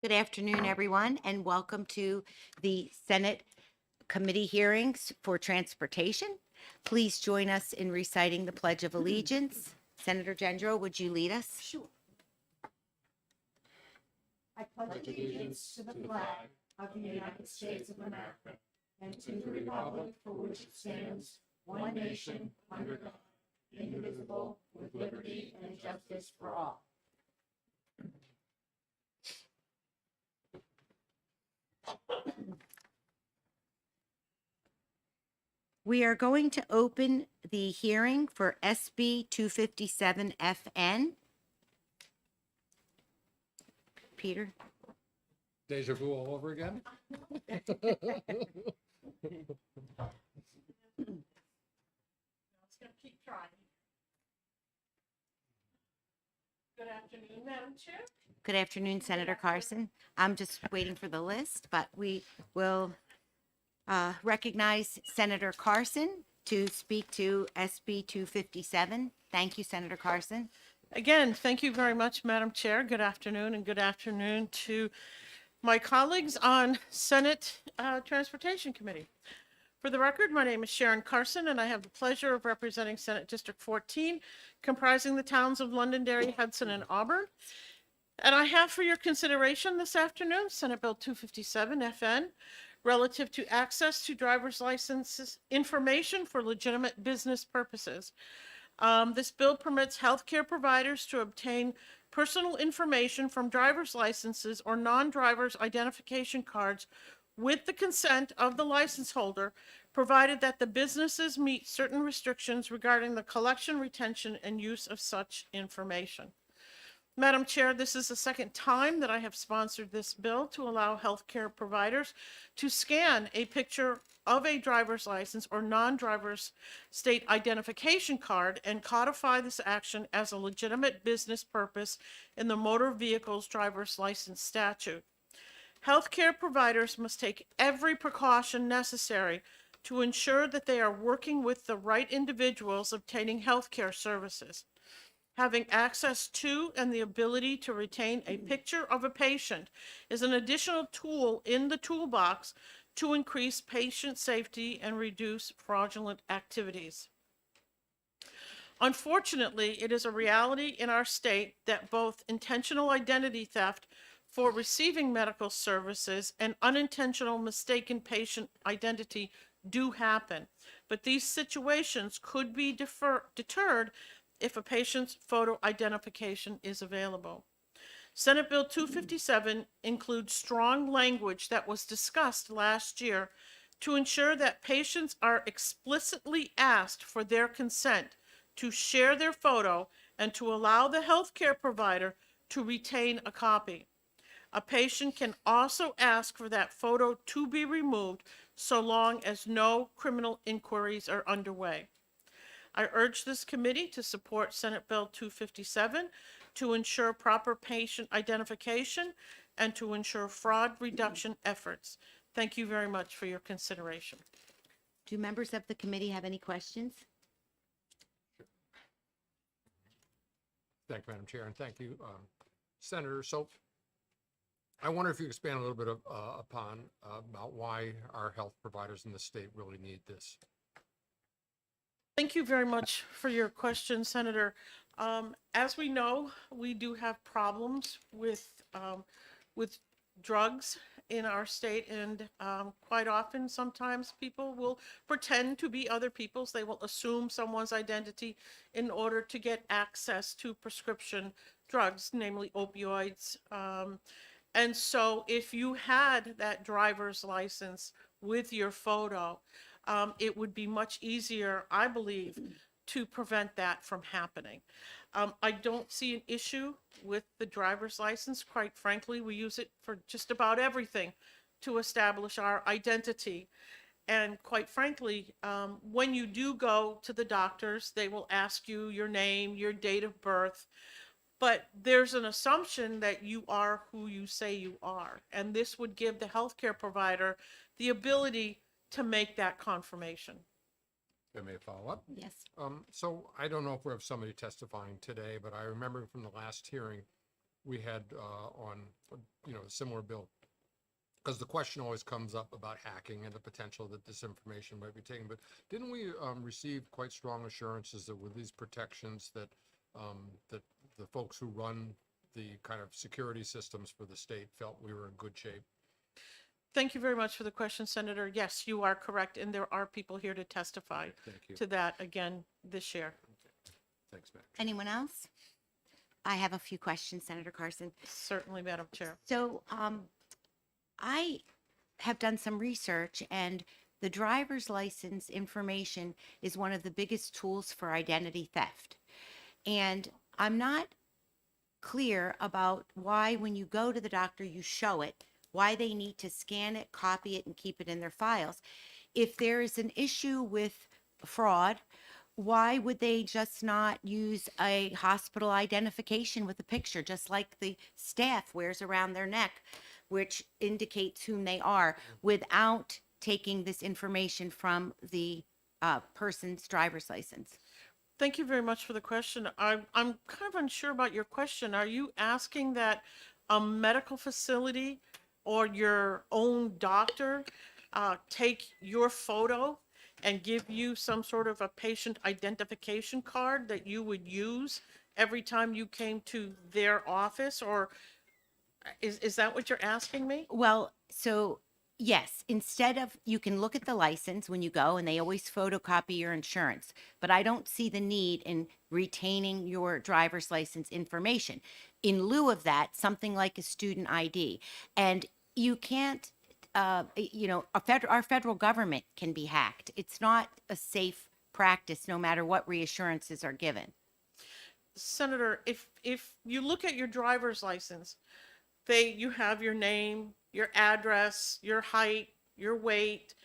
Good afternoon, everyone, and welcome to the Senate Committee hearings for Transportation. Please join us in reciting the Pledge of Allegiance. Senator Gendro, would you lead us? Sure. I pledge allegiance to the flag of the United States of America and to the republic for which it stands, one nation, under God, indivisible, with liberty and justice for all. We are going to open the hearing for SB 257 FN. Peter? Deja vu all over again? Just gonna keep trying. Good afternoon, Madam Chair. Good afternoon, Senator Carson. I'm just waiting for the list, but we will recognize Senator Carson to speak to SB 257. Thank you, Senator Carson. Again, thank you very much, Madam Chair. Good afternoon, and good afternoon to my colleagues on Senate Transportation Committee. For the record, my name is Sharon Carson, and I have the pleasure of representing Senate District 14, comprising the towns of Londonderry, Hudson, and Auburn. And I have for your consideration this afternoon Senate Bill 257 FN, relative to access to driver's licenses information for legitimate business purposes. This bill permits healthcare providers to obtain personal information from driver's licenses or non-driver's identification cards with the consent of the license holder, provided that the businesses meet certain restrictions regarding the collection, retention, and use of such information. Madam Chair, this is the second time that I have sponsored this bill to allow healthcare providers to scan a picture of a driver's license or non-driver's state identification card and codify this action as a legitimate business purpose in the Motor Vehicles Driver's License Statute. Healthcare providers must take every precaution necessary to ensure that they are working with the right individuals obtaining healthcare services. Having access to and the ability to retain a picture of a patient is an additional tool in the toolbox to increase patient safety and reduce fraudulent activities. Unfortunately, it is a reality in our state that both intentional identity theft for receiving medical services and unintentional mistaken patient identity do happen, but these situations could be deterred if a patient's photo identification is available. Senate Bill 257 includes strong language that was discussed last year to ensure that patients are explicitly asked for their consent to share their photo and to allow the healthcare provider to retain a copy. A patient can also ask for that photo to be removed so long as no criminal inquiries are underway. I urge this committee to support Senate Bill 257 to ensure proper patient identification and to ensure fraud reduction efforts. Thank you very much for your consideration. Do members of the committee have any questions? Thank you, Madam Chair, and thank you, Senator. So I wonder if you expand a little bit upon about why our health providers in the state really need this. Thank you very much for your question, Senator. As we know, we do have problems with drugs in our state, and quite often, sometimes people will pretend to be other people's. They will assume someone's identity in order to get access to prescription drugs, namely opioids. And so if you had that driver's license with your photo, it would be much easier, I believe, to prevent that from happening. I don't see an issue with the driver's license. Quite frankly, we use it for just about everything to establish our identity. And quite frankly, when you do go to the doctors, they will ask you your name, your date of birth, but there's an assumption that you are who you say you are. And this would give the healthcare provider the ability to make that confirmation. If I may follow up. Yes. So I don't know if we have somebody testifying today, but I remember from the last hearing we had on, a similar bill. Because the question always comes up about hacking and the potential that this information might be taken. But didn't we receive quite strong assurances that with these protections that the folks who run the kind of security systems for the state felt we were in good shape? Thank you very much for the question, Senator. Yes, you are correct, and there are people here to testify Thank you. to that again this year. Thanks, Matt. Anyone else? I have a few questions, Senator Carson. Certainly, Madam Chair. So, I have done some research, and the driver's license information is one of the biggest tools for identity theft. And I'm not clear about why, when you go to the doctor, you show it, why they need to scan it, copy it, and keep it in their files. If there is an issue with fraud, why would they just not use a hospital identification with a picture, just like the staff wears around their neck, which indicates whom they are, without taking this information from the person's driver's license? Thank you very much for the question. I'm kind of unsure about your question. Are you asking that a medical facility or your own doctor take your photo and give you some sort of a patient identification card that you would use every time you came to their office? Or is that what you're asking me? Well, so yes, instead of, you can look at the license when you go, and they always photocopy your insurance, but I don't see the need in retaining your driver's license information. In lieu of that, something like a student ID. And you can't, our federal government can be hacked. It's not a safe practice, no matter what reassurances are given. Senator, if you look at your driver's license, you have your name, your address, your height, your weight,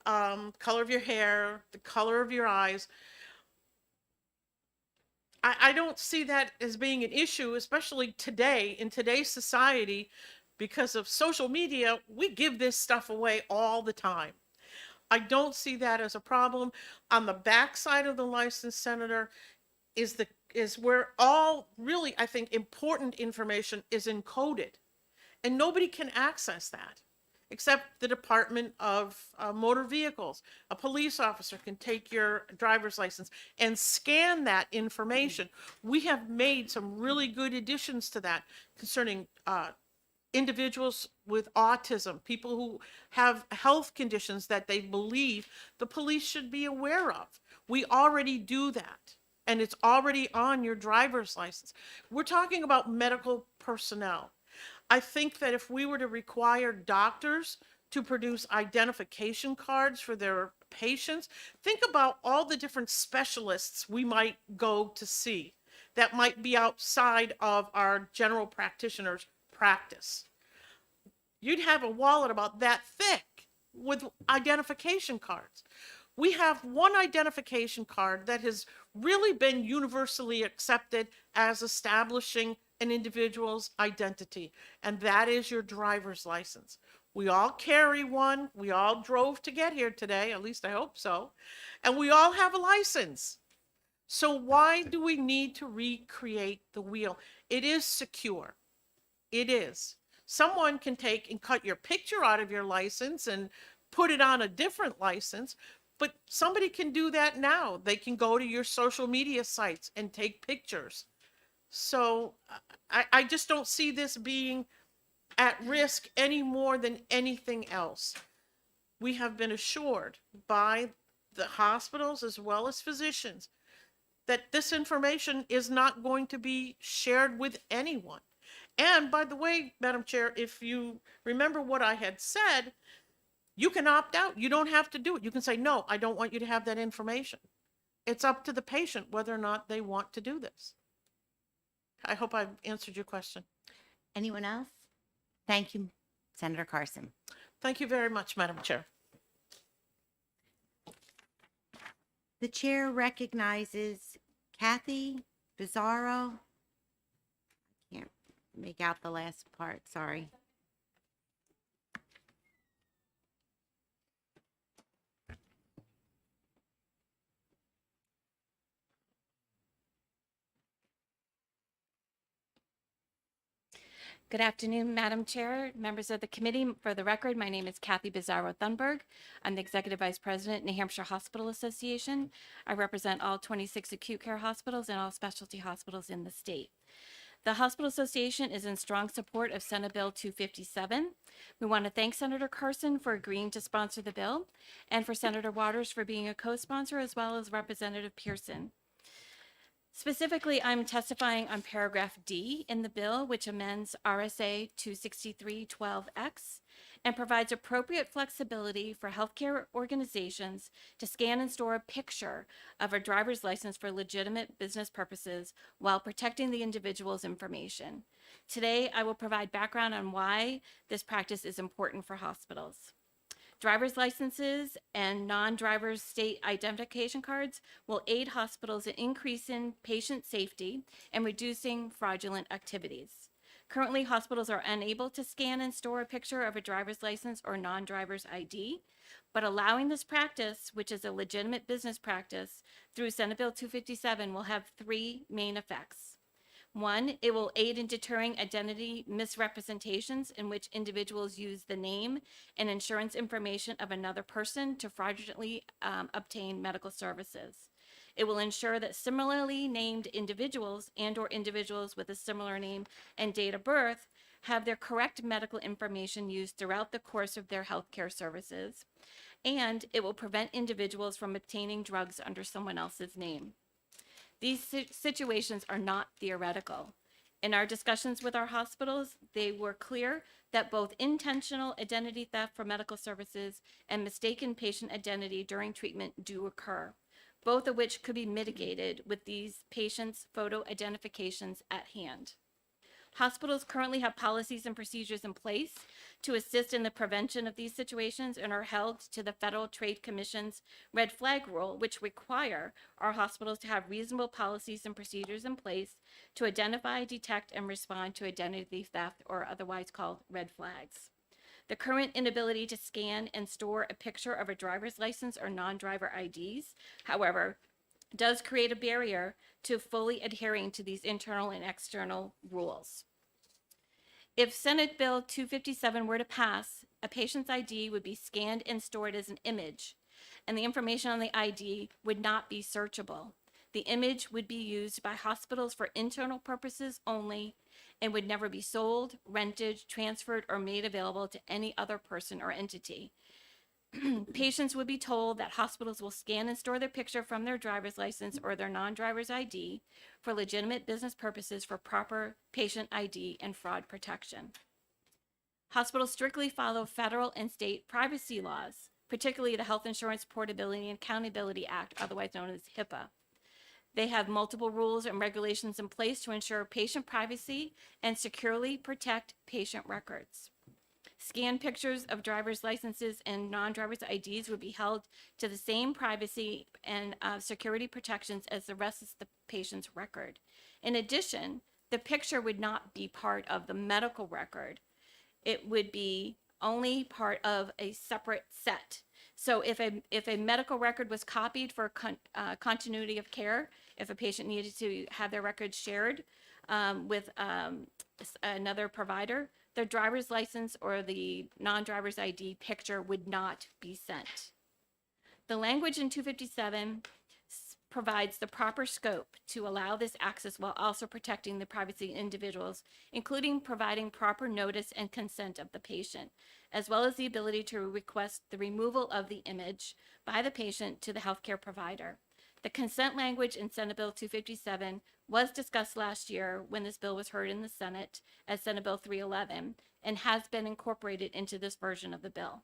color of your hair, the color of your eyes. I don't see that as being an issue, especially today, in today's society, because of social media. We give this stuff away all the time. I don't see that as a problem. On the backside of the license, Senator, is where all really, I think, important information is encoded. And nobody can access that except the Department of Motor Vehicles. A police officer can take your driver's license and scan that information. We have made some really good additions to that concerning individuals with autism, people who have health conditions that they believe the police should be aware of. We already do that, and it's already on your driver's license. We're talking about medical personnel. I think that if we were to require doctors to produce identification cards for their patients, think about all the different specialists we might go to see that might be outside of our general practitioner's practice. You'd have a wallet about that thick with identification cards. We have one identification card that has really been universally accepted as establishing an individual's identity, and that is your driver's license. We all carry one. We all drove to get here today, at least I hope so, and we all have a license. So why do we need to recreate the wheel? It is secure. It is. Someone can take and cut your picture out of your license and put it on a different license, but somebody can do that now. They can go to your social media sites and take pictures. So I just don't see this being at risk any more than anything else. We have been assured by the hospitals as well as physicians that this information is not going to be shared with anyone. And by the way, Madam Chair, if you remember what I had said, you can opt out. You don't have to do it. You can say, no, I don't want you to have that information. It's up to the patient whether or not they want to do this. I hope I've answered your question. Anyone else? Thank you, Senator Carson. Thank you very much, Madam Chair. The chair recognizes Kathy Bizzaro. Can't make out the last part, sorry. Good afternoon, Madam Chair, members of the committee. For the record, my name is Kathy Bizarro Thunberg. I'm the Executive Vice President, New Hampshire Hospital Association. I represent all 26 acute care hospitals and all specialty hospitals in the state. The Hospital Association is in strong support of Senate Bill 257. We want to thank Senator Carson for agreeing to sponsor the bill and for Senator Waters for being a co-sponsor, as well as Representative Pearson. Specifically, I'm testifying on paragraph D in the bill, which amends RSA 263-12X and provides appropriate flexibility for healthcare organizations to scan and store a picture of a driver's license for legitimate business purposes while protecting the individual's information. Today, I will provide background on why this practice is important for hospitals. Driver's licenses and non-driver's state identification cards will aid hospitals in increasing patient safety and reducing fraudulent activities. Currently, hospitals are unable to scan and store a picture of a driver's license or non-driver's ID, but allowing this practice, which is a legitimate business practice, through Senate Bill 257 will have three main effects. One, it will aid in deterring identity misrepresentations in which individuals use the name and insurance information of another person to fraudulently obtain medical services. It will ensure that similarly named individuals and/or individuals with a similar name and date of birth have their correct medical information used throughout the course of their healthcare services. And it will prevent individuals from obtaining drugs under someone else's name. These situations are not theoretical. In our discussions with our hospitals, they were clear that both intentional identity theft for medical services and mistaken patient identity during treatment do occur, both of which could be mitigated with these patients' photo identifications at hand. Hospitals currently have policies and procedures in place to assist in the prevention of these situations and are held to the Federal Trade Commission's red flag rule, which require our hospitals to have reasonable policies and procedures in place to identify, detect, and respond to identity theft, or otherwise called red flags. The current inability to scan and store a picture of a driver's license or non-driver IDs, however, does create a barrier to fully adhering to these internal and external rules. If Senate Bill 257 were to pass, a patient's ID would be scanned and stored as an image, and the information on the ID would not be searchable. The image would be used by hospitals for internal purposes only and would never be sold, rented, transferred, or made available to any other person or entity. Patients would be told that hospitals will scan and store their picture from their driver's license or their non-driver's ID for legitimate business purposes for proper patient ID and fraud protection. Hospitals strictly follow federal and state privacy laws, particularly the Health Insurance Portability and Accountability Act, otherwise known as HIPAA. They have multiple rules and regulations in place to ensure patient privacy and securely protect patient records. Scanned pictures of driver's licenses and non-driver's IDs would be held to the same privacy and security protections as the rest of the patient's record. In addition, the picture would not be part of the medical record. It would be only part of a separate set. So if a medical record was copied for continuity of care, if a patient needed to have their records shared with another provider, the driver's license or the non-driver's ID picture would not be sent. The language in 257 provides the proper scope to allow this access while also protecting the privacy of individuals, including providing proper notice and consent of the patient, as well as the ability to request the removal of the image by the patient to the healthcare provider. The consent language in Senate Bill 257 was discussed last year when this bill was heard in the Senate as Senate Bill 311 and has been incorporated into this version of the bill.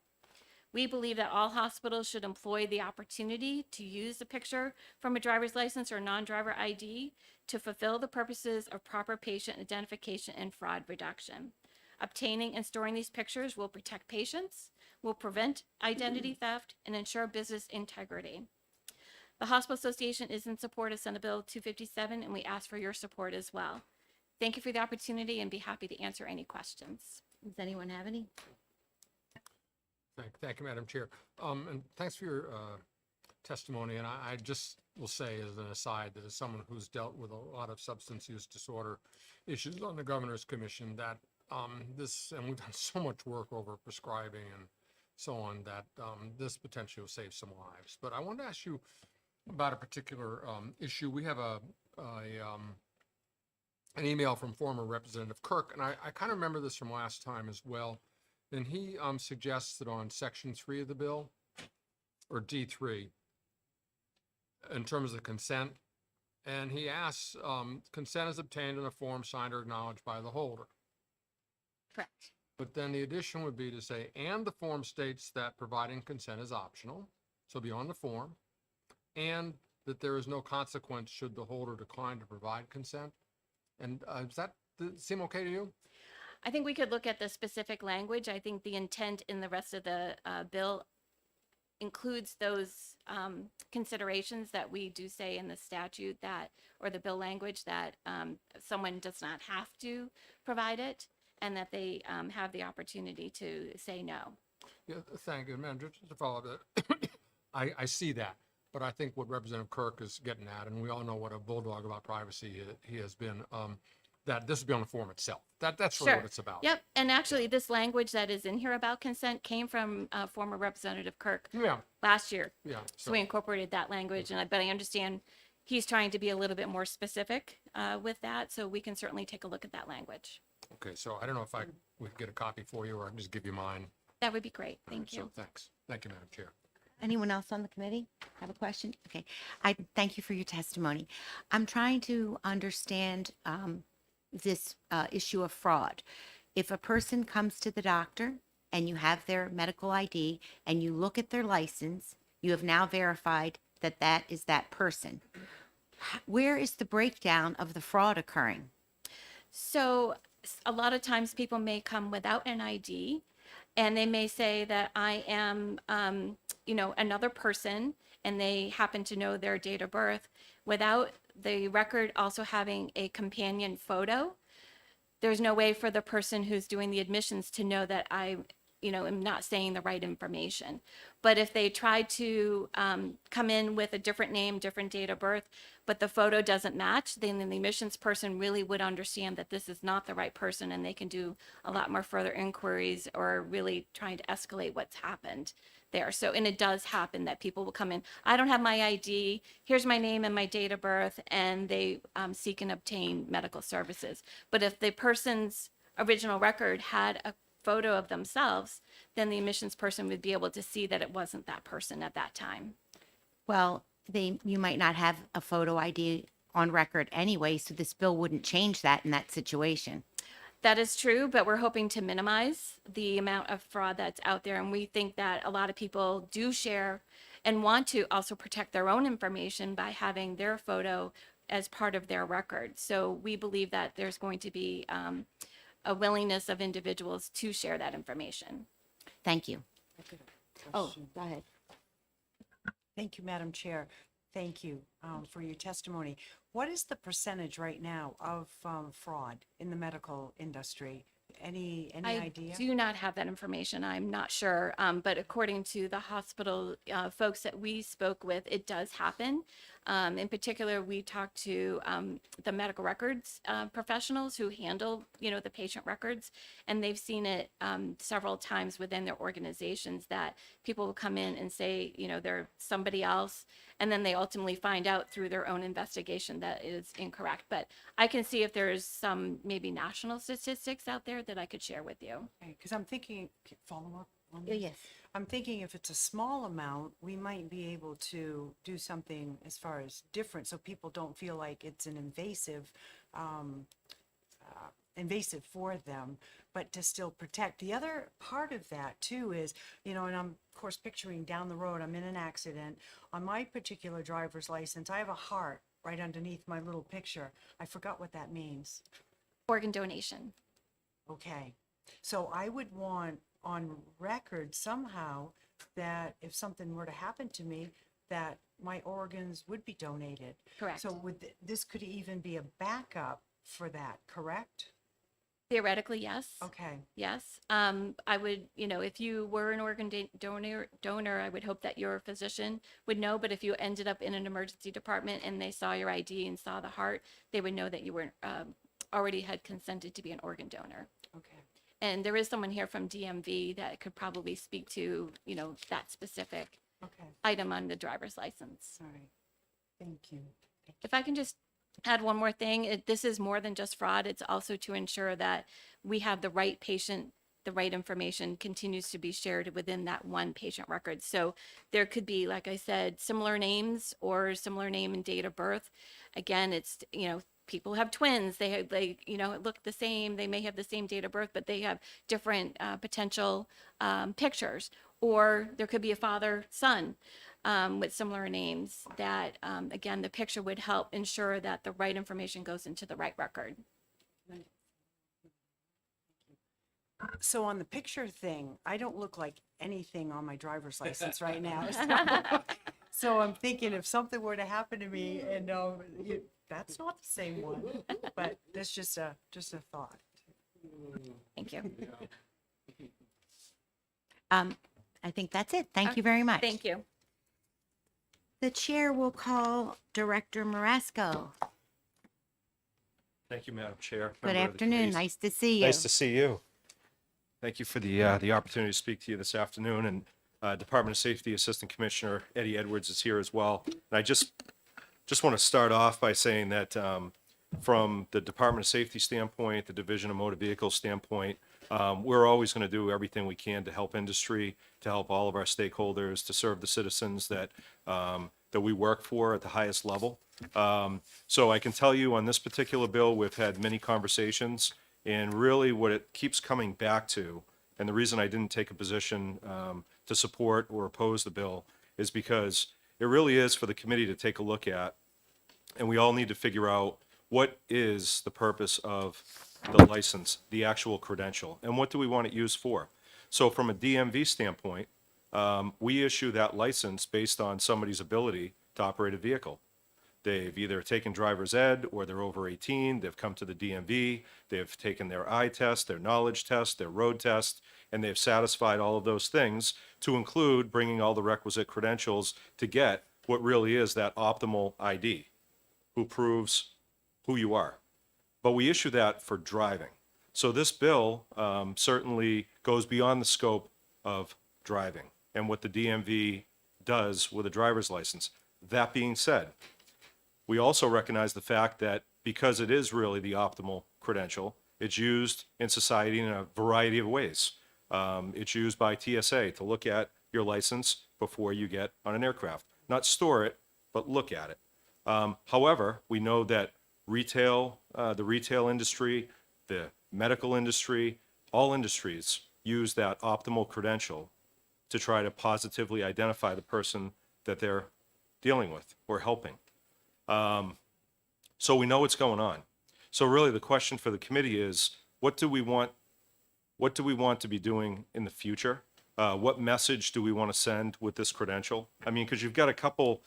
We believe that all hospitals should employ the opportunity to use a picture from a driver's license or non-driver ID to fulfill the purposes of proper patient identification and fraud reduction. Obtaining and storing these pictures will protect patients, will prevent identity theft, and ensure business integrity. The Hospital Association is in support of Senate Bill 257, and we ask for your support as well. Thank you for the opportunity and be happy to answer any questions. Does anyone have any? Thank you, Madam Chair. And thanks for your testimony. And I just will say as an aside that as someone who's dealt with a lot of substance use disorder issues on the Governor's Commission, that this, and we've done so much work over prescribing and so on, that this potentially will save some lives. But I wanted to ask you about a particular issue. We have an email from former Representative Kirk, and I kind of remember this from last time as well. And he suggests that on Section 3 of the bill, or D3, in terms of consent, and he asks, consent is obtained in a form signed or acknowledged by the holder. Correct. But then the addition would be to say, and the form states that providing consent is optional, so be on the form, and that there is no consequence should the holder decline to provide consent. And does that seem okay to you? I think we could look at the specific language. I think the intent in the rest of the bill includes those considerations that we do say in the statute that, or the bill language, that someone does not have to provide it, and that they have the opportunity to say no. Yeah, thank you, man. Just to follow up that, I see that, but I think what Representative Kirk is getting at, and we all know what a bulldog about privacy he has been, that this would be on the form itself. That's really Sure. what it's about. Yep, and actually, this language that is in here about consent came from former Representative Kirk Yeah, last year. yeah. So we incorporated that language, but I understand he's trying to be a little bit more specific with that, so we can certainly take a look at that language. Okay, so I don't know if we could get a copy for you, or I can just give you mine. That would be great. Thank So you. thanks. Thank you, Madam Chair. Anyone else on the committee have a question? Okay, I thank you for your testimony. I'm trying to understand this issue of fraud. If a person comes to the doctor and you have their medical ID and you look at their license, you have now verified that that is that person. Where is the breakdown of the fraud occurring? So a lot of times people may come without an ID, and they may say that I am, another person, and they happen to know their date of birth without the record also having a companion photo. There's no way for the person who's doing the admissions to know that I, am not saying the right information. But if they try to come in with a different name, different date of birth, but the photo doesn't match, then the admissions person really would understand that this is not the right person, and they can do a lot more further inquiries or really trying to escalate what's happened there. So, and it does happen that people will come in, I don't have my ID, here's my name and my date of birth, and they seek and obtain medical services. But if the person's original record had a photo of themselves, then the admissions person would be able to see that it wasn't that person at that time. Well, you might not have a photo ID on record anyway, so this bill wouldn't change that in that situation. That is true, but we're hoping to minimize the amount of fraud that's out there. And we think that a lot of people do share and want to also protect their own information by having their photo as part of their record. So we believe that there's going to be a willingness of individuals to share that information. Thank you. Oh, go ahead. Thank you, Madam Chair. Thank you for your testimony. What is the percentage right now of fraud in the medical industry? Any idea? I do not have that information. I'm not sure. But according to the hospital folks that we spoke with, it does happen. In particular, we talked to the medical records professionals who handle, the patient records, and they've seen it several times within their organizations that people will come in and say, they're somebody else, and then they ultimately find out through their own investigation that it is incorrect. But I can see if there's some maybe national statistics out there that I could share with you. Because I'm thinking, follow up on Oh, this? yes. I'm thinking if it's a small amount, we might be able to do something as far as different, so people don't feel like it's an invasive for them, but to still protect. The other part of that too is, and I'm of course picturing down the road, I'm in an accident. On my particular driver's license, I have a heart right underneath my little picture. I forgot what that means. Organ donation. Okay, so I would want on record somehow that if something were to happen to me, that my organs would be donated. Correct. So this could even be a backup for that, correct? Theoretically, yes. Okay, Yes. I would, if you were an organ donor, I would hope that your physician would know. But if you ended up in an emergency department and they saw your ID and saw the heart, they would know that you were already had consented to be an organ donor. Okay. And there is someone here from DMV that could probably speak to, that specific Okay. item on the driver's license. All right. Thank you. If I can just add one more thing, this is more than just fraud. It's also to ensure that we have the right patient, the right information continues to be shared within that one patient record. So there could be, like I said, similar names or similar name and date of birth. Again, it's, people have twins. They look the same. They may have the same date of birth, but they have different potential pictures. Or there could be a father, son. With similar names that, again, the picture would help ensure that the right information goes into the right record. So on the picture thing, I don't look like anything on my driver's license right now. So I'm thinking if something were to happen to me and that's not the same one, but that's just a thought. Thank you. I think that's it. Thank you very much. Thank you. The chair will call Director Marasco. Thank you, Madam Chair. Good member of the afternoon. committees. Nice to see you. Nice to see you. Thank you for the opportunity to speak to you this afternoon. And Department of Safety Assistant Commissioner Eddie Edwards is here as well. And I just want to start off by saying that from the Department of Safety standpoint, the Division of Motor Vehicles standpoint, we're always going to do everything we can to help industry, to help all of our stakeholders, to serve the citizens that we work for at the highest level. So I can tell you on this particular bill, we've had many conversations, and really what it keeps coming back to, and the reason I didn't take a position to support or oppose the bill, is because it really is for the committee to take a look at, and we all need to figure out what is the purpose of the license, the actual credential, and what do we want it used for? So from a DMV standpoint, we issue that license based on somebody's ability to operate a vehicle. They've either taken driver's ed or they're over 18, they've come to the DMV, they've taken their eye test, their knowledge test, their road test, and they've satisfied all of those things to include bringing all the requisite credentials to get what really is that optimal ID, who proves who you are. But we issue that for driving. So this bill certainly goes beyond the scope of driving and what the DMV does with a driver's license. That being said, we also recognize the fact that because it is really the optimal credential, it's used in society in a variety of ways. It's used by TSA to look at your license before you get on an aircraft. Not store it, but look at it. However, we know that retail, the retail industry, the medical industry, all industries use that optimal credential to try to positively identify the person that they're dealing with or helping. So we know what's going on. So really the question for the committee is, what do we want to be doing in the future? What message do we want to send with this credential? I mean, because you've got a couple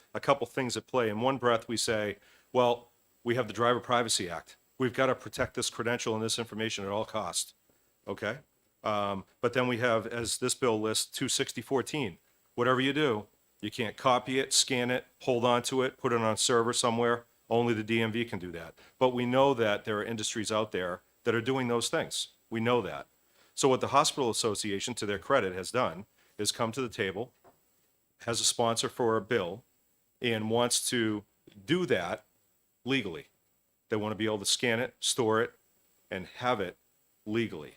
things at play. In one breath, we say, well, we have the Driver Privacy Act. We've got to protect this credential and this information at all costs. Okay? But then we have, as this bill lists, 26014. Whatever you do, you can't copy it, scan it, hold on to it, put it on a server somewhere. Only the DMV can do that. But we know that there are industries out there that are doing those things. We know that. So what the Hospital Association, to their credit, has done is come to the table, has a sponsor for a bill, and wants to do that legally. They want to be able to scan it, store it, and have it legally,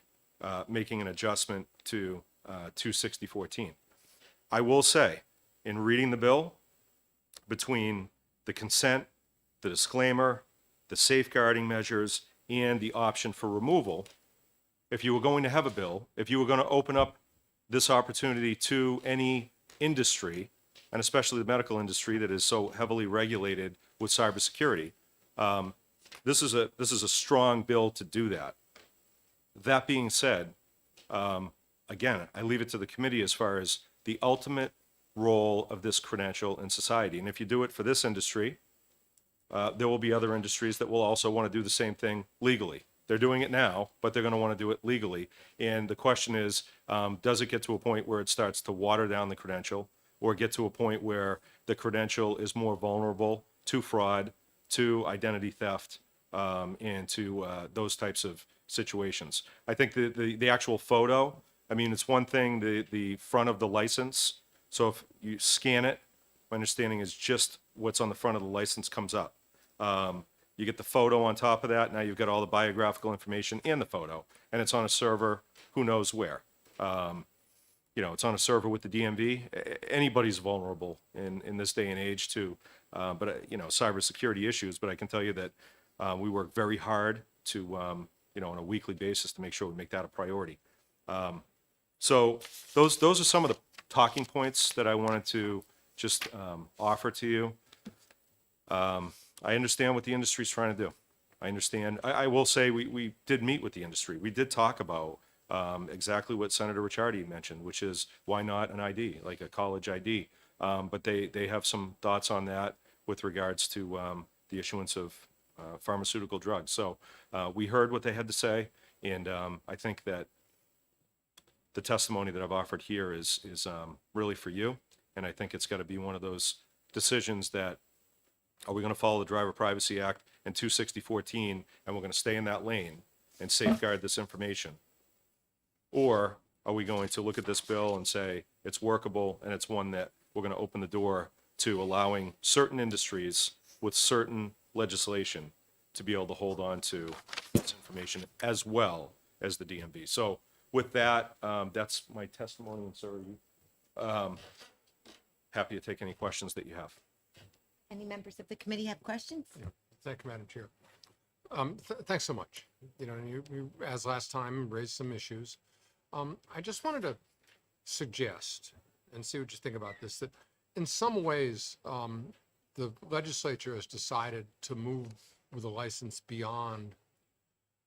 making an adjustment to 26014. I will say, in reading the bill, between the consent, the disclaimer, the safeguarding measures, and the option for removal, if you were going to have a bill, if you were going to open up this opportunity to any industry, and especially the medical industry that is so heavily regulated with cybersecurity, this is a strong bill to do that. That being said, again, I leave it to the committee as far as the ultimate role of this credential in society. And if you do it for this industry, there will be other industries that will also want to do the same thing legally. They're doing it now, but they're going to want to do it legally. And the question is, does it get to a point where it starts to water down the credential, or get to a point where the credential is more vulnerable to fraud, to identity theft, into those types of situations. I think the actual photo, I mean, it's one thing, the front of the license. So if you scan it, my understanding is just what's on the front of the license comes up. You get the photo on top of that. Now you've got all the biographical information and the photo, and it's on a server, who knows where. It's on a server with the DMV. Anybody's vulnerable in this day and age to, cybersecurity issues. But I can tell you that we work very hard to, on a weekly basis to make sure we make that a priority. So those are some of the talking points that I wanted to just offer to you. I understand what the industry's trying to do. I understand. I will say we did meet with the industry. We did talk about exactly what Senator Ricciardi mentioned, which is why not an ID, like a college ID? But they have some thoughts on that with regards to the issuance of pharmaceutical drugs. So we heard what they had to say, and I think that the testimony that I've offered here is really for you, and I think it's got to be one of those decisions that, are we going to follow the Driver Privacy Act and 26014, and we're going to stay in that lane and safeguard this information? Or are we going to look at this bill and say it's workable and it's one that we're going to open the door to allowing certain industries with certain legislation to be able to hold on to this information as well as the DMV? So with that, that's my testimony, and sir, happy to take any questions that you have. Any members of the committee have questions? Thank you, Madam Chair. Thanks so much. And you, as last time, raised some issues. I just wanted to suggest, and see what you think about this, that in some ways, the legislature has decided to move with a license beyond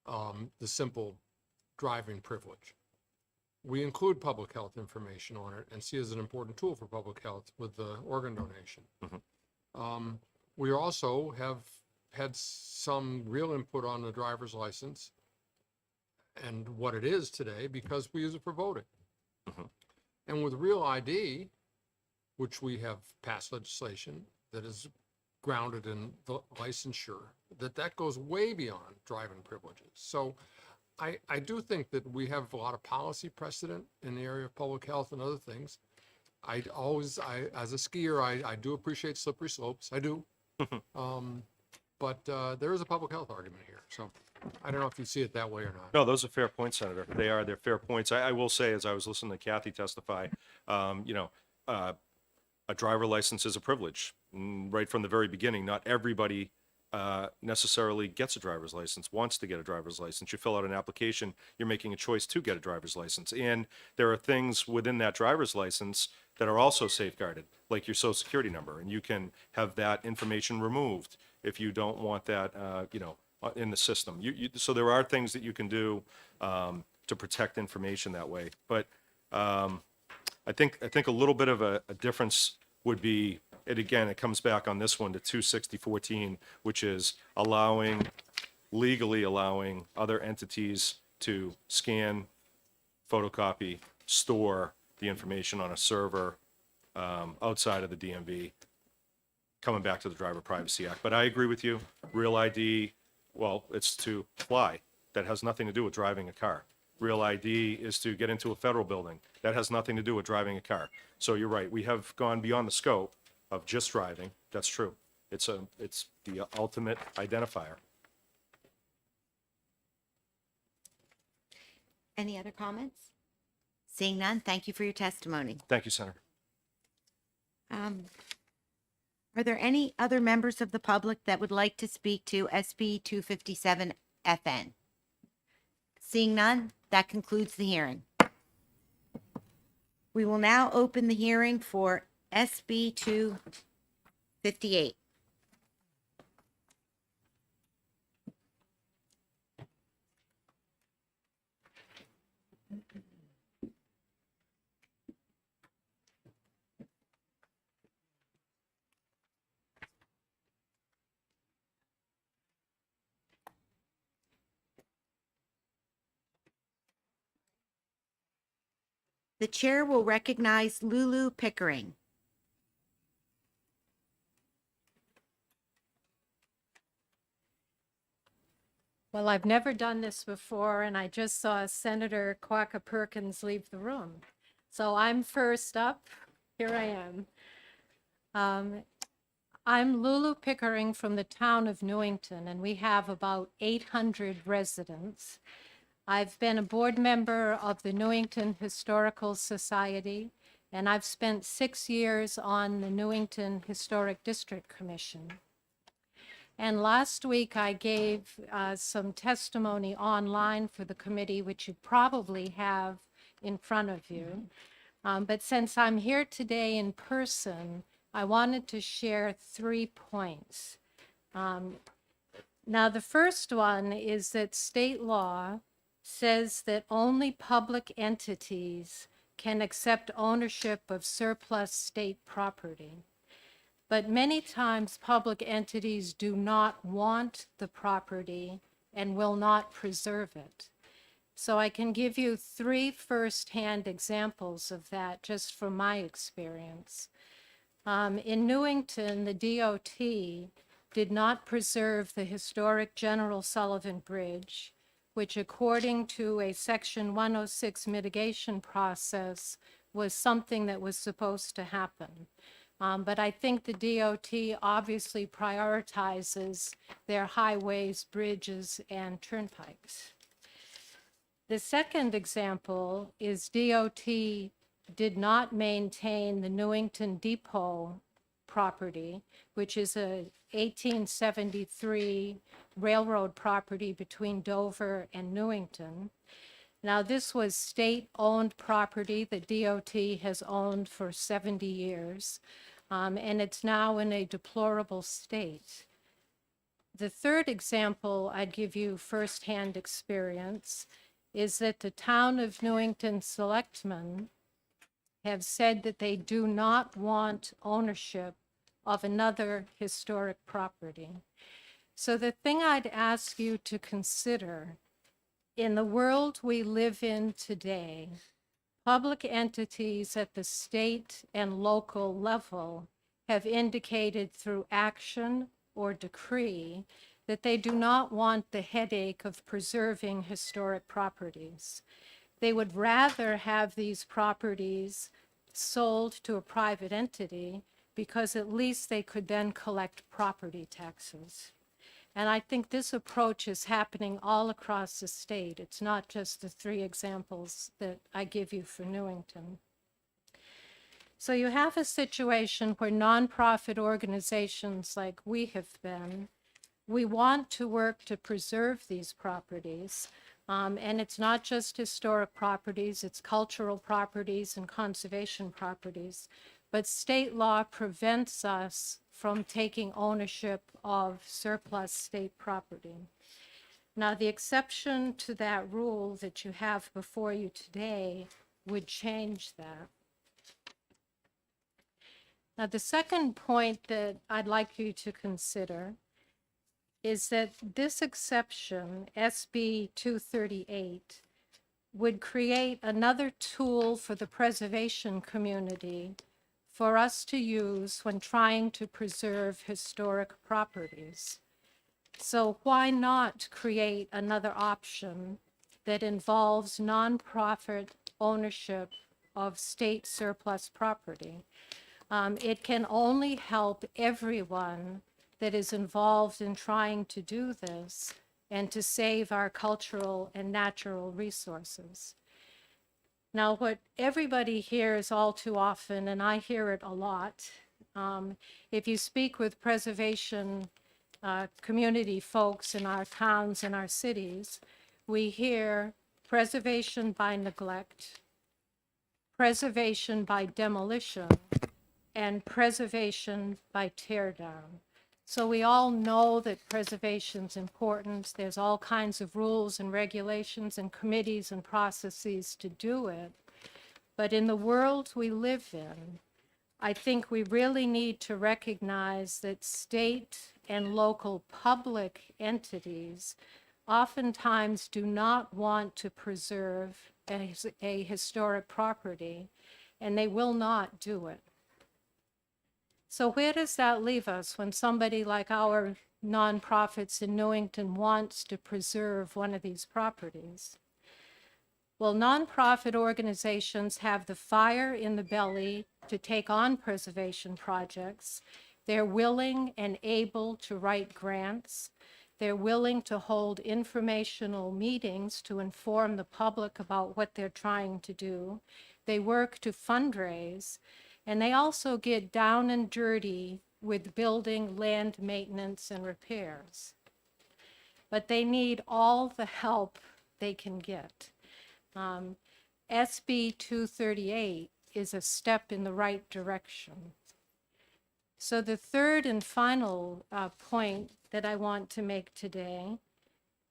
the simple driving privilege. We include public health information on it and see it as an important tool for public health with the organ donation. We also have had some real input on the driver's license and what it is today because we use it for voting. And with Real ID, which we have passed legislation that is grounded in the licensure, that goes way beyond driving privileges. So I do think that we have a lot of policy precedent in the area of public health and other things. As a skier, I do appreciate slippery slopes. I do. But there is a public health argument here. So I don't know if you see it that way or not. No, those are fair points, Senator. They're fair points. I will say, as I was listening to Kathy testify, a driver license is a privilege. Right from the very beginning, not everybody necessarily gets a driver's license, wants to get a driver's license. You fill out an application, you're making a choice to get a driver's license. And there are things within that driver's license that are also safeguarded, like your social security number, and you can have that information removed if you don't want that, in the system. So there are things that you can do to protect information that way. But I think a little bit of a difference would be, it comes back on this one to 26014, which is legally allowing other entities to scan, photocopy, store the information on a server outside of the DMV, coming back to the Driver Privacy Act. But I agree with you. Real ID, well, it's to fly. That has nothing to do with driving a car. Real ID is to get into a federal building. That has nothing to do with driving a car. So you're right. We have gone beyond the scope of just driving. That's true. It's the ultimate identifier. Any other comments? Seeing none, thank you for your testimony. Thank you, Senator. Are there any other members of the public that would like to speak to SB 257 FN? Seeing none, that concludes the hearing. We will now open the hearing for SB 258. The chair will recognize Lulu Pickering. Well, I've never done this before, and I just saw Senator Quacka Perkins leave the room. So I'm first up. Here I am. I'm Lulu Pickering from the town of Newington, and we have about 800 residents. I've been a board member of the Newington Historical Society, and I've spent 6 years on the Newington Historic District Commission. And last week, I gave some testimony online for the committee, which you probably have in front of you. But since I'm here today in person, I wanted to share 3 points. Now, the first one is that state law says that only public entities can accept ownership of surplus state property. But many times public entities do not want the property and will not preserve it. So I can give you 3 firsthand examples of that just from my experience. In Newington, the DOT did not preserve the historic General Sullivan Bridge, which according to a Section 106 mitigation process was something that was supposed to happen. But I think the DOT obviously prioritizes their highways, bridges, and turnpikes. The second example is DOT did not maintain the Newington Depot property, which is a 1873 railroad property between Dover and Newington. Now, this was state-owned property that DOT has owned for 70 years, and it's now in a deplorable state. The third example I'd give you firsthand experience is that the town of Newington selectmen have said that they do not want ownership of another historic property. So the thing I'd ask you to consider, in the world we live in today, public entities at the state and local level have indicated through action or decree that they do not want the headache of preserving historic properties. They would rather have these properties sold to a private entity because at least they could then collect property taxes. And I think this approach is happening all across the state. It's not just the 3 examples that I give you for Newington. So you have a situation where nonprofit organizations like we have been, we want to work to preserve these properties. And it's not just historic properties, it's cultural properties and conservation properties. But state law prevents us from taking ownership of surplus state property. Now, the exception to that rule that you have before you today would change that. Now, the second point that I'd like you to consider is that this exception, SB 238, would create another tool for the preservation community for us to use when trying to preserve historic properties. So why not create another option that involves nonprofit ownership of state surplus property? It can only help everyone that is involved in trying to do this and to save our cultural and natural resources. Now, what everybody hears all too often, and I hear it a lot, if you speak with preservation community folks in our towns and our cities, we hear preservation by neglect, preservation by demolition, and preservation by tear down. So we all know that preservation's important. There's all kinds of rules and regulations and committees and processes to do it. But in the world we live in, I think we really need to recognize that state and local public entities oftentimes do not want to preserve a historic property, and they will not do it. So where does that leave us when somebody like our nonprofits in Newington wants to preserve one of these properties. Well, nonprofit organizations have the fire in the belly to take on preservation projects. They're willing and able to write grants. They're willing to hold informational meetings to inform the public about what they're trying to do. They work to fundraise, and they also get down and dirty with building, land maintenance, and repairs. But they need all the help they can get. SB 238 is a step in the right direction. So the third and final point that I want to make today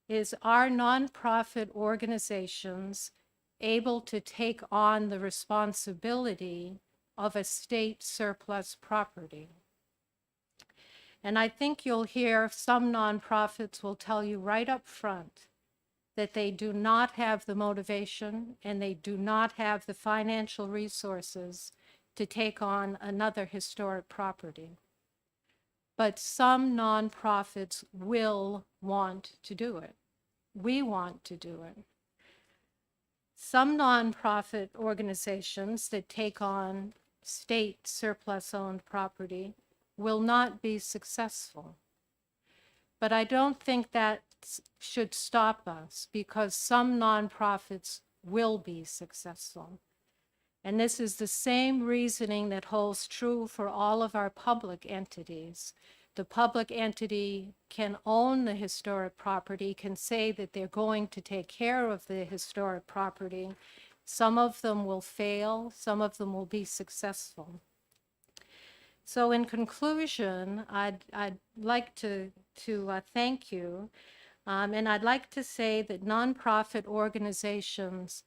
is, are nonprofit organizations able to take on the responsibility of a state surplus property? And I think you'll hear some nonprofits will tell you right up front that they do not have the motivation and they do not have the financial resources to take on another historic property. But some nonprofits will want to do it. We want to do it. Some nonprofit organizations that take on state surplus-owned property will not be successful. But I don't think that should stop us, because some nonprofits will be successful. And this is the same reasoning that holds true for all of our public entities. The public entity can own the historic property, can say that they're going to take care of the historic property. Some of them will fail, some of them will be successful. So in conclusion, I'd like to thank you. And I'd like to say that nonprofit organizations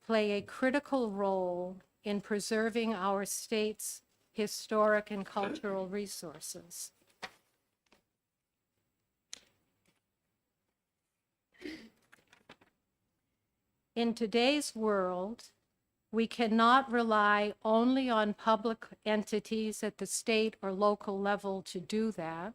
play a critical role in preserving our state's historic and cultural resources. In today's world, we cannot rely only on public entities at the state or local level to do that.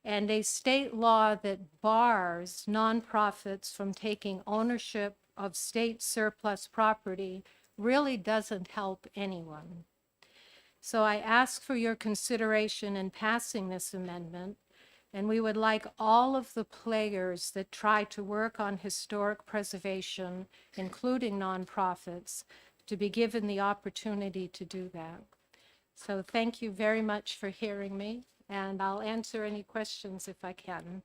And a state law that bars nonprofits from taking ownership of state surplus property really doesn't help anyone. So I ask for your consideration in passing this amendment, and we would like all of the players that try to work on historic preservation, including nonprofits, to be given the opportunity to do that. So thank you very much for hearing me, and I'll answer any questions if I can.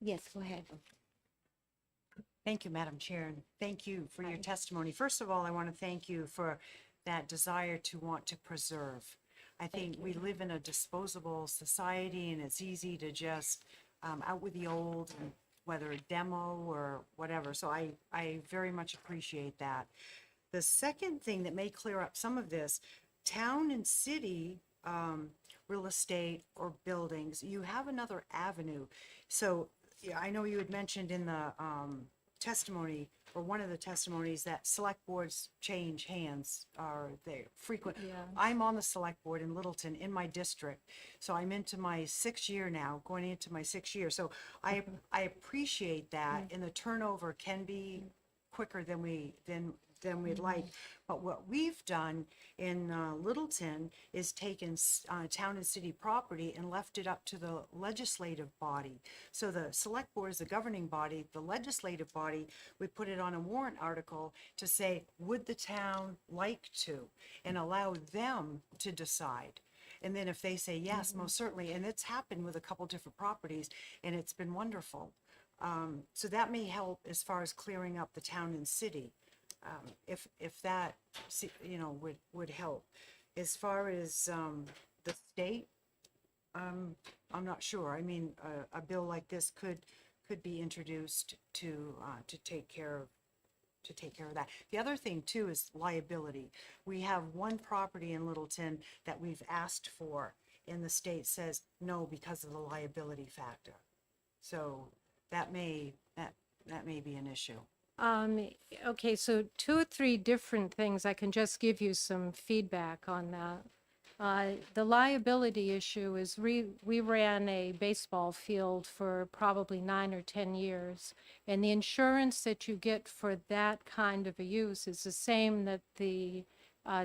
Yes, go ahead. Thank you, Madam Chair, and thank you for your testimony. First of all, I want to thank you for that desire to want to preserve. I think we live in a disposable society, and it's easy to just out with the old, and whether a demo or whatever. So I very much appreciate that. The second thing that may clear up some of this, town and city real estate or buildings, you have another avenue. So yeah, I know you had mentioned in the testimony, or one of the testimonies, that select boards change hands, or they frequent. Yeah. I'm on the select board in Littleton in my district, so I'm into my 6th year now, going into my 6th year. So I appreciate that, and the turnover can be quicker than we'd like. But what we've done in Littleton is taken town and city property and left it up to the legislative body. So the select board is the governing body, the legislative body, we put it on a warrant article to say, would the town like to, and allow them to decide. And then if they say yes, most certainly, and it's happened with a couple different properties, and it's been wonderful. So that may help as far as clearing up the town and city. If that, would help. As far as the state, I'm not sure. I mean, a bill like this could be introduced to take care of that. The other thing too is liability. We have one property in Littleton that we've asked for, and the state says no because of the liability factor. So that may be an issue. Okay, so 2 or 3 different things. I can just give you some feedback on that. The liability issue is we ran a baseball field for probably 9 or 10 years, and the insurance that you get for that kind of a use is the same that the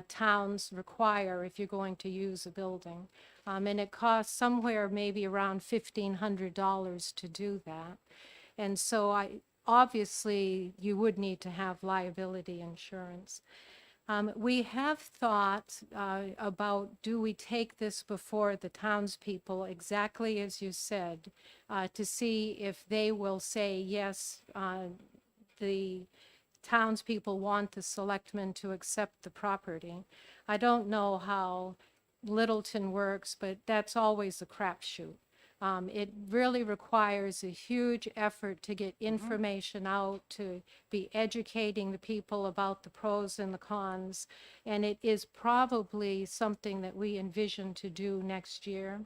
towns require if you're going to use a building. And it costs somewhere maybe around $1,500 to do that. And so obviously, you would need to have liability insurance. We have thought about, do we take this before the townspeople, exactly as you said, to see if they will say, yes, the townspeople want the selectmen to accept the property. I don't know how Littleton works, but that's always a crapshoot. It really requires a huge effort to get information out, to be educating the people about the pros and the cons. And it is probably something that we envision to do next year.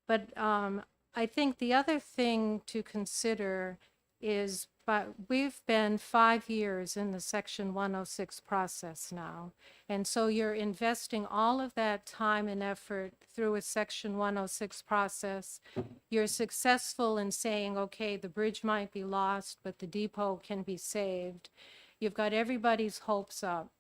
But I think the other thing to consider is, but we've been 5 years in the Section 106 process now. And so you're investing all of that time and effort through a Section 106 process. You're successful in saying, okay, the bridge might be lost, but the depot can be saved. You've got everybody's hopes up,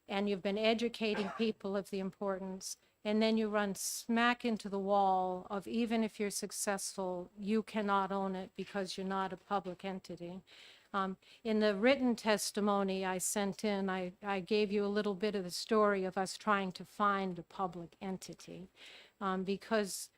and you've been educating people of the importance. And then you run smack into the wall of, even if you're successful, you cannot own it because you're not a public entity. In the written testimony I sent in, I gave you a little bit of the story of us trying to find a public entity, because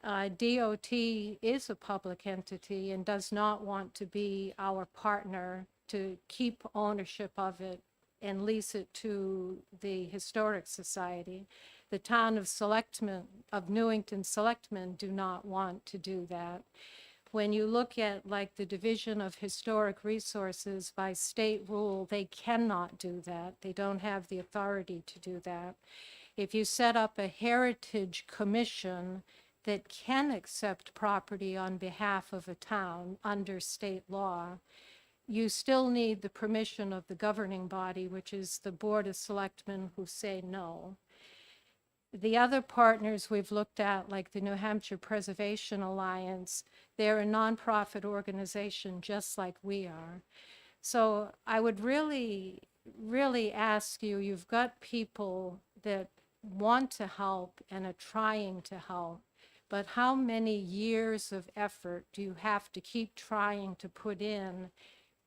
DOT is a public entity and does not want to be our partner to keep ownership of it and lease it to the Historic Society. The town of Newington Selectmen do not want to do that. When you look at like the Division of Historic Resources by state rule, they cannot do that. They don't have the authority to do that. If you set up a heritage commission that can accept property on behalf of a town under state law, you still need the permission of the governing body, which is the Board of Selectmen, who say no. The other partners we've looked at, like the New Hampshire Preservation Alliance, they're a nonprofit organization just like we are. So I would really, really ask you, you've got people that want to help and are trying to help, but how many years of effort do you have to keep trying to put in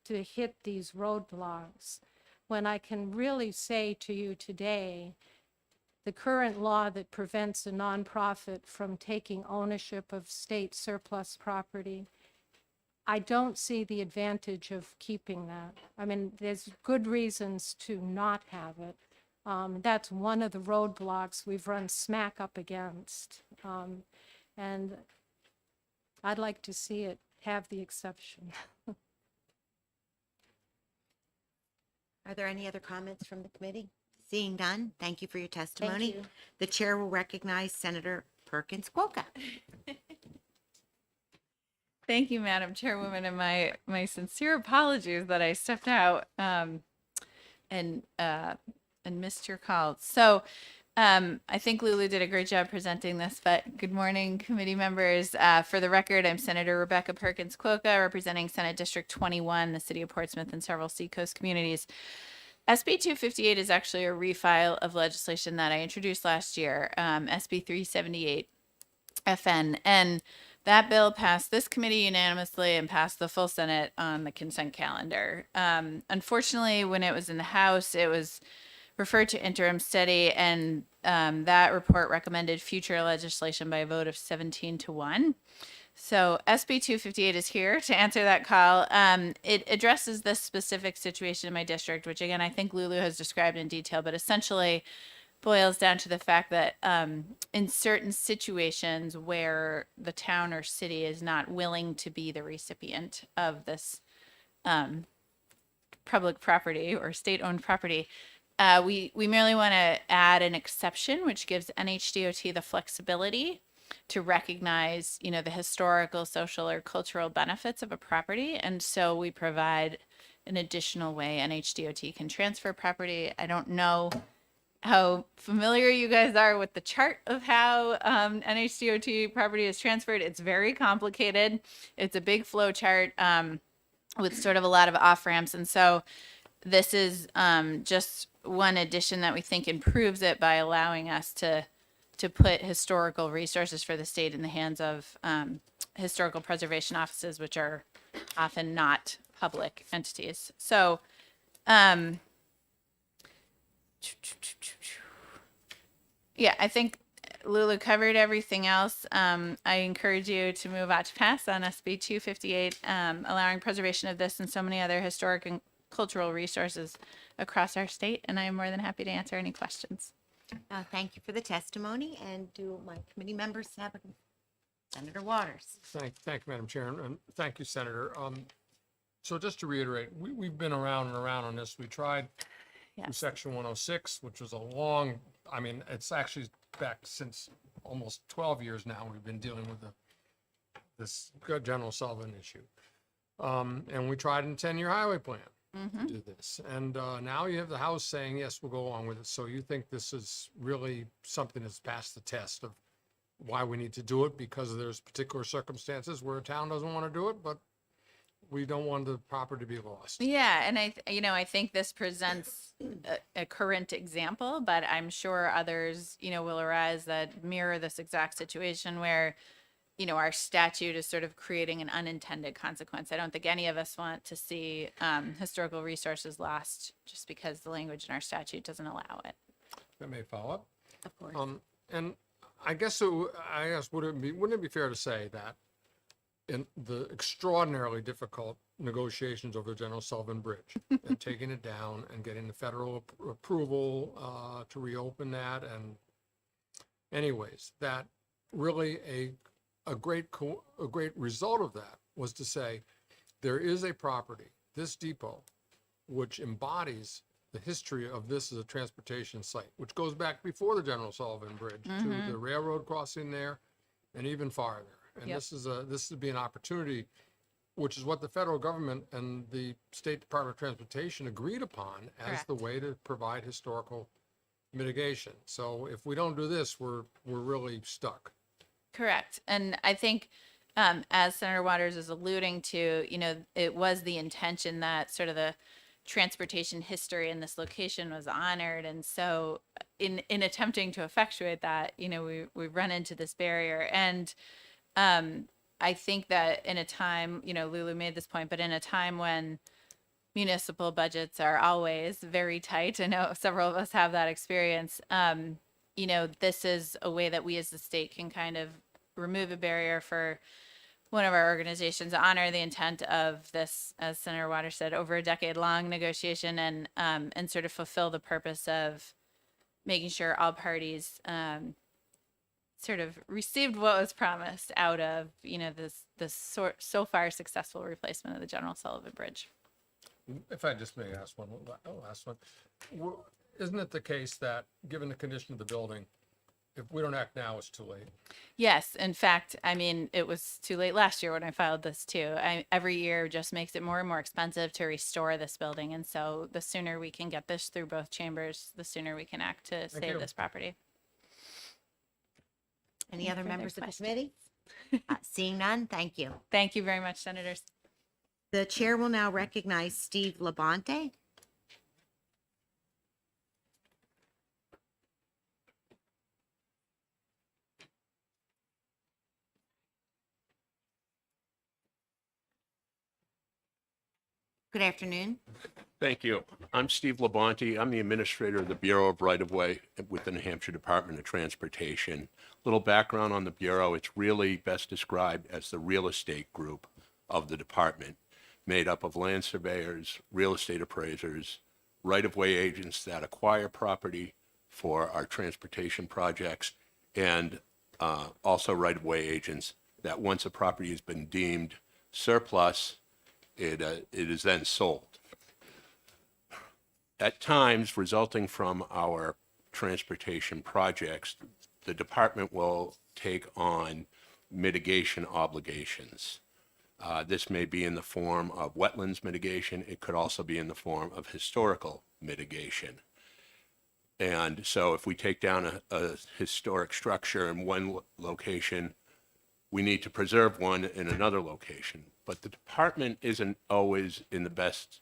to hit these roadblocks? When I can really say to you today, the current law that prevents a nonprofit from taking ownership of state surplus property, I don't see the advantage of keeping that. I mean, there's good reasons to not have it. That's one of the roadblocks we've run smack up against. And I'd like to see it have the exception. Are there any other comments from the committee? Seeing none, thank you for your testimony. you. The chair will recognize Senator Perkins Quokka. Thank you, Madam Chairwoman, and my sincere apologies that I stepped out and missed your call. So I think Lulu did a great job presenting this, but good morning, committee members. For the record, I'm Senator Rebecca Perkins Quokka, representing Senate District 21, the city of Portsmouth and several seacoast communities. SB 258 is actually a refile of legislation that I introduced last year, SB 378 FN. And that bill passed this committee unanimously and passed the full Senate on the consent calendar. Unfortunately, when it was in the House, it was referred to interim study, and that report recommended future legislation by a vote of 17-1. So SB 258 is here to answer that call. It addresses this specific situation in my district, which again, I think Lulu has described in detail, but essentially boils down to the fact that in certain situations where the town or city is not willing to be the recipient of this public property or state-owned property, we merely want to add an exception, which gives NHDOT the flexibility to recognize, the historical, social, or cultural benefits of a property. And so we provide an additional way NHDOT can transfer property. I don't know how familiar you guys are with the chart of how NHDOT property is transferred. It's very complicated. It's a big flow chart with sort of a lot of off ramps, and so this is just one addition that we think improves it by allowing us to put historical resources for the state in the hands of historical preservation offices, which are often not public entities. So, yeah, I think Lulu covered everything else. I encourage you to move out to pass on SB 258, allowing preservation of this and so many other historic and cultural resources across our state. And I am more than happy to answer any questions. Thank you for the testimony. And do my committee members have Senator Waters? Thank you, Madam Chair, and thank you, Senator. So just to reiterate, we've been around and around on this. We tried through Yes. Section 106, which was a long, I mean, it's actually back since almost 12 years now. We've been dealing with this General Sullivan issue. And we tried in 10-year highway plan to do this. And now you have the House saying, yes, we'll go along with it. So you think this is really something that's passed the test of why we need to do it, because there's particular circumstances where a town doesn't want to do it, but we don't want the property to be lost. Yeah, and I think this presents a current example, but I'm sure others, will arise that mirror this exact situation where, our statute is sort of creating an unintended consequence. I don't think any of us want to see historical resources lost just because the language in our statute doesn't allow it. That may follow up. Of course. And I guess, wouldn't it be fair to say that in the extraordinarily difficult negotiations over the General Sullivan Bridge and taking it down and getting the federal approval to reopen that, and anyways, that really a great result of that was to say there is a property, this depot, which embodies the history of this as a transportation site, which goes back before the General Sullivan Bridge to the railroad crossing there and even farther. And Yep. this would be an opportunity, which is what the federal government and the State Department of Transportation agreed upon as the way to provide historical mitigation. So if we don't do this, we're really stuck. Correct. And I think, as Senator Waters is alluding to, it was the intention that sort of the transportation history in this location was honored. And so in attempting to effectuate that, we run into this barrier. And I think that in a time, Lulu made this point, but in a time when municipal budgets are always very tight, I know several of us have that experience, this is a way that we as the state can kind of remove a barrier for one of our organizations, honor the intent of this, as Senator Waters said, over a decade-long negotiation, and sort of fulfill the purpose of making sure all parties sort of received what was promised out of this so far successful replacement of the General Sullivan Bridge. If I just may ask one, last one. Isn't it the case that, given the condition of the building, if we don't act now, it's too late? Yes, in fact, it was too late last year when I filed this too. Every year just makes it more and more expensive to restore this building, and so the sooner we can get this through both chambers, the sooner we can act to Thank save you. this property. Any Any other further members of the questions? committee? Seeing none, thank you. Thank you very much, Senators. The chair will now recognize Steve Labonte. Good afternoon. Thank you. I'm Steve Labonte. I'm the administrator of the Bureau of Right-of-Way with the New Hampshire Department of Transportation. Little background on the Bureau, it's really best described as the real estate group of the department, made up of land surveyors, real estate appraisers, right-of-way agents that acquire property for our transportation projects, and also right-of-way agents that once a property has been deemed surplus, it is then sold. At times, resulting from our transportation projects, the department will take on mitigation obligations. This may be in the form of wetlands mitigation. It could also be in the form of historical mitigation. And so if we take down a historic structure in one location, we need to preserve one in another location. But the department isn't always in the best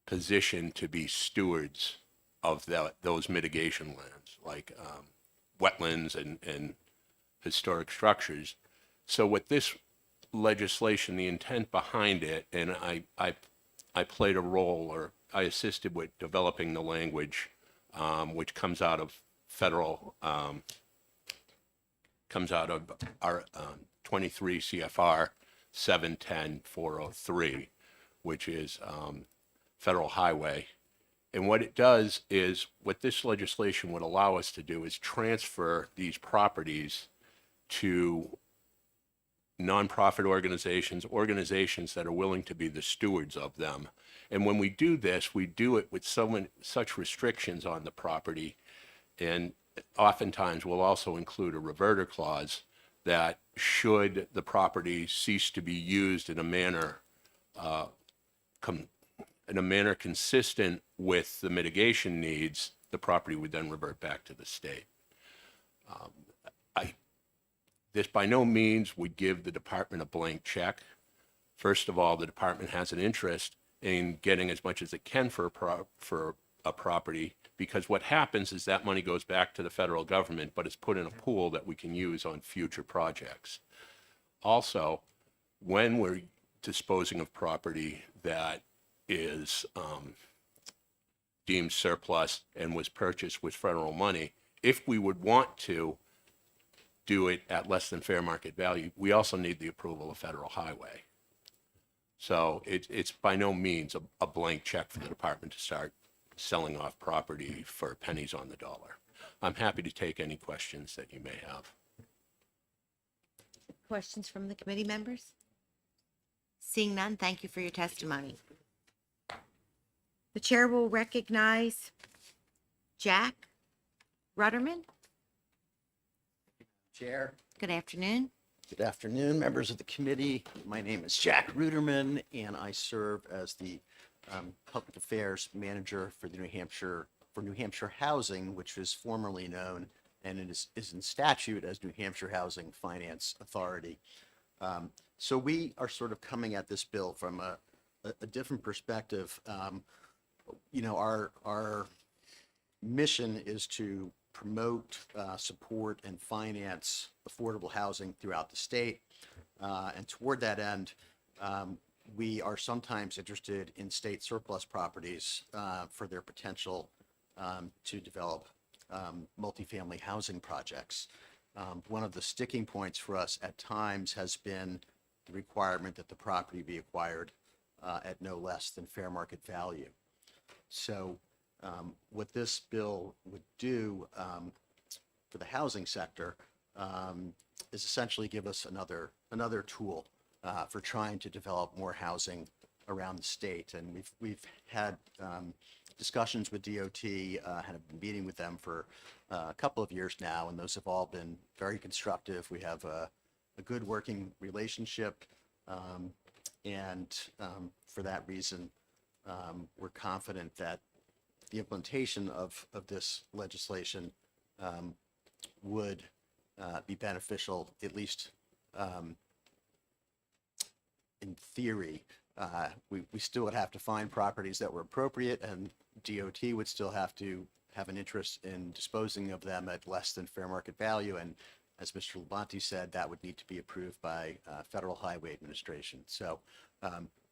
position to be stewards of those mitigation lands, like wetlands and historic structures. So with this legislation, the intent behind it, and I played a role, or I assisted with developing the language, which comes out of federal, comes out of our 23 CFR 710-403, which is federal highway. And what it does is, what this legislation would allow us to do is transfer these properties to nonprofit organizations, organizations that are willing to be the stewards of them. And when we do this, we do it with such restrictions on the property. And oftentimes we'll also include a reverter clause that should the property cease to be used in a manner consistent with the mitigation needs, the property would then revert back to the state. This by no means would give the department a blank check. First of all, the department has an interest in getting as much as it can for a property, because what happens is that money goes back to the federal government, but it's put in a pool that we can use on future projects. Also, when we're disposing of property that is deemed surplus and was purchased with federal money, if we would want to do it at less than fair market value, we also need the approval of federal highway. So it's by no means a blank check for the department to start selling off property for pennies on the dollar. I'm happy to take any questions that you may have. Questions from the committee members? Seeing none, thank you for your testimony. The chair will recognize Jack Rudderman. Chair, Good afternoon. good afternoon, members of the committee. My name is Jack Ruderman, and I serve as the Public Affairs Manager for the New Hampshire Housing, which is formerly known, and it is in statute, as New Hampshire Housing Finance Authority. So we are sort of coming at this bill from a different perspective. Our mission is to promote, support, and finance affordable housing throughout the state. And toward that end, we are sometimes interested in state surplus properties for their potential to develop multifamily housing projects. One of the sticking points for us at times has been the requirement that the property be acquired at no less than fair market value. So what this bill would do for the housing sector is essentially give us another tool for trying to develop more housing around the state. And we've had discussions with DOT, had a meeting with them for a couple of years now, and those have all been very constructive. We have a good working relationship, and for that reason, we're confident that the implementation of this legislation would be beneficial, at least in theory. We still would have to find properties that were appropriate, and DOT would still have to have an interest in disposing of them at less than fair market value. And as Mr. Labonte said, that would need to be approved by Federal Highway Administration. So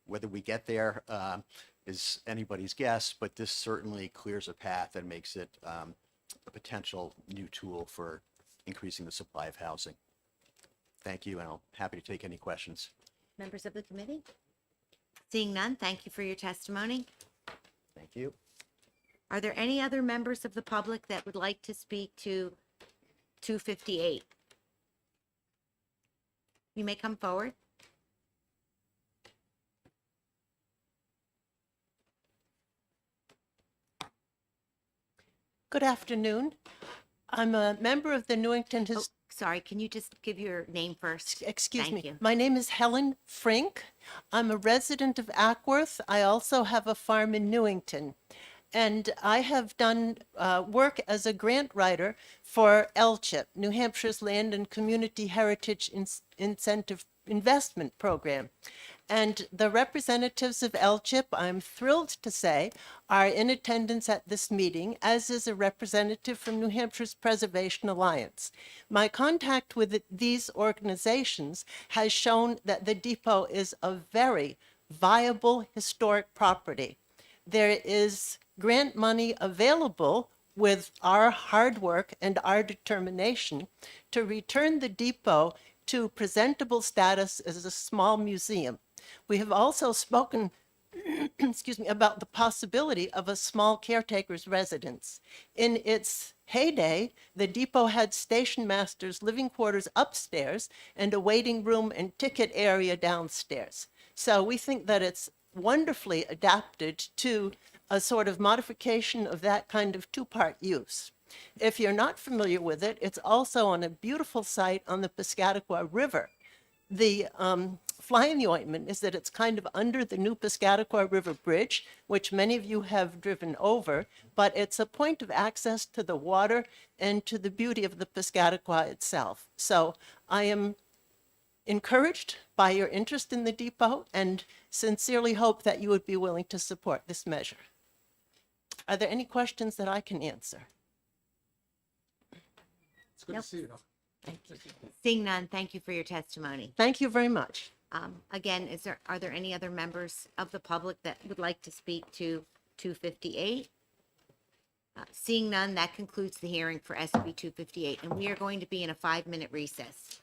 whether we get there is anybody's guess, but this certainly clears a path and makes it a potential new tool for increasing the supply of housing. Thank you, and I'm happy to take any questions. Members of the committee? Seeing none, thank you for your testimony. Thank you. Are there any other members of the public that would like to speak to 258? You may come forward. Good afternoon. I'm a member of the Newington Oh, sorry, can you just give your name first? Excuse Thank me. you. My name is Helen Frink. I'm a resident of Ackworth. I also have a farm in Newington. and I have done work as a grant writer for LCHIP, New Hampshire's Land and Community Heritage Incentive Investment Program. And the representatives of LCHIP, I'm thrilled to say, are in attendance at this meeting, as is a representative from New Hampshire's Preservation Alliance. My contact with these organizations has shown that the depot is a very viable historic property. There is grant money available with our hard work and our determination to return the depot to presentable status as a small museum. We have also spoken excuse me, about the possibility of a small caretaker's residence. In its heyday, the depot had station masters' living quarters upstairs and a waiting room and ticket area downstairs. So we think that it's wonderfully adapted to a sort of modification of that kind of two-part use. If you're not familiar with it, it's also on a beautiful site on the Piscataqua River. The fly in the ointment is that it's kind of under the new Piscataqua River Bridge, which many of you have driven over, but it's a point of access to the water and to the beauty of the Piscataqua itself. So I am encouraged by your interest in the depot and sincerely hope that you would be willing to support this measure. Are there any questions that I can answer? It's good Nope. to see you. Seeing none, thank you for your testimony. Thank you very much. Again, are there any other members of the public that would like to speak to 258? Seeing none, that concludes the hearing for SB 258, and we are going to be in a 5-minute recess.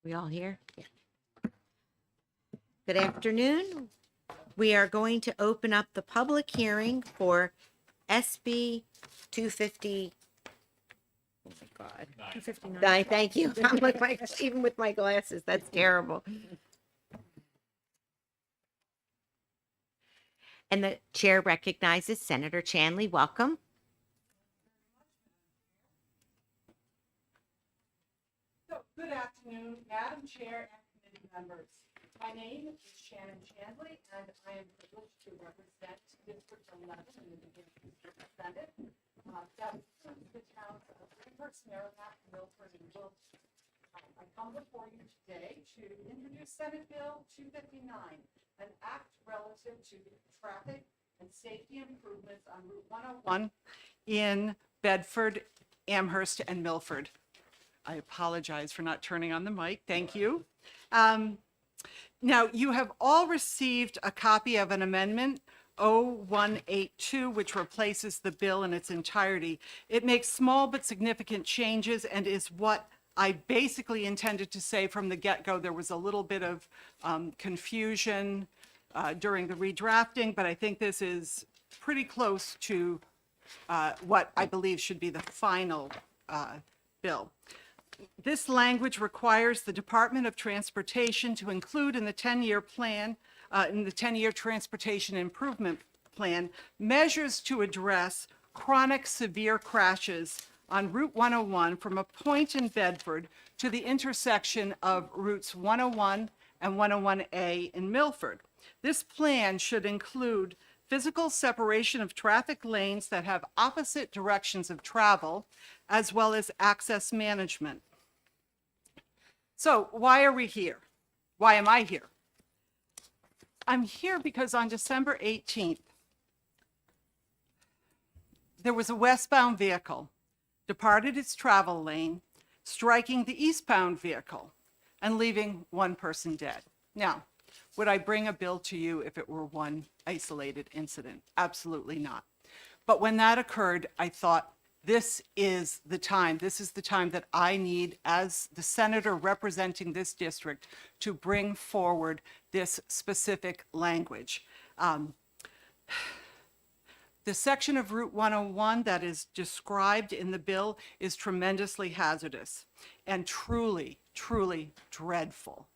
We all here? Yeah. Good afternoon. We are going to open up the public hearing for SB 250. Oh my God. 259. Thank you. I'm like, even with my glasses, that's terrible. And the chair recognizes Senator Chanley. Welcome. So, good afternoon, Madam Chair and committee members. My name is Shannon Chandley, and I am privileged to represent District 11 in the New Hampshire District Senate. That includes the towns of Amherst, Merrimack, Milford, and Wilton. I come before you today to introduce Senate Bill 259, an act relative to traffic and safety improvements on Route 101 in Bedford, Amherst, and Milford. I apologize for not turning on the mic. Thank you. Now, you have all received a copy of an amendment 0182, which replaces the bill in its entirety. It makes small but significant changes and is what I basically intended to say from the get-go. There was a little bit of confusion during the redrafting, but I think this is pretty close to what I believe should be the final bill. This language requires the Department of Transportation to include in the 10-year plan, in the 10-year Transportation Improvement Plan, measures to address chronic severe crashes on Route 101 from a point in Bedford to the intersection of routes 101 and 101A in Milford. This plan should include physical separation of traffic lanes that have opposite directions of travel, as well as access management. So why are we here? Why am I here? I'm here because on December 18th, there was a westbound vehicle departed its travel lane, striking the eastbound vehicle and leaving one person dead. Now, would I bring a bill to you if it were one isolated incident? Absolutely not. But when that occurred, I thought, this is the time that I need, as the senator representing this district, to bring forward this specific language. The section of Route 101 that is described in the bill is tremendously hazardous and truly, truly dreadful.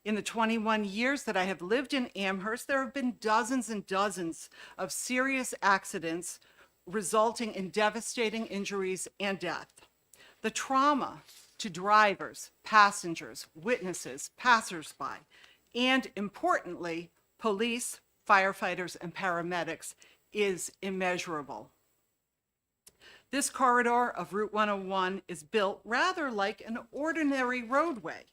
In the 21 years that I have lived in Amherst, there have been dozens and dozens of serious accidents resulting in devastating injuries and death. The trauma to drivers, passengers, witnesses, passersby, and importantly, police, firefighters, and paramedics is immeasurable. This corridor of Route 101 is built rather like an ordinary roadway.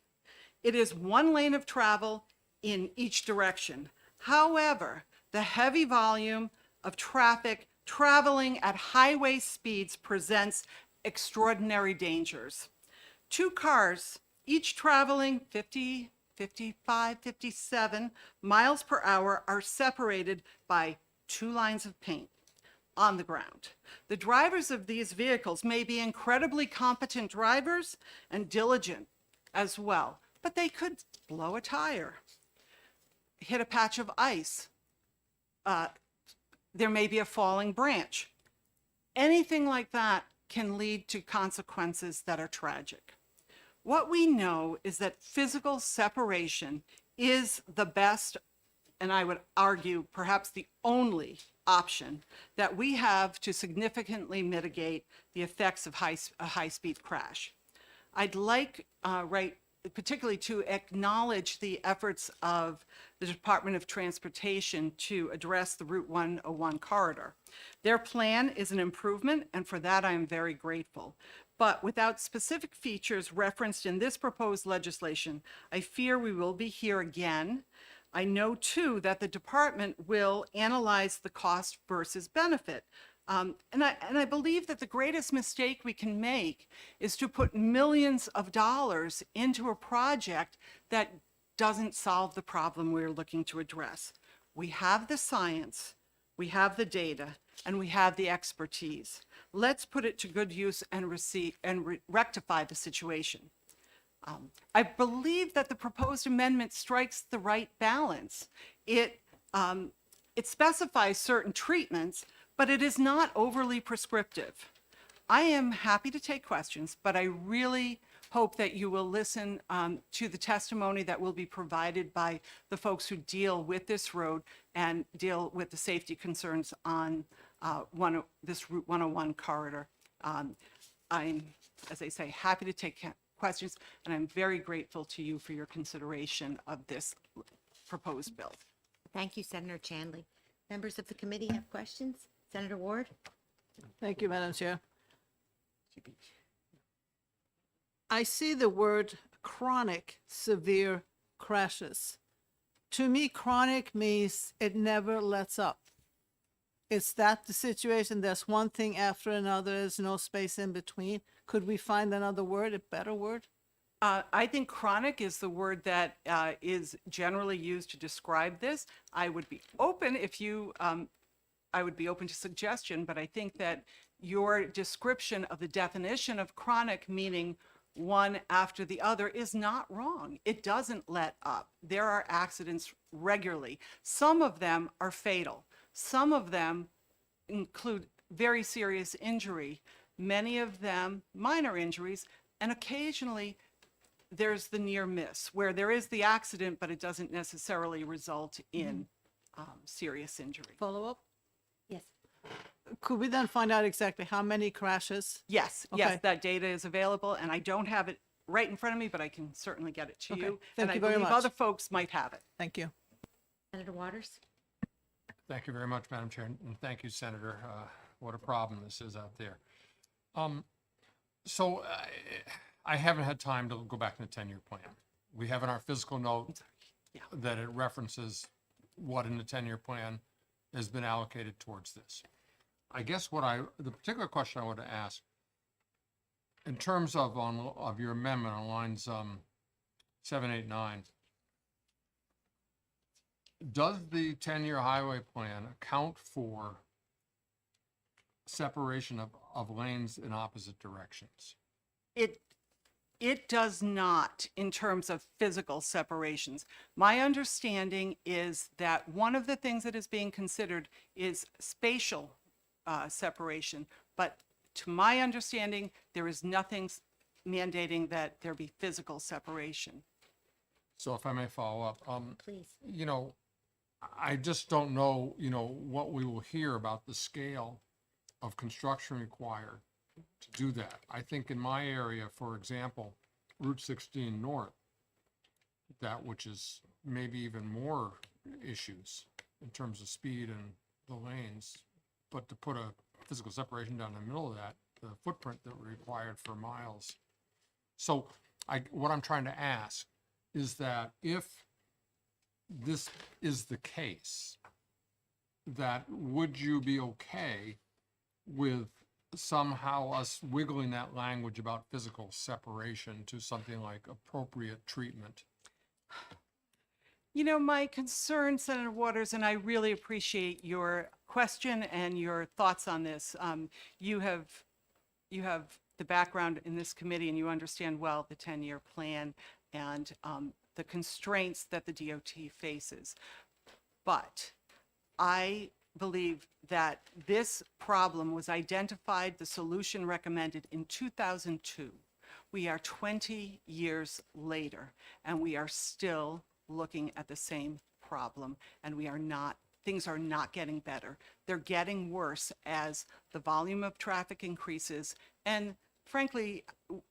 It is one lane of travel in each direction. However, the heavy volume of traffic traveling at highway speeds presents extraordinary dangers. Two cars, each traveling 50, 55, 57 miles per hour, are separated by 2 lines of paint on the ground. The drivers of these vehicles may be incredibly competent drivers and diligent as well, but they could blow a tire, hit a patch of ice. There may be a falling branch. Anything like that can lead to consequences that are tragic. What we know is that physical separation is the best, and I would argue perhaps the only option that we have to significantly mitigate the effects of a high-speed crash. I'd like, particularly to acknowledge the efforts of the Department of Transportation to address the Route 101 corridor. Their plan is an improvement, and for that I am very grateful. But without specific features referenced in this proposed legislation, I fear we will be here again. I know too that the department will analyze the cost versus benefit. And I believe that the greatest mistake we can make is to put millions of dollars into a project that doesn't solve the problem we're looking to address. We have the science, we have the data, and we have the expertise. Let's put it to good use and rectify the situation. I believe that the proposed amendment strikes the right balance. It specifies certain treatments, but it is not overly prescriptive. I am happy to take questions, but I really hope that you will listen to the testimony that will be provided by the folks who deal with this road and deal with the safety concerns on this Route 101 corridor. I'm, as I say, happy to take questions, and I'm very grateful to you for your consideration of this proposed bill. Thank you, Senator Chandler. Members of the committee have questions? Senator Ward? Thank you, Madam Chair. I see the word chronic severe crashes. To me, chronic means it never lets up. Is that the situation? There's one thing after another, there's no space in between. Could we find another word, a better word? I think chronic is the word that is generally used to describe this. I would be open if you, I would be open to suggestion, but I think that your description of the definition of chronic, meaning one after the other, is not wrong. It doesn't let up. There are accidents regularly. Some of them are fatal. Some of them include very serious injury, many of them minor injuries, and occasionally there's the near miss, where there is the accident, but it doesn't necessarily result in serious injury. Follow up? Yes. Could we then find out exactly how many crashes? Yes, Okay. yes, that data is available, and I don't have it right in front of me, but I can certainly get it to Okay, you. thank And you very I believe much. other folks might have it. Thank you. Senator Waters? Thank you very much, Madam Chair, and thank you, Senator. What a problem this is out there. So I haven't had time to go back to the 10-year plan. We have in our physical note Yeah. that it references what in the 10-year plan has been allocated towards this. I guess the particular question I want to ask, in terms of your amendment on lines 7, 8, 9, does the 10-year highway plan account for separation of lanes in opposite directions? It does not in terms of physical separations. My understanding is that one of the things that is being considered is spatial separation, but to my understanding, there is nothing mandating that there be physical separation. So if I may follow up, Please. you know, I just don't know, what we will hear about the scale of construction required to do that. I think in my area, for example, Route 16 North, that which is maybe even more issues in terms of speed and the lanes, but to put a physical separation down the middle of that, the footprint that required for miles. So what I'm trying to ask is that if this is the case, that would you be okay with somehow us wiggling that language about physical separation to something like appropriate treatment? My concern, Senator Waters, and I really appreciate your question and your thoughts on this. You have the background in this committee and you understand well the 10-year plan and the constraints that the DOT faces. But I believe that this problem was identified, the solution recommended in 2002. We are 20 years later, and we are still looking at the same problem, and things are not getting better. They're getting worse as the volume of traffic increases. And frankly,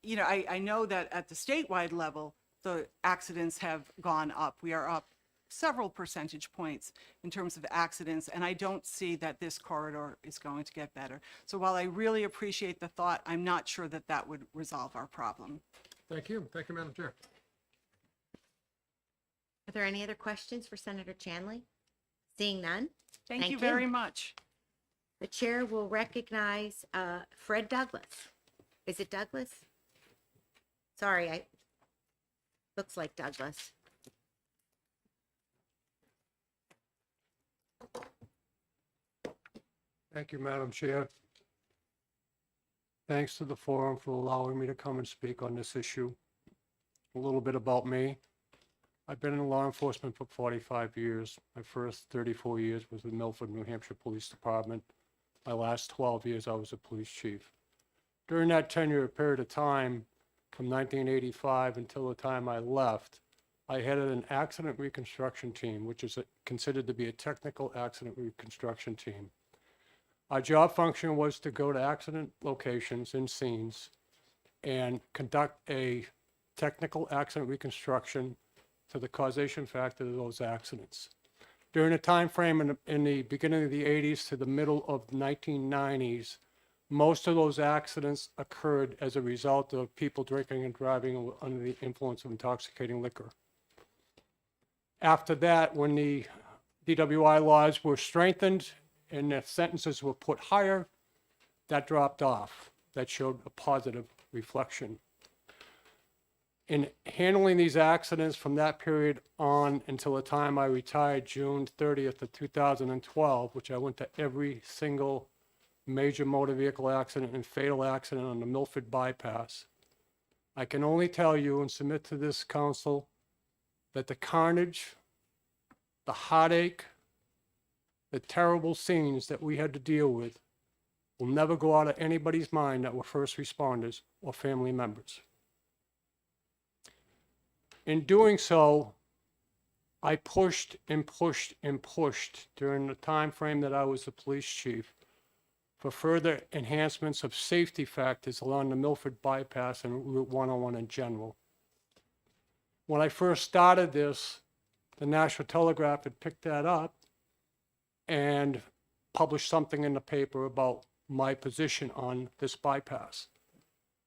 I know that at the statewide level, the accidents have gone up. We are up several percentage points in terms of accidents, and I don't see that this corridor is going to get better. So while I really appreciate the thought, I'm not sure that that would resolve our problem. Thank you. Thank you, Madam Chair. Are there any other questions for Senator Chandler? Seeing none, Thank Thank you you. very much. the chair will recognize Fred Douglas. Is it Douglas? Sorry, looks like Douglas. Thank you, Madam Chair. Thanks to the forum for allowing me to come and speak on this issue. A little bit about me. I've been in law enforcement for 45 years. My first 34 years was with Milford, New Hampshire Police Department. My last 12 years, I was a police chief. During that 10-year period of time, from 1985 until the time I left, I headed an accident reconstruction team, which is considered to be a technical accident reconstruction team. Our job function was to go to accident locations and scenes and conduct a technical accident reconstruction to the causation factor of those accidents. During the time frame in the beginning of the 80s to the middle of the 1990s, most of those accidents occurred as a result of people drinking and driving under the influence of intoxicating liquor. After that, when the DWI laws were strengthened and the sentences were put higher, that dropped off. That showed a positive reflection. In handling these accidents from that period on until the time I retired, June 30th of 2012, which I went to every single major motor vehicle accident and fatal accident on the Milford bypass, I can only tell you and submit to this council that the carnage, the heartache, the terrible scenes that we had to deal with will never go out of anybody's mind that were first responders or family members. In doing so, I pushed and pushed and pushed during the time frame that I was the police chief for further enhancements of safety factors along the Milford bypass and Route 101 in general. When I first started this, the National Telegraph had picked that up and published something in the paper about my position on this bypass.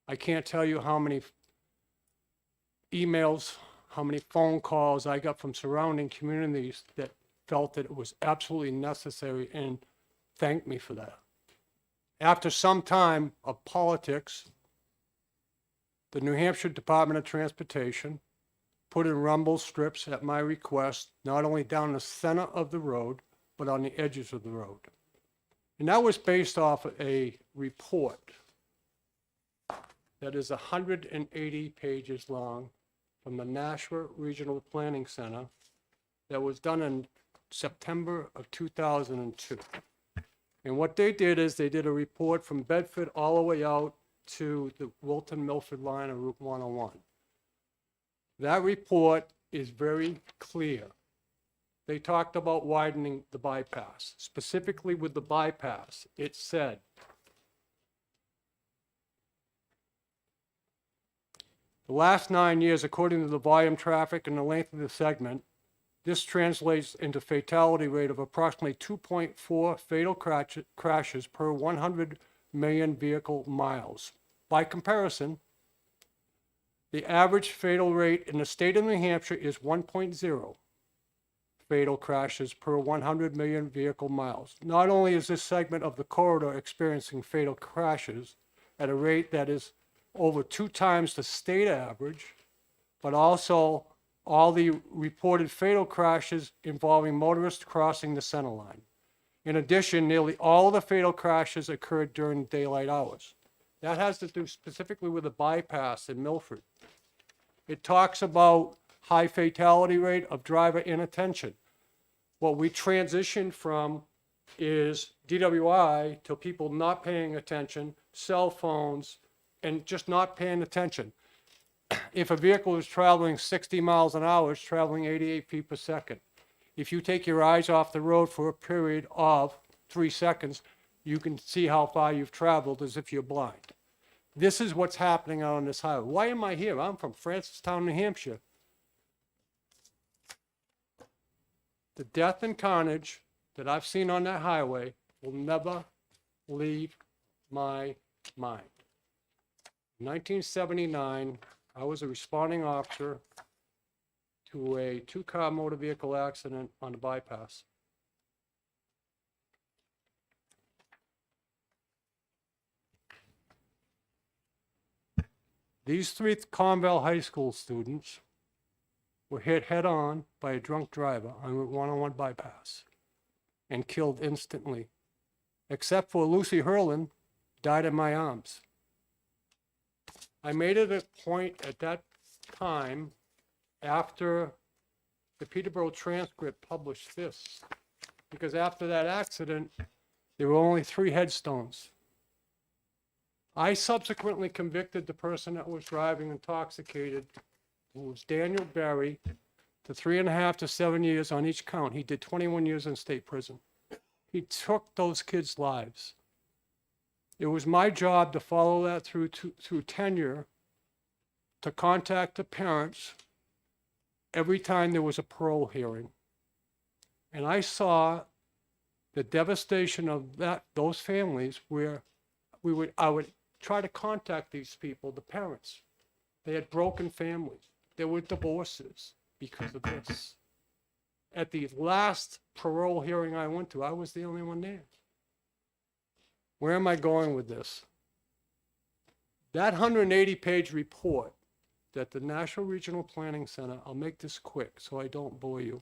I can't tell you how many emails, how many phone calls I got from surrounding communities that felt that it was absolutely necessary and thanked me for that. After some time of politics, the New Hampshire Department of Transportation put in rumble strips at my request, not only down the center of the road, but on the edges of the road. And that was based off a report that is 180 pages long from the Nashua Regional Planning Center that was done in September of 2002. And what they did is they did a report from Bedford all the way out to the Wilton-Milford line of Route 101. That report is very clear. They talked about widening the bypass. Specifically with the bypass, it said, the last 9 years, according to the volume traffic and the length of the segment, this translates into fatality rate of approximately 2.4 fatal crashes per 100 million vehicle miles. By comparison, the average fatal rate in the state of New Hampshire is 1.0 fatal crashes per 100 million vehicle miles. Not only is this segment of the corridor experiencing fatal crashes at a rate that is over 2 times the state average, but also all the reported fatal crashes involving motorists crossing the center line. In addition, nearly all of the fatal crashes occurred during daylight hours. That has to do specifically with the bypass in Milford. It talks about high fatality rate of driver inattention. What we transitioned from is DWI to people not paying attention, cell phones, and just not paying attention. If a vehicle is traveling 60 miles an hour, it's traveling 88 feet per second. If you take your eyes off the road for a period of 3 seconds, you can see how far you've traveled as if you're blind. This is what's happening on this highway. Why am I here? I'm from Francistown, New Hampshire. The death and carnage that I've seen on that highway will never leave my mind. In 1979, I was a responding officer to a 2-car motor vehicle accident on the bypass. These 3 Conval High School students were hit head-on by a drunk driver on Route 101 bypass and killed instantly, except for Lucy Hurlin, died in my arms. I made it a point at that time after the Peterborough Transcript published this, because after that accident, there were only 3 headstones. I subsequently convicted the person that was driving intoxicated, who was Daniel Berry, to 3.5 to 7 years on each count. He did 21 years in state prison. He took those kids' lives. It was my job to follow that through tenure, to contact the parents every time there was a parole hearing. And I saw the devastation of those families where I would try to contact these people, the parents. They had broken families. There were divorces because of this. At the last parole hearing I went to, I was the only one there. Where am I going with this? That 180-page report that the National Regional Planning Center, I'll make this quick so I don't bore you,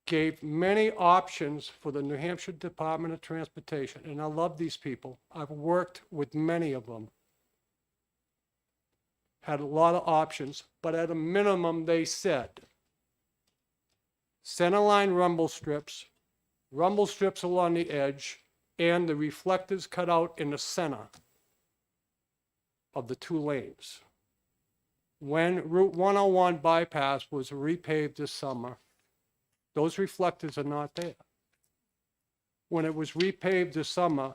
gave many options for the New Hampshire Department of Transportation, and I love these people. I've worked with many of them. Had a lot of options, but at a minimum, they said, centerline rumble strips along the edge, and the reflectors cut out in the center of the 2 lanes. When Route 101 bypass was repaved this summer, those reflectors are not there. When it was repaved this summer,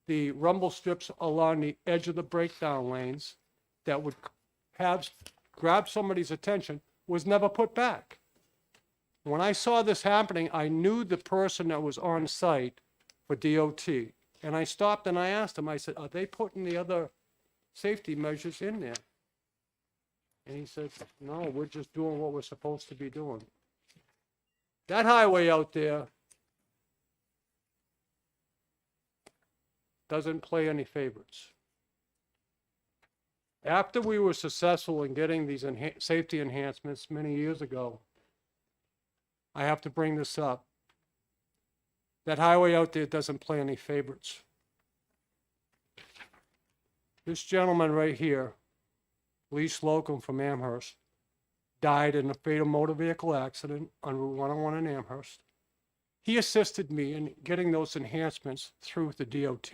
the rumble strips along the edge of the breakdown lanes that would grab somebody's attention was never put back. When I saw this happening, I knew the person that was on site for DOT. And I stopped and I asked him, I said, are they putting the other safety measures in there? And he said, no, we're just doing what we're supposed to be doing. That highway out there doesn't play any favorites. After we were successful in getting these safety enhancements many years ago, I have to bring this up. That highway out there doesn't play any favorites. This gentleman right here, Lee Slocum from Amherst, died in a fatal motor vehicle accident on Route 101 in Amherst. He assisted me in getting those enhancements through the DOT.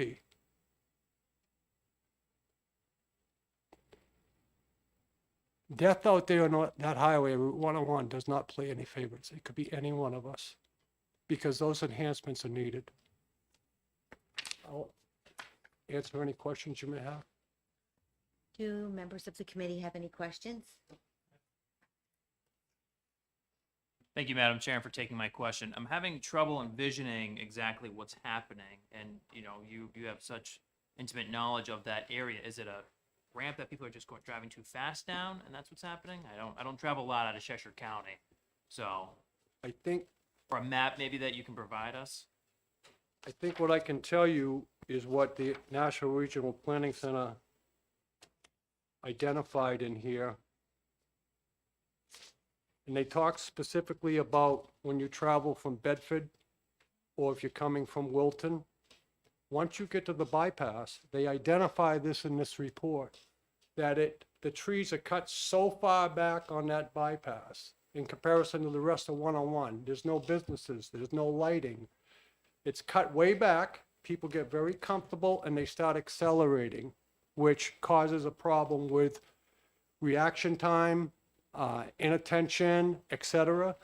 Death out there on that highway, Route 101, does not play any favorites. It could be any one of us, because those enhancements are needed. I'll answer any questions you may have. Do members of the committee have any questions? Thank you, Madam Chair, for taking my question. I'm having trouble envisioning exactly what's happening, and you have such intimate knowledge of that area. Is it a ramp that people are just driving too fast down, and that's what's happening? I don't travel a lot out of Cheshire County, so I think or a map maybe that you can provide us. I think what I can tell you is what the National Regional Planning Center identified in here. And they talk specifically about when you travel from Bedford or if you're coming from Wilton. Once you get to the bypass, they identify this in this report, that the trees are cut so far back on that bypass in comparison to the rest of 101. There's no businesses, there's no lighting. It's cut way back, people get very comfortable and they start accelerating, which causes a problem with reaction time, inattention, etc.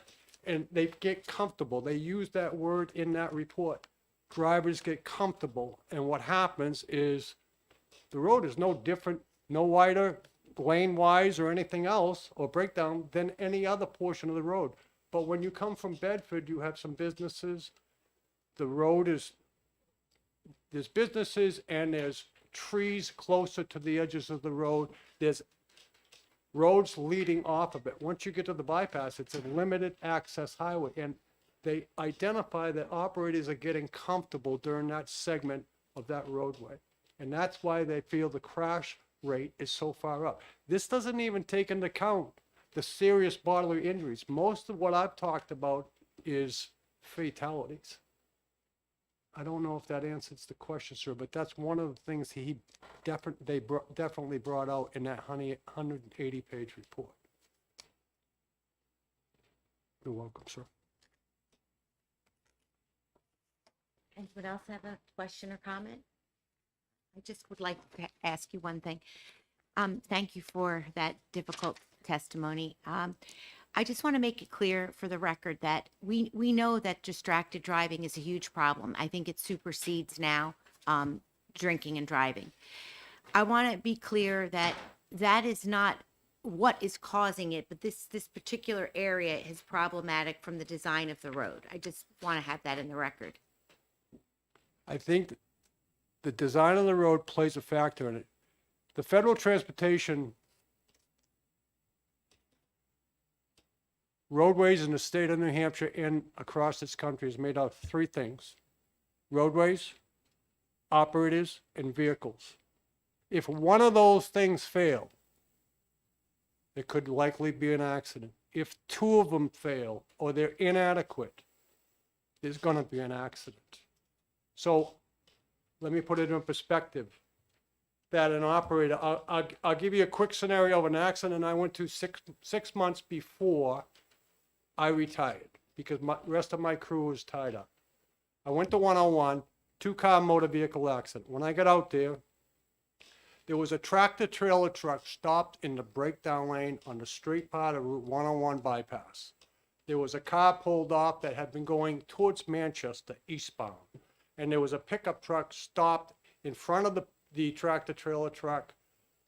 And they get comfortable. They use that word in that report. Drivers get comfortable, and what happens is the road is no different, no wider, lane-wise or anything else, or breakdown, than any other portion of the road. But when you come from Bedford, you have some businesses. The road there's businesses and there's trees closer to the edges of the road. There's roads leading off of it. Once you get to the bypass, it's a limited access highway, and they identify that operators are getting comfortable during that segment of that roadway. And that's why they feel the crash rate is so far up. This doesn't even take into account the serious bodily injuries. Most of what I've talked about is fatalities. I don't know if that answers the question, sir, but that's one of the things definitely brought out in that 180-page report. You're welcome, sir. Anyone else have a question or comment? I just would like to ask you one thing. Thank you for that difficult testimony. I just want to make it clear for the record that we know that distracted driving is a huge problem. I think it supersedes now drinking and driving. I want to be clear that that is not what is causing it, but this particular area is problematic from the design of the road. I just want to have that in the record. I think the design of the road plays a factor in it. The federal transportation roadways in the state of New Hampshire and across this country is made out of three things: roadways, operators, and vehicles. If one of those things fail, there could likely be an accident. If two of them fail or they're inadequate, there's going to be an accident. So let me put it in perspective. That an operator, I'll give you a quick scenario of an accident I went to six months before I retired because the rest of my crew was tied up. I went to 101, two-car motor vehicle accident. When I got out there was a tractor trailer truck stopped in the breakdown lane on the straight part of Route 101 bypass. There was a car pulled off that had been going towards Manchester eastbound. And there was a pickup truck stopped in front of the tractor trailer truck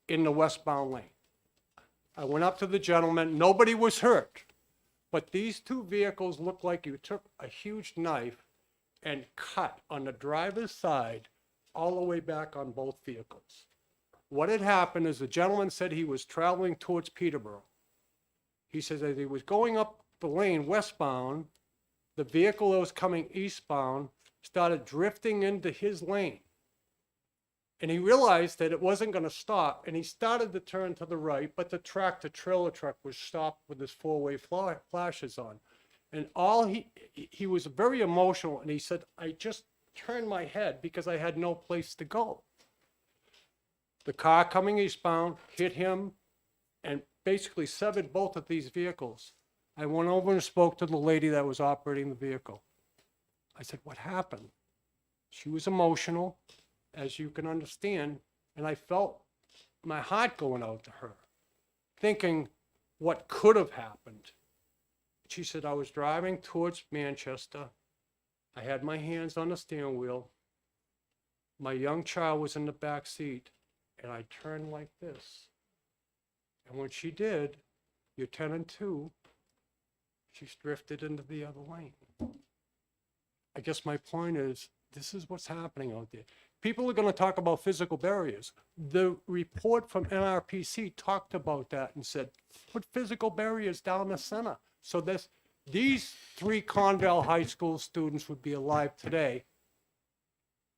in the westbound lane. I went up to the gentleman, nobody was hurt, but these two vehicles looked like you took a huge knife and cut on the driver's side all the way back on both vehicles. What had happened is the gentleman said he was traveling towards Peterborough. He says as he was going up the lane westbound, the vehicle that was coming eastbound started drifting into his lane. And he realized that it wasn't going to stop, and he started to turn to the right, but the tractor trailer truck was stopped with his four-way flashes on. And he was very emotional, and he said, I just turned my head because I had no place to go. The car coming eastbound hit him and basically severed both of these vehicles. I went over and spoke to the lady that was operating the vehicle. I said, what happened? She was emotional, as you can understand, and I felt my heart going out to her, thinking what could have happened. She said, I was driving towards Manchester. I had my hands on the steering wheel. My young child was in the back seat, and I turned like this. And when she did, you're 10 and 2, she drifted into the other lane. I guess my point is, this is what's happening out there. People are going to talk about physical barriers. The report from NRPC talked about that and said, put physical barriers down the center. So these three Conval High School students would be alive today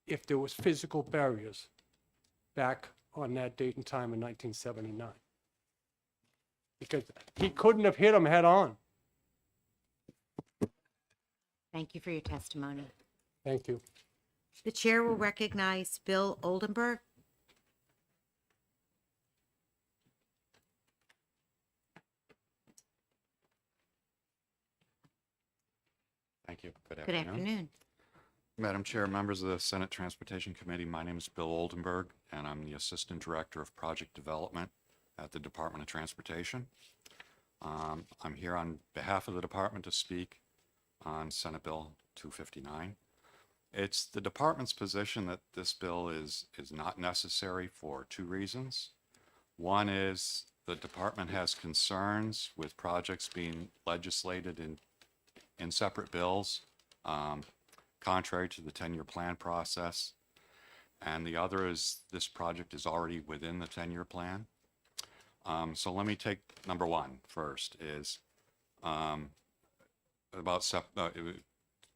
if there was physical barriers back on that date and time in 1979. Because he couldn't have hit them head on. Thank you for your testimony. Thank you. The chair will recognize Bill Oldenburg. Thank you. Good afternoon. Madam Chair, members of the Senate Transportation Committee, my name is Bill Oldenburg, and I'm the Assistant Director of Project Development at the Department of Transportation. I'm here on behalf of the department to speak on Senate Bill 259. It's the department's position that this bill is not necessary for two reasons. One is the department has concerns with projects being legislated in separate bills, contrary to the 10-year plan process. And the other is this project is already within the 10-year plan. So let me take number one first, is about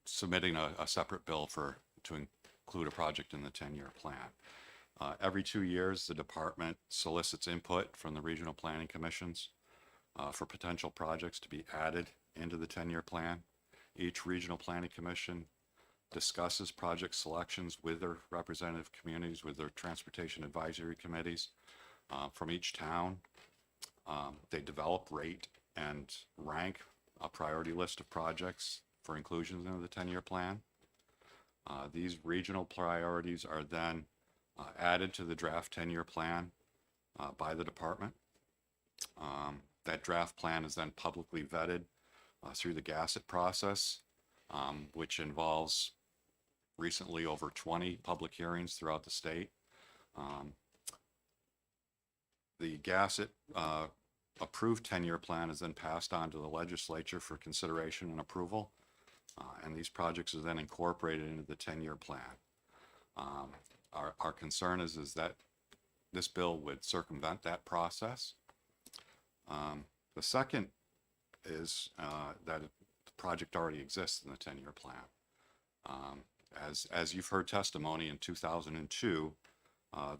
submitting a separate bill to include a project in the 10-year plan. Every 2 years, the department solicits input from the regional planning commissions for potential projects to be added into the 10-year plan. Each regional planning commission discusses project selections with their representative communities, with their transportation advisory committees from each town. They develop, rate, and rank a priority list of projects for inclusion in the 10-year plan. These regional priorities are then added to the draft 10-year plan by the department. That draft plan is then publicly vetted through the GASSET process, which involves recently over 20 public hearings throughout the state. The GASSET approved 10-year plan is then passed on to the legislature for consideration and approval, and these projects are then incorporated into the 10-year plan. Our concern is that this bill would circumvent that process. The second is that the project already exists in the 10-year plan. As you've heard testimony, in 2002,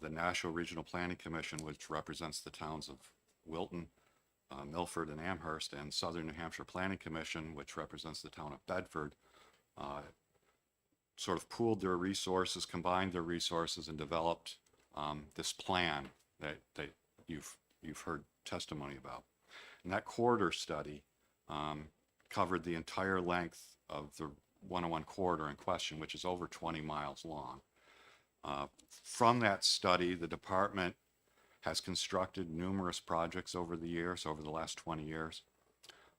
the National Regional Planning Commission, which represents the towns of Wilton, Milford, and Amherst, and Southern New Hampshire Planning Commission, which represents the town of Bedford, sort of pooled their resources, combined their resources, and developed this plan that you've heard testimony about. And that corridor study covered the entire length of the 101 corridor in question, which is over 20 miles long. From that study, the department has constructed numerous projects over the years, over the last 20 years.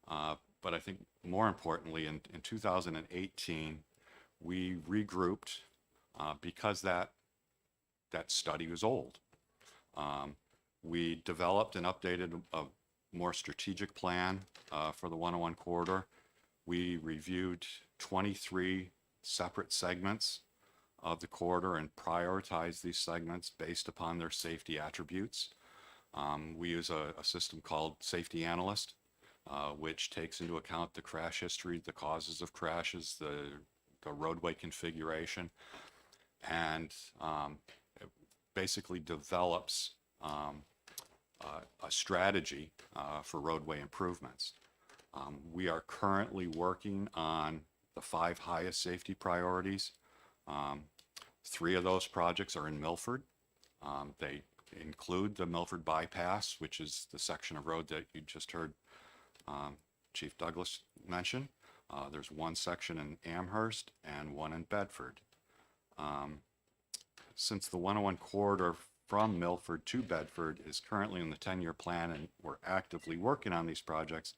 But I think more importantly, in 2018, we regrouped because that study was old. We developed and updated a more strategic plan for the 101 corridor. We reviewed 23 separate segments of the corridor and prioritized these segments based upon their safety attributes. We use a system called Safety Analyst, which takes into account the crash history, the causes of crashes, the roadway configuration, and it basically develops a strategy for roadway improvements. We are currently working on the 5 highest safety priorities. 3 of those projects are in Milford. They include the Milford Bypass, which is the section of road that you just heard Chief Douglas mention. There's 1 section in Amherst and 1 in Bedford. Since the 101 corridor from Milford to Bedford is currently in the 10-year plan and we're actively working on these projects,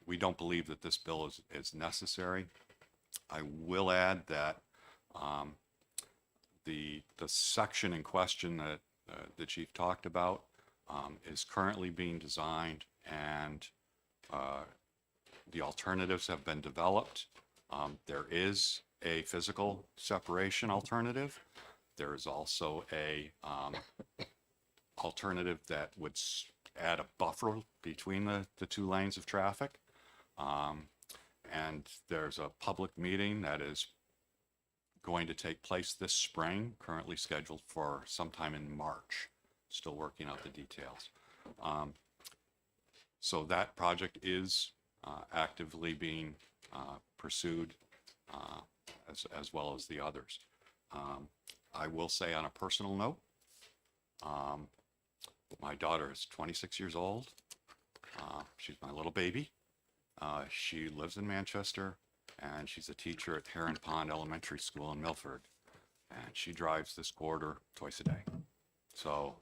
we don't believe that this bill is necessary. I will add that the section in question that the chief talked about is currently being designed, and the alternatives have been developed. There is a physical separation alternative. There is also a alternative that would add a buffer between the 2 lanes of traffic. And there's a public meeting that is going to take place this spring, currently scheduled for sometime in March. Still working out the details. So that project is actively being pursued as well as the others. I will say on a personal note, my daughter is 26 years old. She's my little baby. She lives in Manchester, and she's a teacher at Heron Pond Elementary School in Milford. And she drives this corridor twice a day. So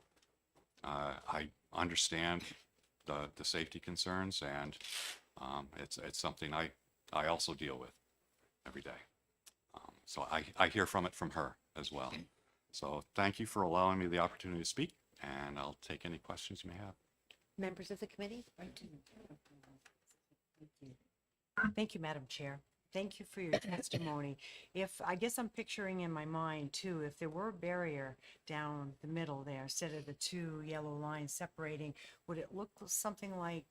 I understand the safety concerns, and it's something I also deal with every day. So I hear from it from her as well. So thank you for allowing me the opportunity to speak, and I'll take any questions you may have. Members of the committee? Thank you, Madam Chair. Thank you for your testimony. I guess I'm picturing in my mind too, if there were a barrier down the middle there, instead of the 2 yellow lines separating, would it look something like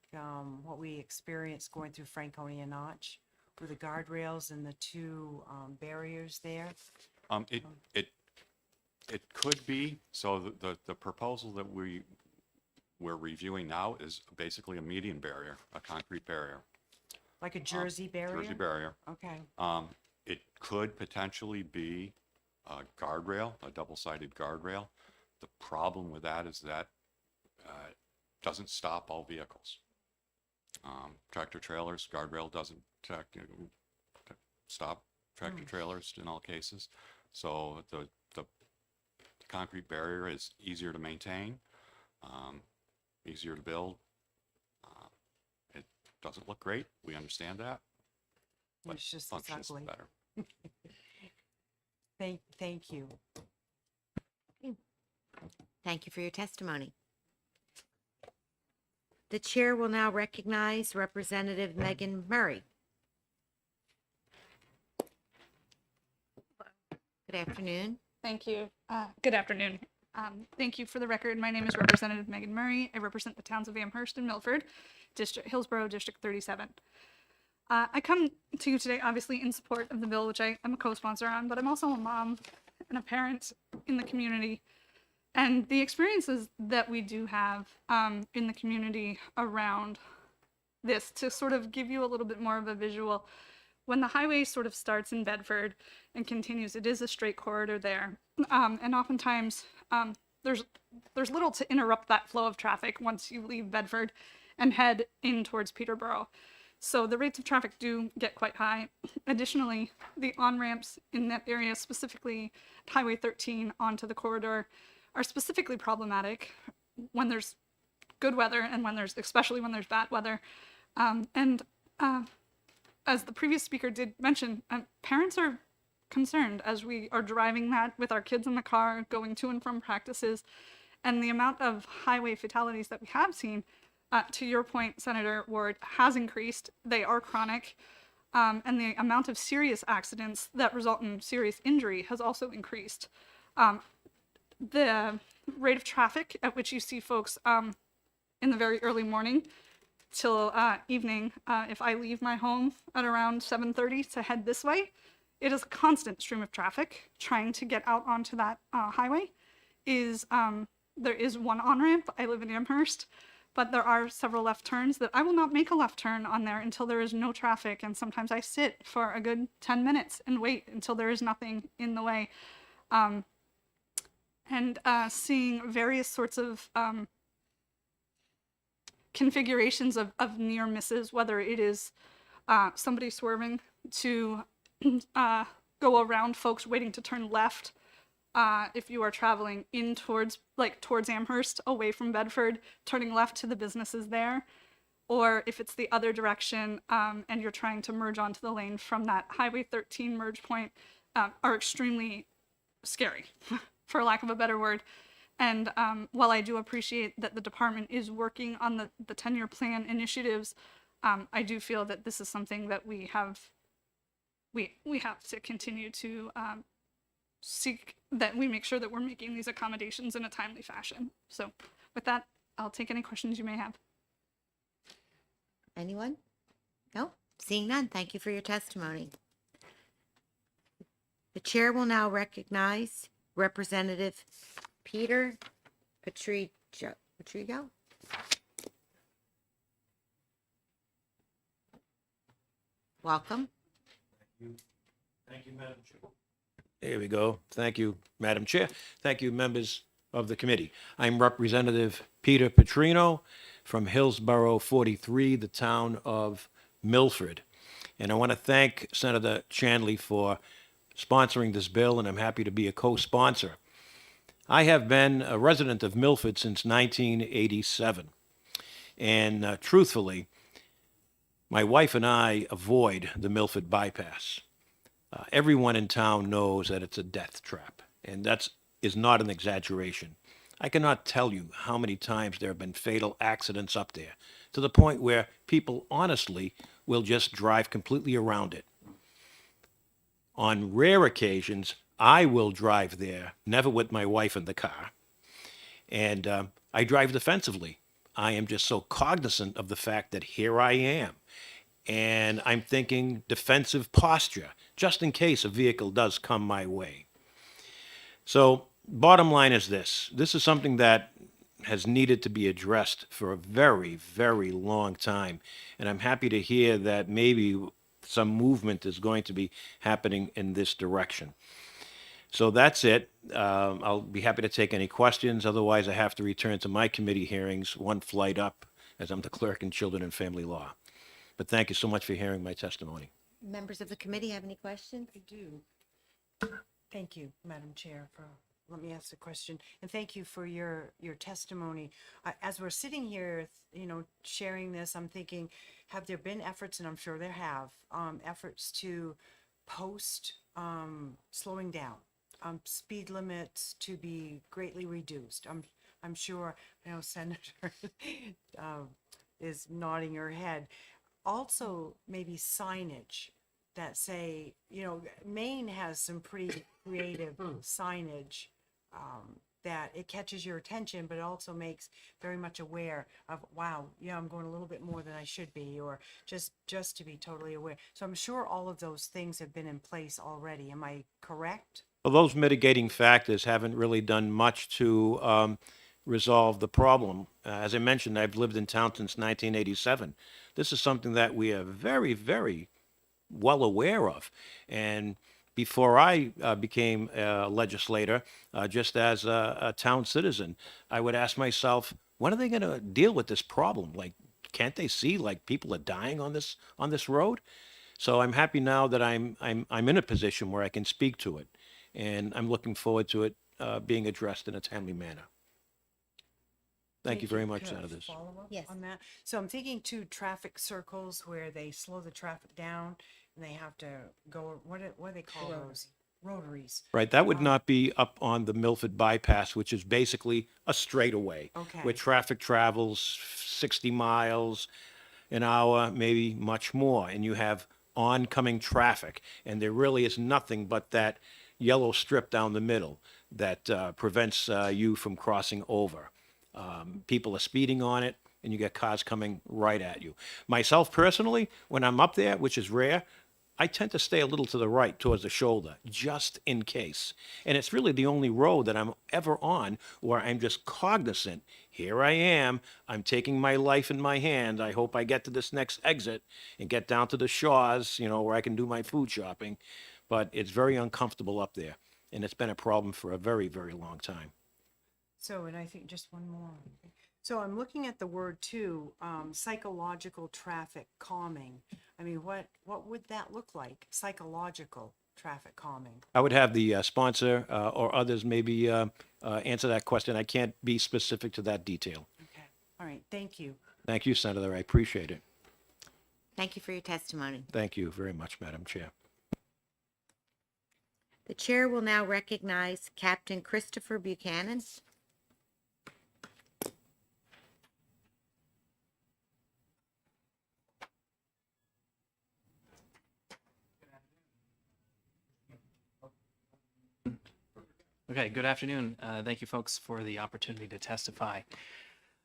what we experienced going through Franconia Notch, with the guardrails and the 2 barriers there? It could be. So the proposal that we're reviewing now is basically a median barrier, a concrete barrier. Like a Jersey barrier? Jersey barrier. Okay. It could potentially be a guardrail, a double-sided guardrail. The problem with that is that it doesn't stop all vehicles. Tractor trailers, guardrail doesn't stop tractor trailers in all cases. So the concrete barrier is easier to maintain, easier to build. It doesn't look great. We understand that. But It's just functions ugly. better. Thank you. Thank you for your testimony. The chair will now recognize Representative Megan Murray. Good afternoon. Thank you. Good afternoon. Thank you. For the record, my name is Representative Megan Murray. I represent the towns of Amherst and Milford, Hillsborough, District 37. I come to you today, obviously, in support of the bill, which I am a co-sponsor on, but I'm also a mom and a parent in the community. And the experiences that we do have in the community around this, to sort of give you a little bit more of a visual, when the highway sort of starts in Bedford and continues, it is a straight corridor there. And oftentimes there's little to interrupt that flow of traffic once you leave Bedford and head in towards Peterborough. So the rates of traffic do get quite high. Additionally, the on-ramps in that area, specifically Highway 13 onto the corridor, are specifically problematic when there's good weather and especially when there's bad weather. As the previous speaker did mention, parents are concerned as we are driving that with our kids in the car, going to and from practices, and the amount of highway fatalities that we have seen, to your point, Senator Ward, has increased. They are chronic, and the amount of serious accidents that result in serious injury has also increased. The rate of traffic at which you see folks in the very early morning till evening, if I leave my home at around 7:30 to head this way, it is a constant stream of traffic trying to get out onto that highway. There is one on-ramp. I live in Amherst, but there are several left turns that I will not make a left turn on there until there is no traffic, and sometimes I sit for a good 10 minutes and wait until there is nothing in the way. Seeing various sorts of configurations of near misses, whether it is somebody swerving to go around folks waiting to turn left, if you are traveling in towards Amherst, away from Bedford, turning left to the businesses there, or if it's the other direction and you're trying to merge onto the lane from that Highway 13 merge point, are extremely scary, for lack of a better word. And while I do appreciate that the department is working on the 10-year plan initiatives, I do feel that this is something that we have to continue to seek, that we make sure that we're making these accommodations in a timely fashion. So with that, I'll take any questions you may have. Anyone? No? Seeing none, thank you for your testimony. The chair will now recognize Representative Peter Patrigo. Welcome. Thank you, Madam Chair. There we go. Thank you, Madam Chair. Thank you, members of the committee. I'm Representative Peter Petrino from Hillsborough 43, the town of Milford. And I want to thank Senator Chandley for sponsoring this bill, and I'm happy to be a co-sponsor. I have been a resident of Milford since 1987. And truthfully, my wife and I avoid the Milford bypass. Everyone in town knows that it's a death trap, and that is not an exaggeration. I cannot tell you how many times there have been fatal accidents up there, to the point where people honestly will just drive completely around it. On rare occasions, I will drive there, never with my wife in the car, and I drive defensively. I am just so cognizant of the fact that here I am, and I'm thinking defensive posture, just in case a vehicle does come my way. So, bottom line is this. This is something that has needed to be addressed for a very, very long time. And I'm happy to hear that maybe some movement is going to be happening in this direction. So that's it. I'll be happy to take any questions. Otherwise, I have to return to my committee hearings, one flight up, as I'm the clerk in Children and Family Law. But thank you so much for hearing my testimony. Members of the committee have any questions? I do. Thank you, Madam Chair, for, let me ask the question. And thank you for your testimony. As we're sitting here, sharing this, I'm thinking, have there been efforts, and I'm sure there have, efforts to post slowing down, speed limits to be greatly reduced? I'm sure, I know Senator is nodding her head. Also, maybe signage that say, Maine has some pretty creative signage that it catches your attention, but it also makes very much aware of, wow, yeah, I'm going a little bit more than I should be, or just to be totally aware. So I'm sure all of those things have been in place already. Am I correct? Well, those mitigating factors haven't really done much to resolve the problem. As I mentioned, I've lived in town since 1987. This is something that we are very, very well aware of. And before I became a legislator, just as a town citizen, I would ask myself, when are they going to deal with this problem? Like, can't they see like people are dying on this road? So I'm happy now that I'm in a position where I can speak to it, and I'm looking forward to it being addressed in a timely manner. Thank you very much, Could I Senators. follow up Yes. on that? So I'm thinking too, traffic circles where they slow the traffic down and they have to go, what do they call those? Rotaries. Right, that would not be up on the Milford bypass, which is basically a straightaway. Okay. Where traffic travels 60 miles an hour, maybe much more, and you have oncoming traffic. And there really is nothing but that yellow strip down the middle that prevents you from crossing over. People are speeding on it, and you get cars coming right at you. Myself personally, when I'm up there, which is rare, I tend to stay a little to the right towards the shoulder, just in case. And it's really the only road that I'm ever on where I'm just cognizant. Here I am. I'm taking my life in my hand. I hope I get to this next exit and get down to the Shaw's, where I can do my food shopping. But it's very uncomfortable up there. And it's been a problem for a very, very long time. So, and I think just one more. So I'm looking at the word too, psychological traffic calming. I mean, what would that look like? Psychological traffic calming. I would have the sponsor or others maybe answer that question. I can't be specific to that detail. Okay. All right. Thank you. Thank you, Senator. I appreciate it. Thank you for your testimony. Thank you very much, Madam Chair. The chair will now recognize Captain Christopher Buchanan. Okay, good afternoon. Thank you, folks, for the opportunity to testify.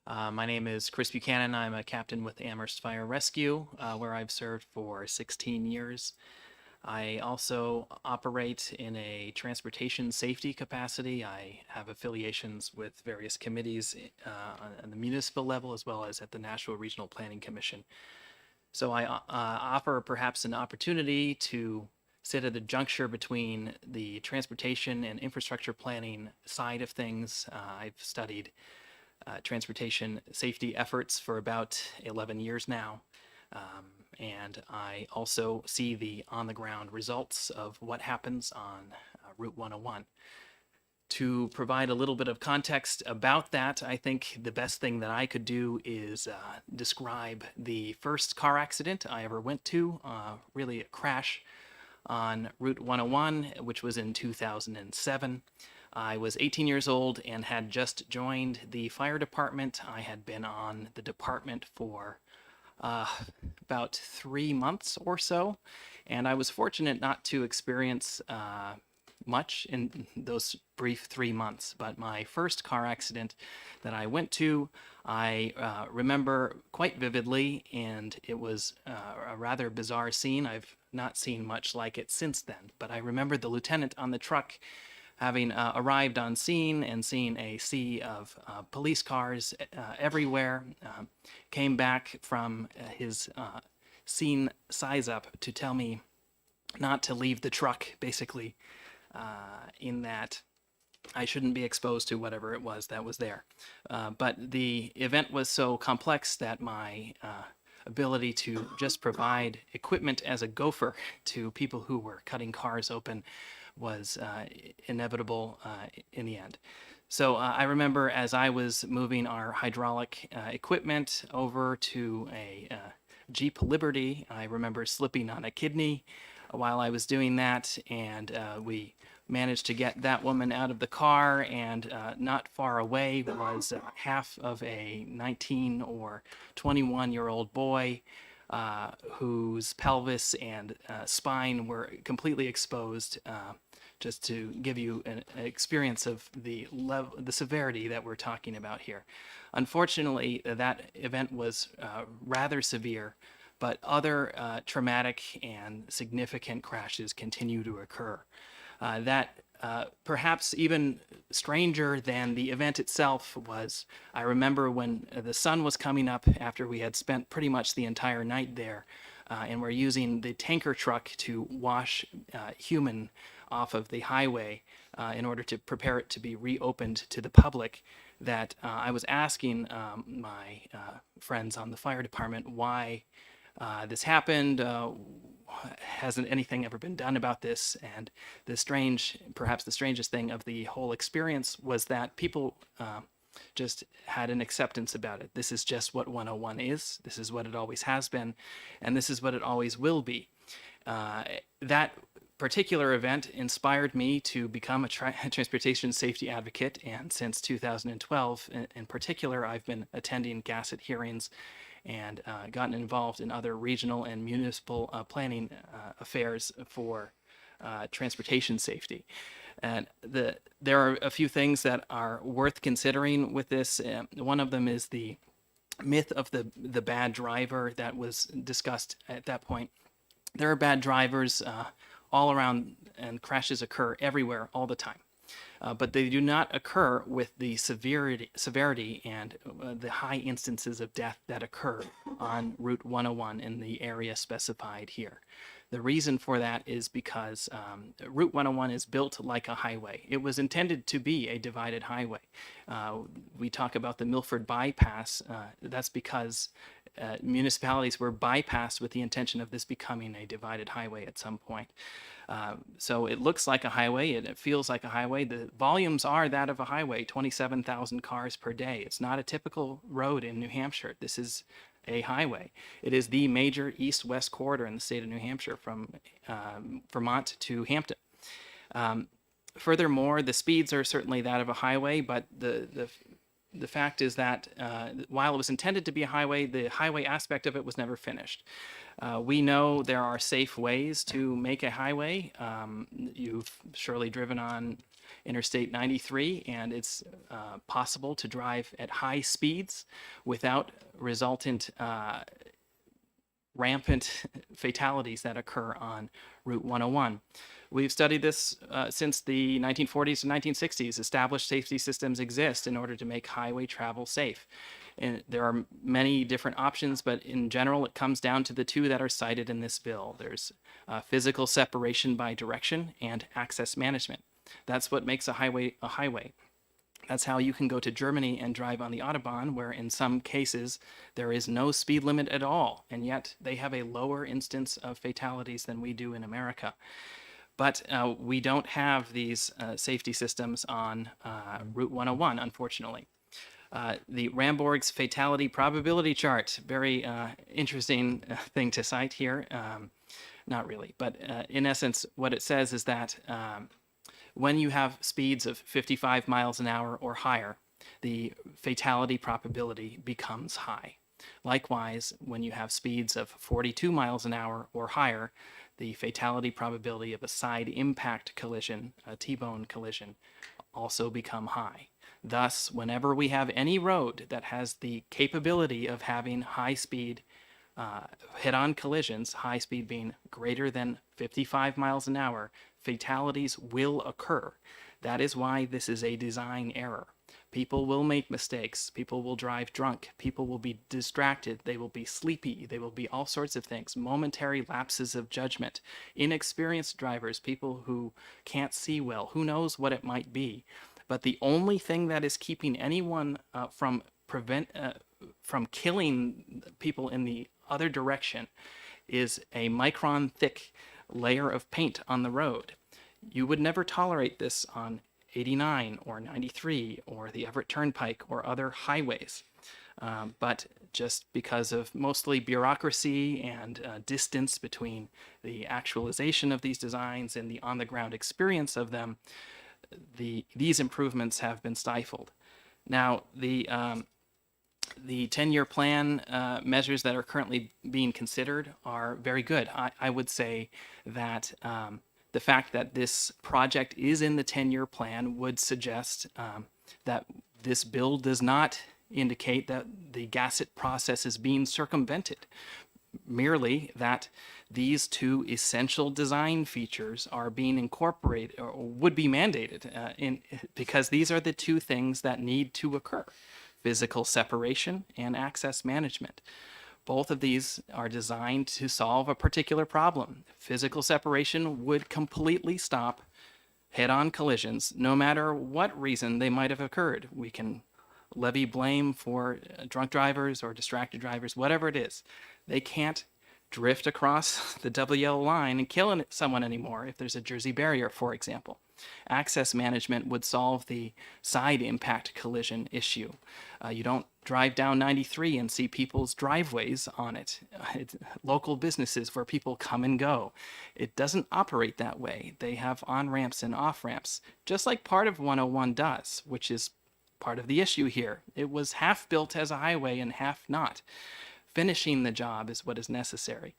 My name is Chris Buchanan. I'm a captain with Amherst Fire Rescue, where I've served for 16 years. I also operate in a transportation safety capacity. I have affiliations with various committees on the municipal level as well as at the National Regional Planning Commission. So I offer perhaps an opportunity to sit at the juncture between the transportation and infrastructure planning side of things. I've studied transportation safety efforts for about 11 years now. And I also see the on-the-ground results of what happens on Route 101. To provide a little bit of context about that, I think the best thing that I could do is describe the first car accident I ever went to, really a crash on Route 101, which was in 2007. I was 18 years old and had just joined the fire department. I had been on the department for about 3 months or so, and I was fortunate not to experience much in those brief 3 months. But my first car accident that I went to, I remember quite vividly, and it was a rather bizarre scene. I've not seen much like it since then, but I remember the lieutenant on the truck having arrived on scene and seen a sea of police cars everywhere, came back from his scene size up to tell me not to leave the truck, basically, in that I shouldn't be exposed to whatever it was that was there. But the event was so complex that my ability to just provide equipment as a gopher to people who were cutting cars open was inevitable in the end. So I remember as I was moving our hydraulic equipment over to a Jeep Liberty, I remember slipping on a kidney while I was doing that, and we managed to get that woman out of the car, and not far away was half of a 19 or 21-year-old boy whose pelvis and spine were completely exposed, just to give you an experience of the severity that we're talking about here. Unfortunately, that event was rather severe, but other traumatic and significant crashes continue to occur. That perhaps even stranger than the event itself was, I remember when the sun was coming up after we had spent pretty much the entire night there, and we're using the tanker truck to wash human off of the highway in order to prepare it to be reopened to the public, that I was asking my friends on the fire department why this happened. Hasn't anything ever been done about this? And perhaps the strangest thing of the whole experience was that people just had an acceptance about it. This is just what 101 is. This is what it always has been. And this is what it always will be. That particular event inspired me to become a transportation safety advocate. And since 2012, in particular, I've been attending GASSET hearings and gotten involved in other regional and municipal planning affairs for transportation safety. And there are a few things that are worth considering with this. One of them is the myth of the bad driver that was discussed at that point. There are bad drivers all around, and crashes occur everywhere all the time. But they do not occur with the severity and the high instances of death that occur on Route 101 in the area specified here. The reason for that is because Route 101 is built like a highway. It was intended to be a divided highway. We talk about the Milford bypass. That's because municipalities were bypassed with the intention of this becoming a divided highway at some point. So it looks like a highway, it feels like a highway. The volumes are that of a highway, 27,000 cars per day. It's not a typical road in New Hampshire. This is a highway. It is the major east-west corridor in the state of New Hampshire from Vermont to Hampton. Furthermore, the speeds are certainly that of a highway, but the fact is that while it was intended to be a highway, the highway aspect of it was never finished. We know there are safe ways to make a highway. You've surely driven on Interstate 93, and it's possible to drive at high speeds without resultant rampant fatalities that occur on Route 101. We've studied this since the 1940s and 1960s. Established safety systems exist in order to make highway travel safe. And there are many different options, but in general, it comes down to the two that are cited in this bill. There's physical separation by direction and access management. That's what makes a highway a highway. That's how you can go to Germany and drive on the Autobahn, where in some cases there is no speed limit at all, and yet they have a lower instance of fatalities than we do in America. But we don't have these safety systems on Route 101, unfortunately. The Ramborg's fatality probability chart, very interesting thing to cite here. Not really, but in essence, what it says is that when you have speeds of 55 miles an hour or higher, the fatality probability becomes high. Likewise, when you have speeds of 42 miles an hour or higher, the fatality probability of a side impact collision, a T-bone collision, also become high. Thus, whenever we have any road that has the capability of having high speed, head-on collisions, high speed being greater than 55 miles an hour, fatalities will occur. That is why this is a design error. People will make mistakes. People will drive drunk. People will be distracted. They will be sleepy. They will be all sorts of things. Momentary lapses of judgment. Inexperienced drivers, people who can't see well, who knows what it might be. But the only thing that is keeping anyone from killing people in the other direction is a micron thick layer of paint on the road. You would never tolerate this on 89 or 93 or the Everett Turnpike or other highways. But just because of mostly bureaucracy and distance between the actualization of these designs and the on-the-ground experience of them, these improvements have been stifled. Now, the 10-year plan measures that are currently being considered are very good. I would say that the fact that this project is in the 10-year plan would suggest that this bill does not indicate that the GASSET process is being circumvented, merely that these two essential design features are being incorporated or would be mandated because these are the two things that need to occur: physical separation and access management. Both of these are designed to solve a particular problem. Physical separation would completely stop head-on collisions, no matter what reason they might have occurred. We can levy blame for drunk drivers or distracted drivers, whatever it is. They can't drift across the double yellow line and kill someone anymore if there's a Jersey barrier, for example. Access management would solve the side impact collision issue. You don't drive down 93 and see people's driveways on it. It's local businesses where people come and go. It doesn't operate that way. They have on-ramps and off-ramps, just like part of 101 does, which is part of the issue here. It was half built as a highway and half not. Finishing the job is what is necessary.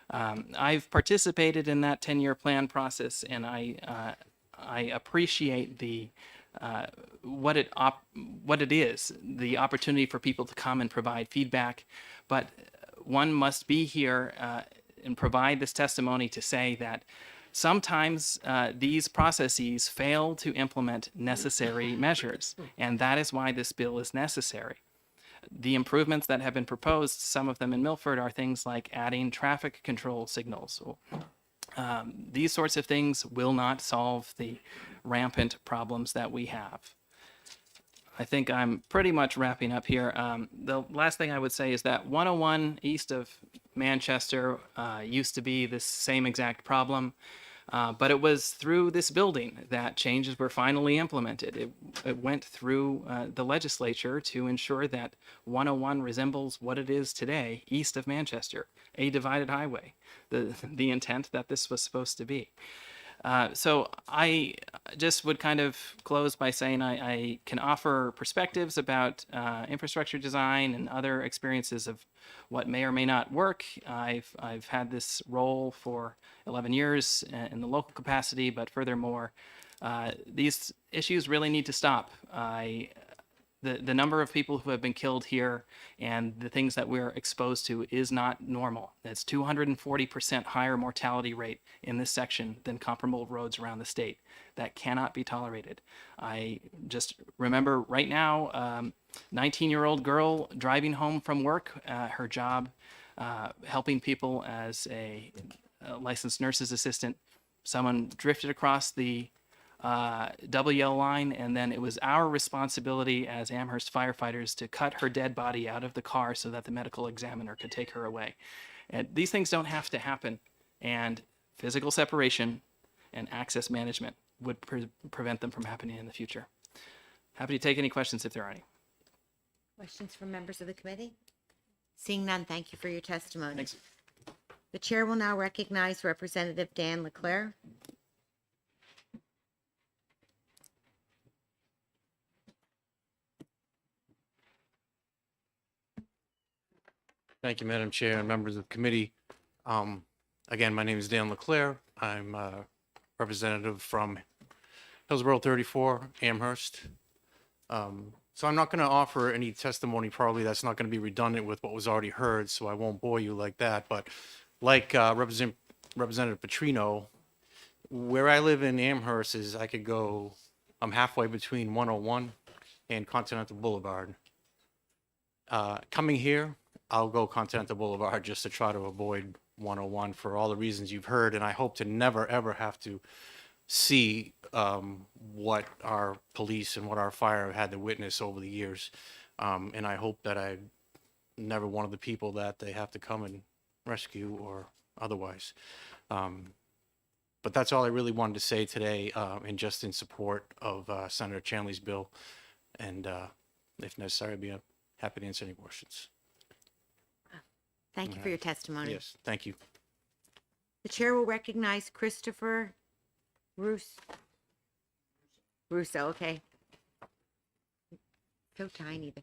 I've participated in that 10-year plan process, and I appreciate the what it is, the opportunity for people to come and provide feedback. But one must be here and provide this testimony to say that sometimes these processes fail to implement necessary measures, and that is why this bill is necessary. The improvements that have been proposed, some of them in Milford, are things like adding traffic control signals. These sorts of things will not solve the rampant problems that we have. I think I'm pretty much wrapping up here. The last thing I would say is that 101 east of Manchester used to be this same exact problem. But it was through this building that changes were finally implemented. It went through the legislature to ensure that 101 resembles what it is today, east of Manchester, a divided highway, the intent that this was supposed to be. So I just would kind of close by saying I can offer perspectives about infrastructure design and other experiences of what may or may not work. I've had this role for 11 years in the local capacity, but furthermore, these issues really need to stop. The number of people who have been killed here and the things that we're exposed to is not normal. It's 240% higher mortality rate in this section than comparable roads around the state. That cannot be tolerated. I just remember right now, 19-year-old girl driving home from work, her job helping people as a licensed nurse's assistant. Someone drifted across the double yellow line, and then it was our responsibility as Amherst firefighters to cut her dead body out of the car so that the medical examiner could take her away. And these things don't have to happen, and physical separation and access management would prevent them from happening in the future. Happy to take any questions if there are any. Questions from members of the committee? Seeing none, thank you for your testimony. Thanks. The chair will now recognize Representative Dan Leclerc. Thank you, Madam Chair and members of the committee. Again, my name is Dan Leclerc. I'm a representative from Hillsborough 34, Amherst. So I'm not going to offer any testimony, probably that's not going to be redundant with what was already heard, so I won't bore you like that. But like Representative Petrino, where I live in Amherst is I'm halfway between 101 and Continental Boulevard. Coming here, I'll go Continental Boulevard just to try to avoid 101 for all the reasons you've heard, and I hope to never, ever have to see what our police and what our fire have had to witness over the years. And I hope that I'm never one of the people that they have to come and rescue or otherwise. But that's all I really wanted to say today, and just in support of Senator Chanley's bill. And if necessary, I'd be happy to answer any questions. Thank you for your testimony. Yes, thank you. The chair will recognize Christopher Russo, okay. So tiny.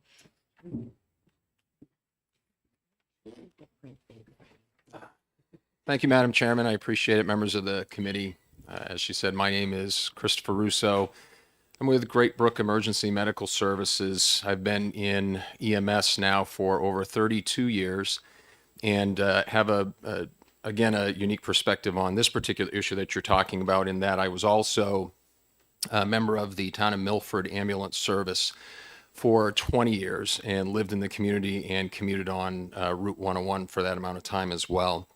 Thank you, Madam Chairman. I appreciate it, members of the committee. As she said, my name is Christopher Russo. I'm with Great Brook Emergency Medical Services. I've been in EMS now for over 32 years and have again, a unique perspective on this particular issue that you're talking about, in that I was also a member of the Town of Milford Ambulance Service for 20 years and lived in the community and commuted on Route 101 for that amount of time as well.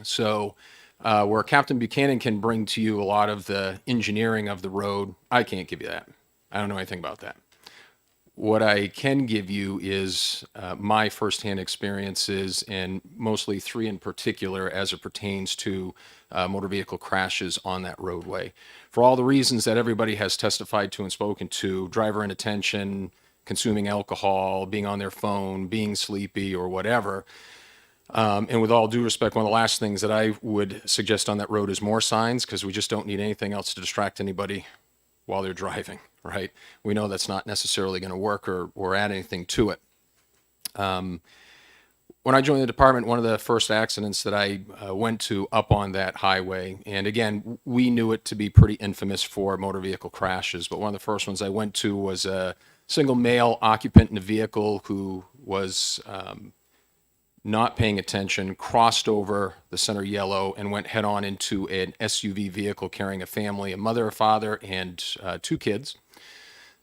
So where Captain Buchanan can bring to you a lot of the engineering of the road, I can't give you that. I don't know anything about that. What I can give you is my firsthand experiences, and mostly three in particular as it pertains to motor vehicle crashes on that roadway. For all the reasons that everybody has testified to and spoken to, driver inattention, consuming alcohol, being on their phone, being sleepy, or whatever. And with all due respect, one of the last things that I would suggest on that road is more signs, because we just don't need anything else to distract anybody while they're driving, right? We know that's not necessarily going to work or add anything to it. When I joined the department, one of the first accidents that I went to up on that highway, and again, we knew it to be pretty infamous for motor vehicle crashes, but one of the first ones I went to was a single male occupant in a vehicle who was not paying attention, crossed over the center yellow, and went head on into an SUV vehicle carrying a family, a mother, a father, and 2 kids.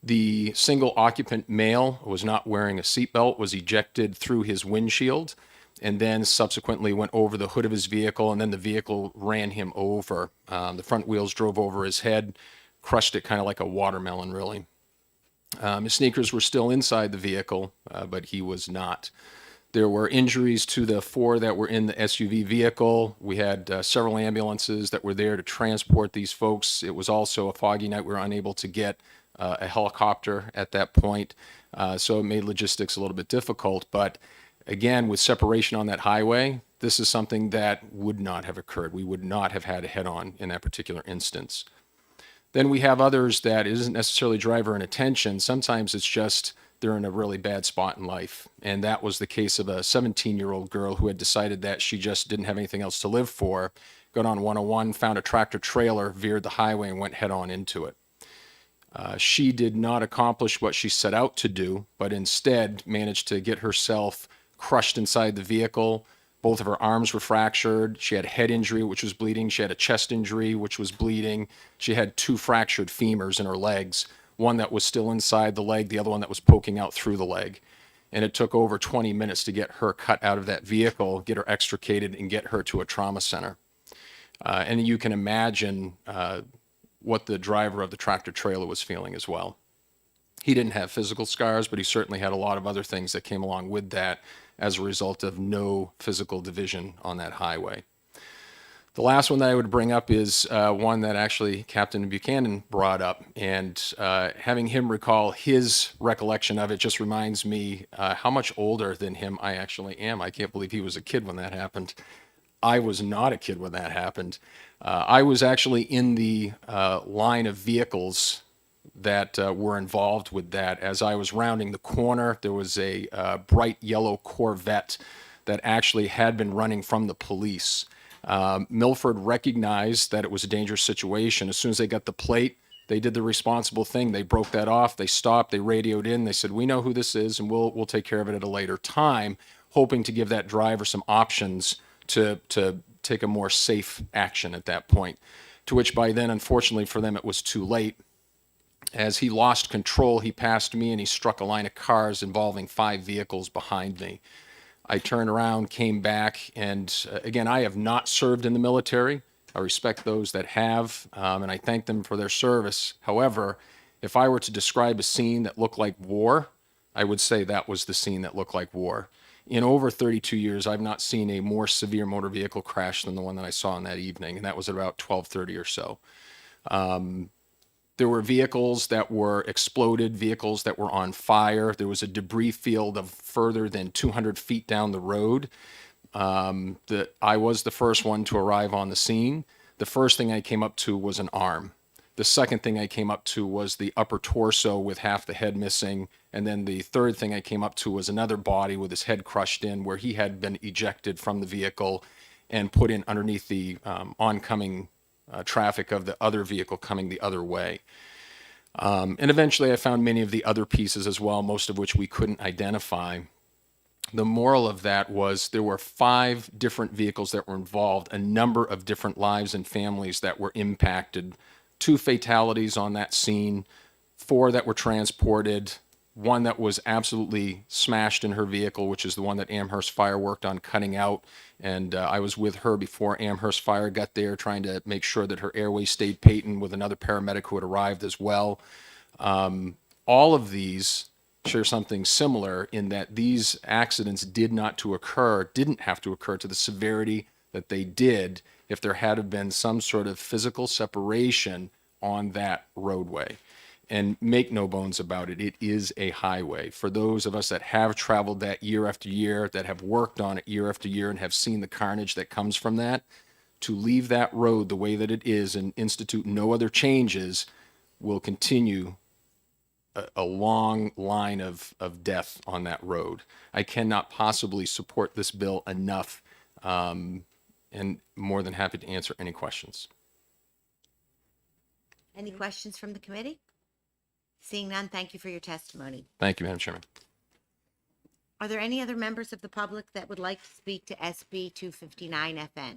The single occupant male was not wearing a seatbelt, was ejected through his windshield, and then subsequently went over the hood of his vehicle, and then the vehicle ran him over. The front wheels drove over his head, crushed it kind of like a watermelon, really. His sneakers were still inside the vehicle, but he was not. There were injuries to the 4 that were in the SUV vehicle. We had several ambulances that were there to transport these folks. It was also a foggy night. We were unable to get a helicopter at that point, so it made logistics a little bit difficult. But again, with separation on that highway, this is something that would not have occurred. We would not have had a head-on in that particular instance. Then we have others that it isn't necessarily driver inattention. Sometimes it's just they're in a really bad spot in life. And that was the case of a 17-year-old girl who had decided that she just didn't have anything else to live for, got on 101, found a tractor trailer, veered the highway, and went head on into it. She did not accomplish what she set out to do, but instead managed to get herself crushed inside the vehicle. Both of her arms were fractured. She had head injury, which was bleeding. She had a chest injury, which was bleeding. She had 2 fractured femurs in her legs, one that was still inside the leg, the other one that was poking out through the leg. And it took over 20 minutes to get her cut out of that vehicle, get her extricated, and get her to a trauma center. And you can imagine what the driver of the tractor trailer was feeling as well. He didn't have physical scars, but he certainly had a lot of other things that came along with that as a result of no physical division on that highway. The last one that I would bring up is one that actually Captain Buchanan brought up, and having him recall his recollection of it just reminds me how much older than him I actually am. I can't believe he was a kid when that happened. I was not a kid when that happened. I was actually in the line of vehicles that were involved with that. As I was rounding the corner, there was a bright yellow Corvette that actually had been running from the police. Milford recognized that it was a dangerous situation. As soon as they got the plate, They did the responsible thing. They broke that off. They stopped. They radioed in. They said, "We know who this is, and we'll take care of it at a later time," hoping to give that driver some options to take a more safe action at that point. To which by then, unfortunately for them, it was too late. As he lost control, he passed me and he struck a line of cars involving 5 vehicles behind me. I turned around, came back, and again, I have not served in the military. I respect those that have, and I thank them for their service. However, if I were to describe a scene that looked like war, I would say that was the scene that looked like war. In over 32 years, I've not seen a more severe motor vehicle crash than the one that I saw on that evening, and that was at about 12:30 or so. There were vehicles that were exploded, vehicles that were on fire. There was a debris field of further than 200 feet down the road. I was the first one to arrive on the scene. The first thing I came up to was an arm. The second thing I came up to was the upper torso with half the head missing. And then the third thing I came up to was another body with his head crushed in, where he had been ejected from the vehicle and put in underneath the oncoming traffic of the other vehicle coming the other way. And eventually I found many of the other pieces as well, most of which we couldn't identify. The moral of that was there were 5 different vehicles that were involved, a number of different lives and families that were impacted, 2 fatalities on that scene, 4 that were transported, 1 that was absolutely smashed in her vehicle, which is the one that Amherst Fire worked on cutting out. And I was with her before Amherst Fire got there, trying to make sure that her airway stayed patent with another paramedic who had arrived as well. All of these share something similar in that these accidents didn't have to occur to the severity that they did if there had been some sort of physical separation on that roadway. And make no bones about it, it is a highway. For those of us that have traveled that year after year, that have worked on it year after year and have seen the carnage that comes from that, to leave that road the way that it is and institute no other changes will continue a long line of death on that road. I cannot possibly support this bill enough, and more than happy to answer any questions. Any questions from the committee? Seeing none, thank you for your testimony. Thank you, Madam Chairman. Are there any other members of the public that would like to speak to SB 259 FN?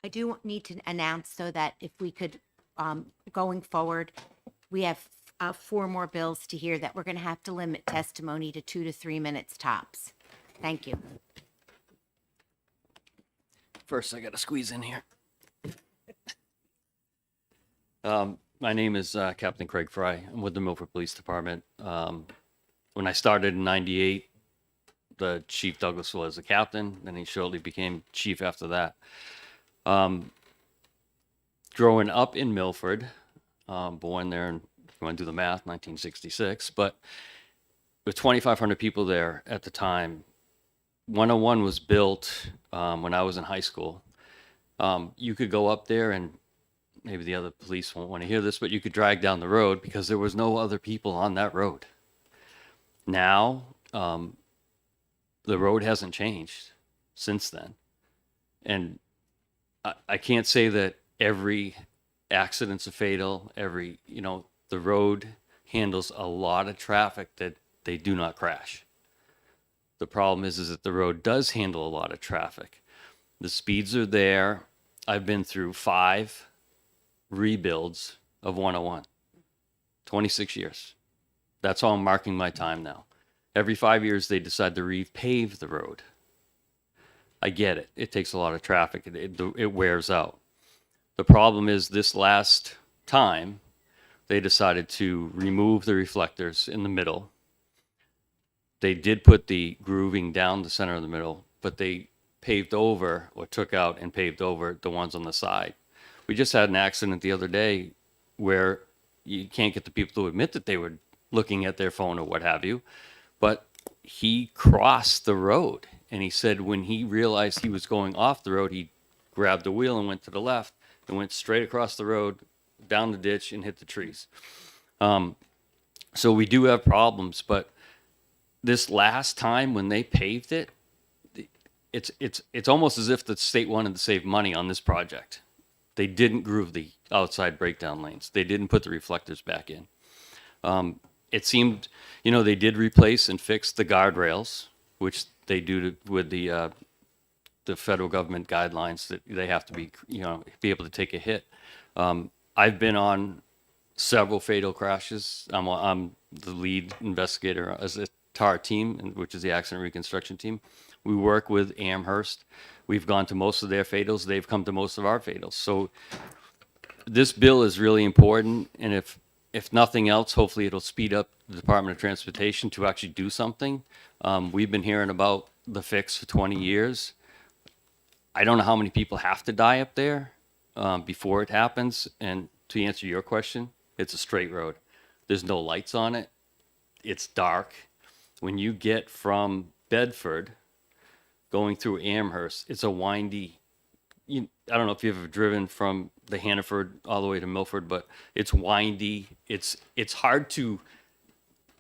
I do need to announce so that if we could, going forward, we have 4 more bills to hear that we're going to have to limit testimony to 2 to 3 minutes tops. Thank you. First, I got to squeeze in here. My name is Captain Craig Fry. I'm with the Milford Police Department. When I started in '98, the Chief Douglas was a captain, and he shortly became chief after that. Growing up in Milford, born there, and if you want to do the math, 1966, but with 2,500 people there at the time, 101 was built when I was in high school. You could go up there, and maybe the other police won't want to hear this, but you could drag down the road because there was no other people on that road. Now, the road hasn't changed since then. And I can't say that every accident's a fatal, the road handles a lot of traffic that they do not crash. The problem is that the road does handle a lot of traffic. The speeds are there. I've been through 5 rebuilds of 101, 26 years. That's how I'm marking my time now. Every 5 years, they decide to repave the road. I get it. It takes a lot of traffic. It wears out. The problem is this last time, they decided to remove the reflectors in the middle. They did put the grooving down the center of the middle, but they paved over or took out and paved over the ones on the side. We just had an accident the other day where you can't get the people to admit that they were looking at their phone or what have you, but he crossed the road. And he said when he realized he was going off the road, he grabbed the wheel and went to the left and went straight across the road, down the ditch, and hit the trees. So we do have problems, but this last time when they paved it, it's almost as if the state wanted to save money on this project. They didn't groove the outside breakdown lanes. They didn't put the reflectors back in. It seemed, they did replace and fix the guardrails, which they do with the federal government guidelines that they have to be able to take a hit. I've been on several fatal crashes. I'm the lead investigator as a TAR team, which is the accident reconstruction team. We work with Amherst. We've gone to most of their fatals. They've come to most of our fatals. So this bill is really important. And if nothing else, hopefully it'll speed up the Department of Transportation to actually do something. We've been hearing about the fix for 20 years. I don't know how many people have to die up there before it happens. And to answer your question, it's a straight road. There's no lights on it. It's dark. When you get from Bedford going through Amherst, it's a windy, I don't know if you've ever driven from the Hannaford all the way to Milford, but it's windy. It's hard to,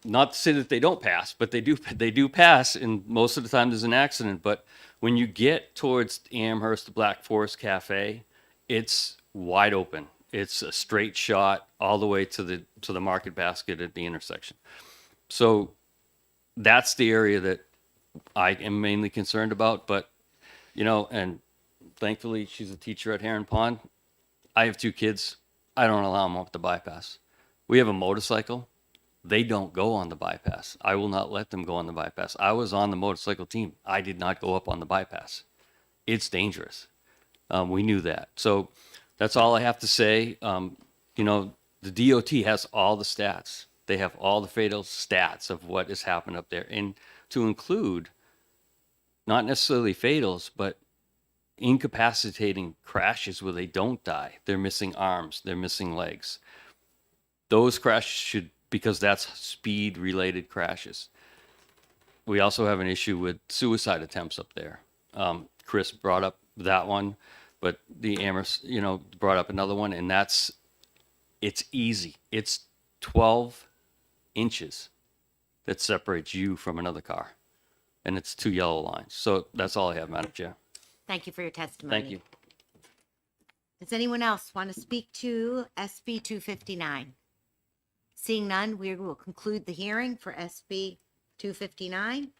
not to say that they don't pass, but they do pass, and most of the time there's an accident. But when you get towards Amherst, the Black Forest Cafe, it's wide open. It's a straight shot all the way to the Market Basket at the intersection. So that's the area that I am mainly concerned about. But, and thankfully she's a teacher at Heron Pond. I have 2 kids. I don't allow them off the bypass. We have a motorcycle. They don't go on the bypass. I will not let them go on the bypass. I was on the motorcycle team. I did not go up on the bypass. It's dangerous. We knew that. So that's all I have to say. The DOT has all the stats. They have all the fatal stats of what has happened up there. And to include not necessarily fatals, but incapacitating crashes where they don't die. They're missing arms. They're missing legs. Those crashes should, because that's speed related crashes. We also have an issue with suicide attempts up there. Chris brought up that one, but the Amherst, brought up another one, and it's easy. It's 12 inches that separates you from another car, and it's 2 yellow lines. So that's all I have, Madam Chair. Thank you for your testimony. Thank you. Does anyone else want to speak to SB 259? Seeing none, we will conclude the hearing for SB 259,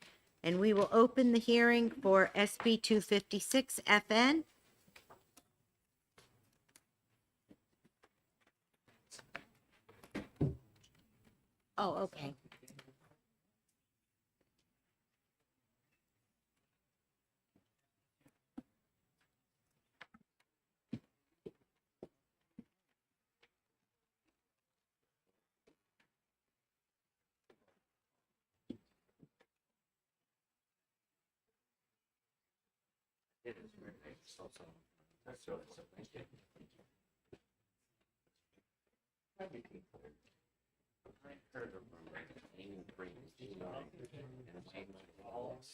and we will open the hearing for SB 256 FN. Oh, okay.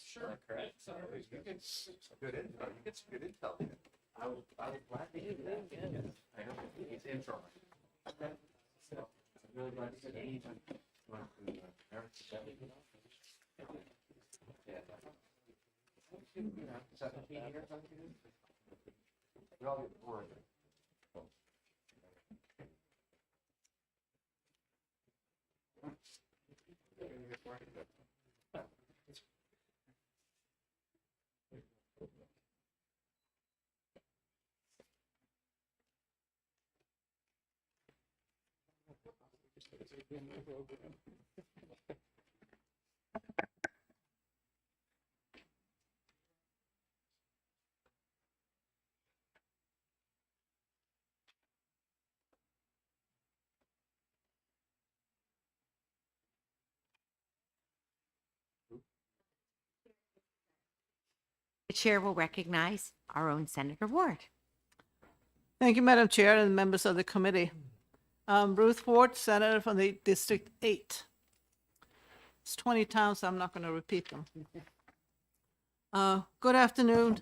Sure. Correct. So you get some good info. You get some good intel. I was glad to hear that. Yeah. I know it's intro. Okay. So I'm really glad to see you. The chair will recognize our own Senator Ward. Thank you, Madam Chair and members of the committee. Ruth Ward, Senator from the District 8. It's 20 times, so I'm not going to repeat them. Good afternoon.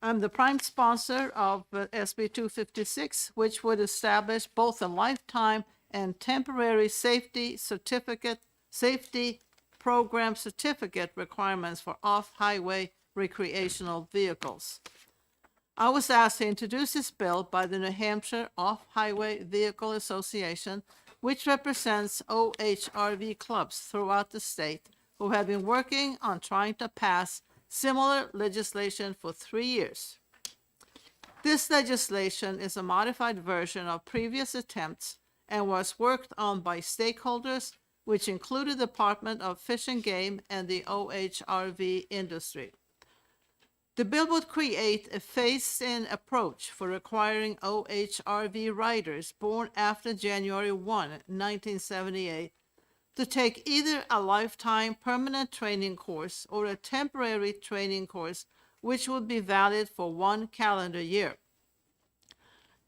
I'm the prime sponsor of SB 256, which would establish both a lifetime and temporary safety program certificate requirements for off-highway recreational vehicles. I was asked to introduce this bill by the New Hampshire Off-Highway Vehicle Association, which represents OHRV clubs throughout the state who have been working on trying to pass similar legislation for 3 years. This legislation is a modified version of previous attempts and was worked on by stakeholders, which included the Department of Fish and Game and the OHRV industry. The bill would create a phased-in approach for requiring OHRV riders born after January 1, 1978, to take either a lifetime permanent training course or a temporary training course, which would be valid for 1 calendar year.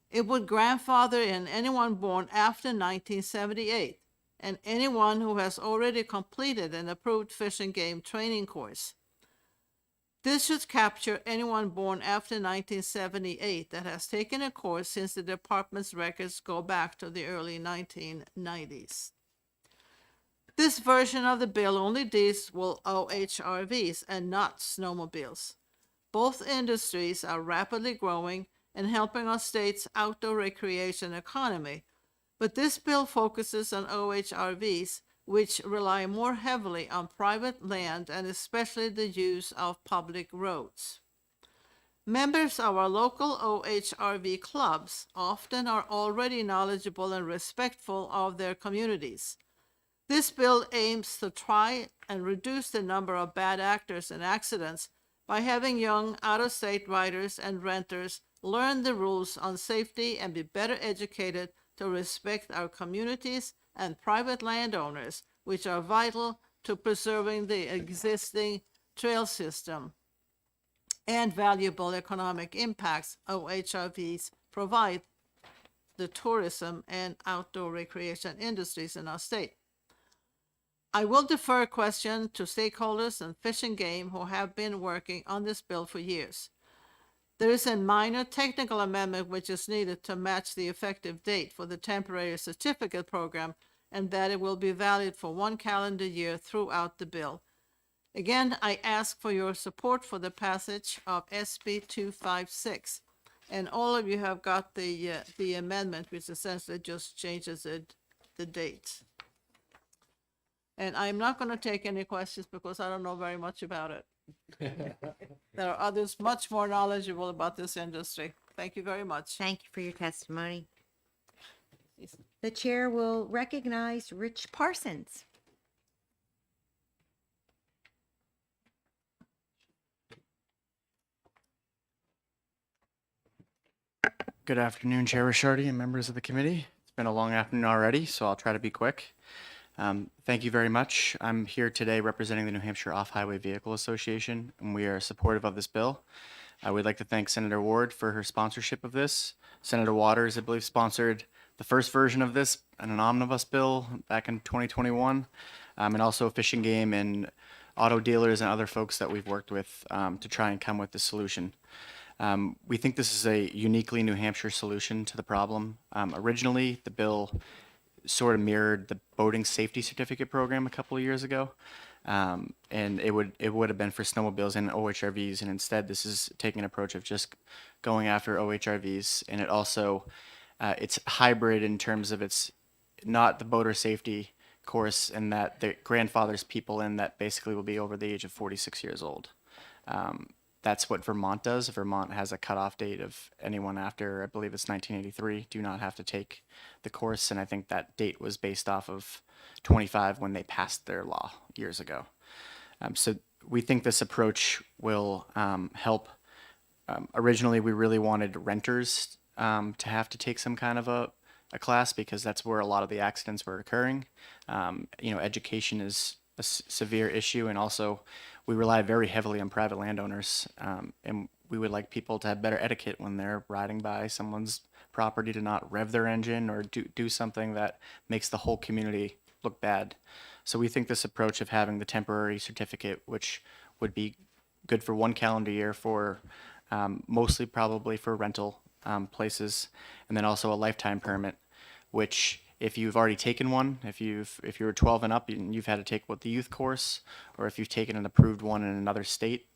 It would grandfather in anyone born after 1978 and anyone who has already completed an approved Fish and Game training course. This should capture anyone born after 1978 that has taken a course since the department's records go back to the early 1990s. This version of the bill only deals with OHRVs and not snowmobiles. Both industries are rapidly growing and helping our state's outdoor recreation economy, but this bill focuses on OHRVs, which rely more heavily on private land and especially the use of public roads. Members of our local OHRV clubs often are already knowledgeable and respectful of their communities. This bill aims to try and reduce the number of bad actors and accidents by having young out-of-state riders and renters learn the rules on safety and be better educated to respect our communities and private landowners, which are vital to preserving the existing trail system and valuable economic impacts OHRVs provide the tourism and outdoor recreation industries in our state. I will defer a question to stakeholders and Fish and Game who have been working on this bill for years. There is a minor technical amendment which is needed to match the effective date for the temporary certificate program, and that it will be valid for 1 calendar year throughout the bill. Again, I ask for your support for the passage of SB 256. And all of you have got the amendment, which essentially just changes the date. And I'm not going to take any questions because I don't know very much about it. There are others much more knowledgeable about this industry. Thank you very much. Thank you for your testimony. The chair will recognize Rich Parsons. Good afternoon, Chair Rishardi and members of the committee. It's been a long afternoon already, so I'll try to be quick. Thank you very much. I'm here today representing the New Hampshire Off-Highway Vehicle Association, and we are supportive of this bill. I would like to thank Senator Ward for her sponsorship of this. Senator Waters, I believe, sponsored the first version of this, an omnibus bill back in 2021, and also Fish and Game and auto dealers and other folks that we've worked with to try and come with this solution. We think this is a uniquely New Hampshire solution to the problem. Originally, the bill sort of mirrored the boating safety certificate program a couple of years ago. And it would have been for snowmobiles and OHRVs, and instead this is taking an approach of just going after OHRVs, and it also it's hybrid in terms of it's not the boater safety course, and that the grandfathers people in that basically will be over the age of 46 years old. That's what Vermont does. Vermont has a cutoff date of anyone after, I believe it's 1983, do not have to take the course. And I think that date was based off of 25 when they passed their law years ago. So we think this approach will help. Originally, we really wanted renters to have to take some kind of a class because that's where a lot of the accidents were occurring. Education is a severe issue, and also we rely very heavily on private landowners, and we would like people to have better etiquette when they're riding by someone's property, to not rev their engine or do something that makes the whole community look bad. So we think this approach of having the temporary certificate, which would be good for 1 calendar year for mostly probably for rental places, and then also a lifetime permit, which if you've already taken one, if you're 12 and up and you've had to take the youth course, or if you've taken an approved one in another state,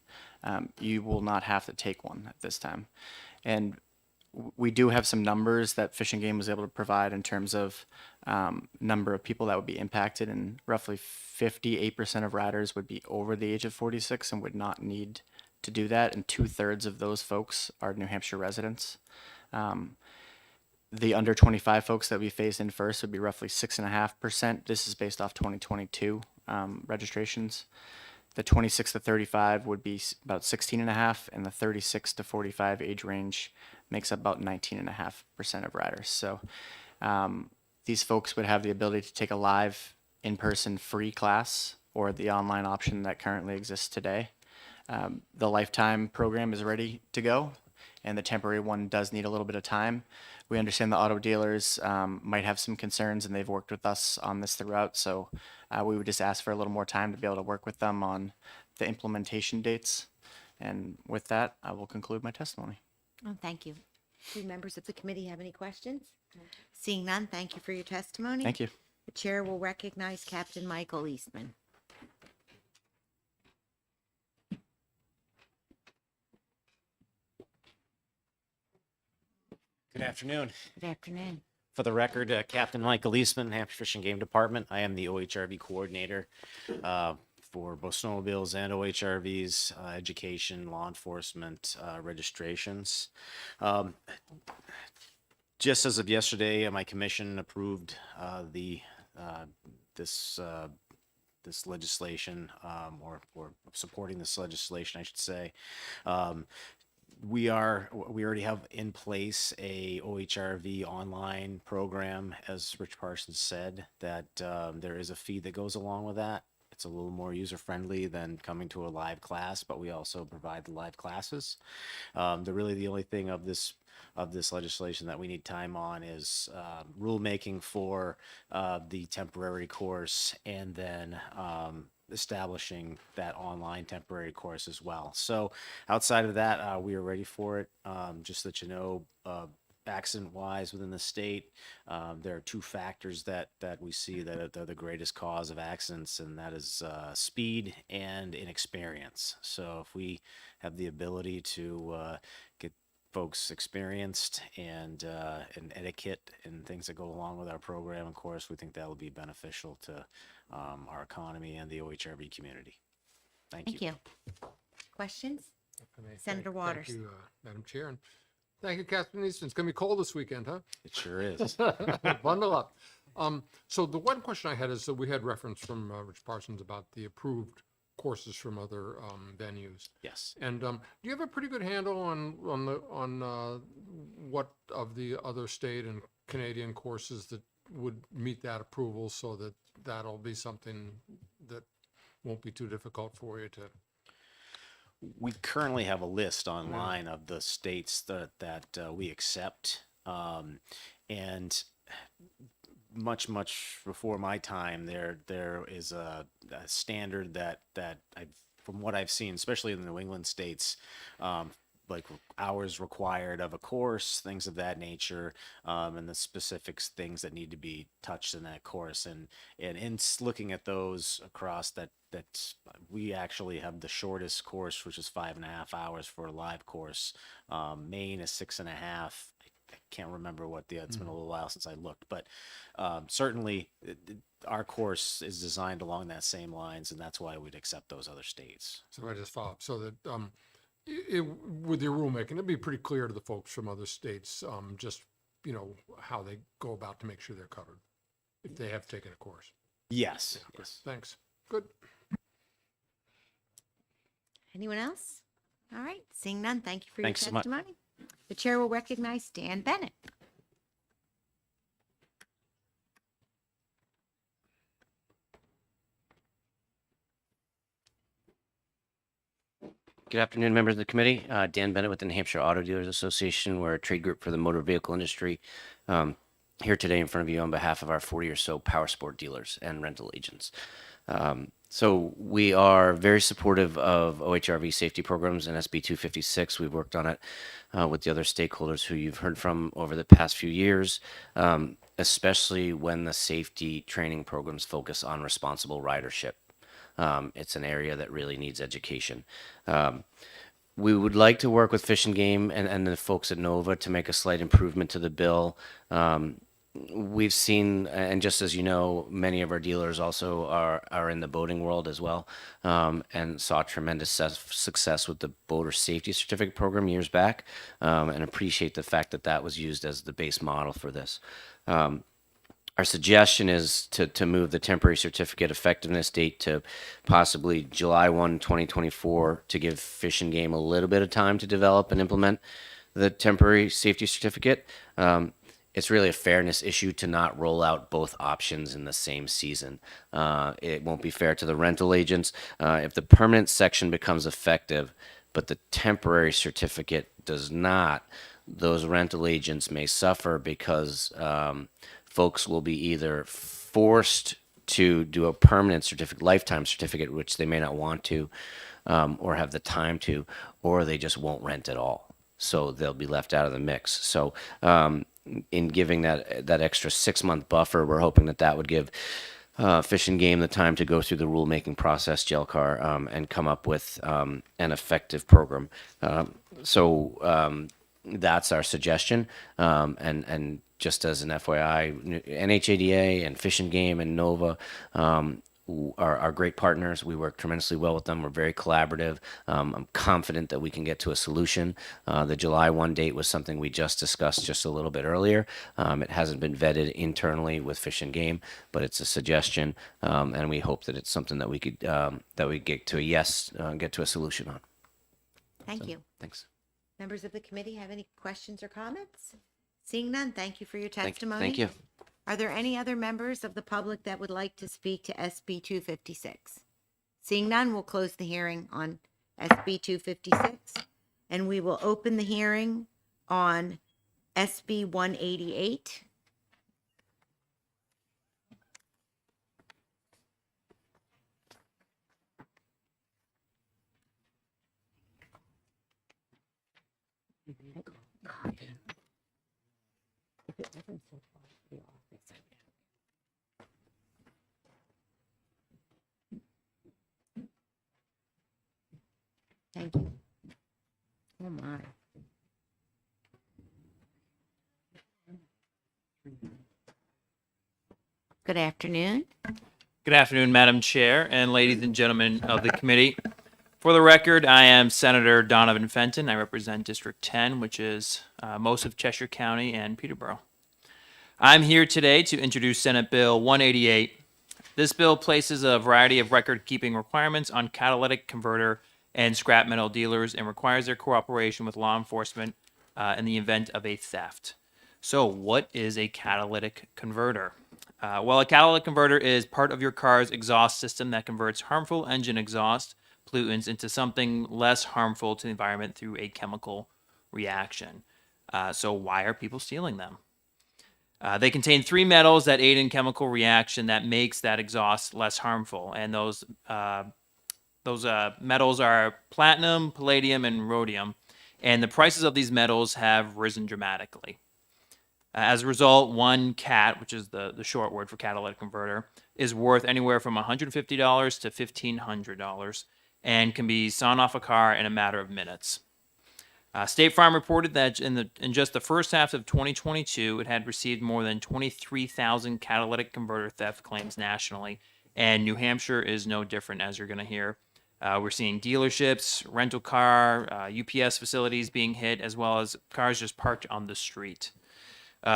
you will not have to take one at this time. And we do have some numbers that Fish and Game was able to provide in terms of number of people that would be impacted, and roughly 58% of riders would be over the age of 46 and would not need to do that, and 2/3 of those folks are New Hampshire residents. The under 25 folks that we phased in first would be roughly 6.5%. This is based off 2022 registrations. The 26 to 35 would be about 16.5, and the 36 to 45 age range makes up about 19.5% of riders. So these folks would have the ability to take a live in-person free class or the online option that currently exists today. The lifetime program is ready to go, and the temporary one does need a little bit of time. We understand the auto dealers might have some concerns, and they've worked with us on this throughout. So we would just ask for a little more time to be able to work with them on the implementation dates. And with that, I will conclude my testimony. Oh, thank you. Do members of the committee have any questions? Seeing none, thank you for your testimony. Thank you. The chair will recognize Captain Michael Eastman. Good afternoon. Good afternoon. For the record, Captain Michael Eastman, Hampshire Fish and Game Department. I am the OHRV coordinator for both snowmobiles and OHRVs, education, law enforcement, registrations. Just as of yesterday, my commission approved this legislation, or supporting this legislation, I should say. We already have in place a OHRV online program, as Rich Parsons said, that there is a fee that goes along with that. It's a little more user friendly than coming to a live class, but we also provide the live classes. The only thing of this legislation that we need time on is rulemaking for the temporary course, and then establishing that online temporary course as well. So outside of that, we are ready for it. Just that you know, accident wise within the state, there are two factors that we see that are the greatest cause of accidents, and that is speed and inexperience. So if we have the ability to get folks experienced and etiquette and things that go along with our program, of course, we think that will be beneficial to our economy and the OHRV community. Thank you. Questions? If I may, Senator Waters. Thank you, Madam Chair. And thank you, Captain Easton. It's going to be cold this weekend, huh? It sure is. Bundle up. So the one question I had is that we had reference from Rich Parsons about the approved courses from other venues. Yes. And do you have a pretty good handle on what of the other state and Canadian courses that would meet that approval, so that that'll be something that won't be too difficult for you to? We currently have a list online of the states that we accept, and much before my time, there is a standard that from what I've seen, especially in the New England states, like hours required of a course, things of that nature, and the specific things that need to be touched in that course. And in looking at those across that we actually have the shortest course, which is 5.5 hours for a live course. Maine is 6.5. I can't remember what it's been a little while since I looked, but certainly our course is designed along that same lines, and that's why we'd accept those other states. So I just follow up, so that with your rulemaking, it'd be pretty clear to the folks from other states, just, how they go about to make sure they're covered if they have taken a course. Yes. Yeah, yes. Thanks. Good. Anyone else? All right, seeing none, thank you for Thanks so your much. testimony. The chair will recognize Dan Bennett. Good afternoon, members of the committee. Dan Bennett with the New Hampshire Auto Dealers Association. We're a trade group for the motor vehicle industry. Here today in front of you on behalf of our 40 or so power sport dealers and rental agents. So we are very supportive of OHRV safety programs and SB 256. We've worked on it with the other stakeholders who you've heard from over the past few years, especially when the safety training programs focus on responsible ridership. It's an area that really needs education. We would like to work with Fish and Game and the folks at NOVA to make a slight improvement to the bill. We've seen, and just as you know, many of our dealers also are in the boating world as well, and saw tremendous success with the boater safety certificate program years back, and appreciate the fact that that was used as the base model for this. Our suggestion is to move the temporary certificate effectiveness date to possibly July 1, 2024, to give Fish and Game a little bit of time to develop and implement the temporary safety certificate. It's really a fairness issue to not roll out both options in the same season. It won't be fair to the rental agents. If the permanent section becomes effective, but the temporary certificate does not, those rental agents may suffer because folks will be either forced to do a permanent certificate, lifetime certificate, which they may not want to, or have the time to, or they just won't rent at all. So they'll be left out of the mix. So in giving that extra 6-month buffer, we're hoping that would give Fish and Game the time to go through the rulemaking process, GELCAR, and come up with an effective program. So that's our suggestion. And just as an FYI, NHADA and Fish and Game and NOVA are great partners. We work tremendously well with them. We're very collaborative. I'm confident that we can get to a solution. The July 1 date was something we just discussed just a little bit earlier. It hasn't been vetted internally with Fish and Game, but it's a suggestion, and we hope that it's something that we could that we get to a yes, get to a solution on. Thank you. Thanks. Members of the committee have any questions or comments? Seeing none, thank you for your Thank testimony. you. Are there any other members of the public that would like to speak to SB 256? Seeing none, we'll close the hearing on SB 256, and we will open the hearing on SB 188. Thank you. Oh my. Good afternoon. Good afternoon, Madam Chair and ladies and gentlemen of the committee. For the record, I am Senator Donovan Fenton. I represent District 10, which is most of Cheshire County and Peterborough. I'm here today to introduce Senate Bill 188. This bill places a variety of record-keeping requirements on catalytic converter and scrap metal dealers and requires their cooperation with law enforcement in the event of a theft. So what is a catalytic converter? Well, a catalytic converter is part of your car's exhaust system that converts harmful engine exhaust pollutants into something less harmful to the environment through a chemical reaction. So why are people stealing them? They contain 3 metals that aid in chemical reaction that makes that exhaust less harmful. And those metals are platinum, palladium, and rhodium. And the prices of these metals have risen dramatically. As a result, one CAT, which is the short word for catalytic converter, is worth anywhere from $150 to $1,500 and can be sawn off a car in a matter of minutes. State Farm reported that in just the first half of 2022, it had received more than 23,000 catalytic converter theft claims nationally, and New Hampshire is no different, as you're going to hear. We're seeing dealerships, rental car, UPS facilities being hit, as well as cars just parked on the street.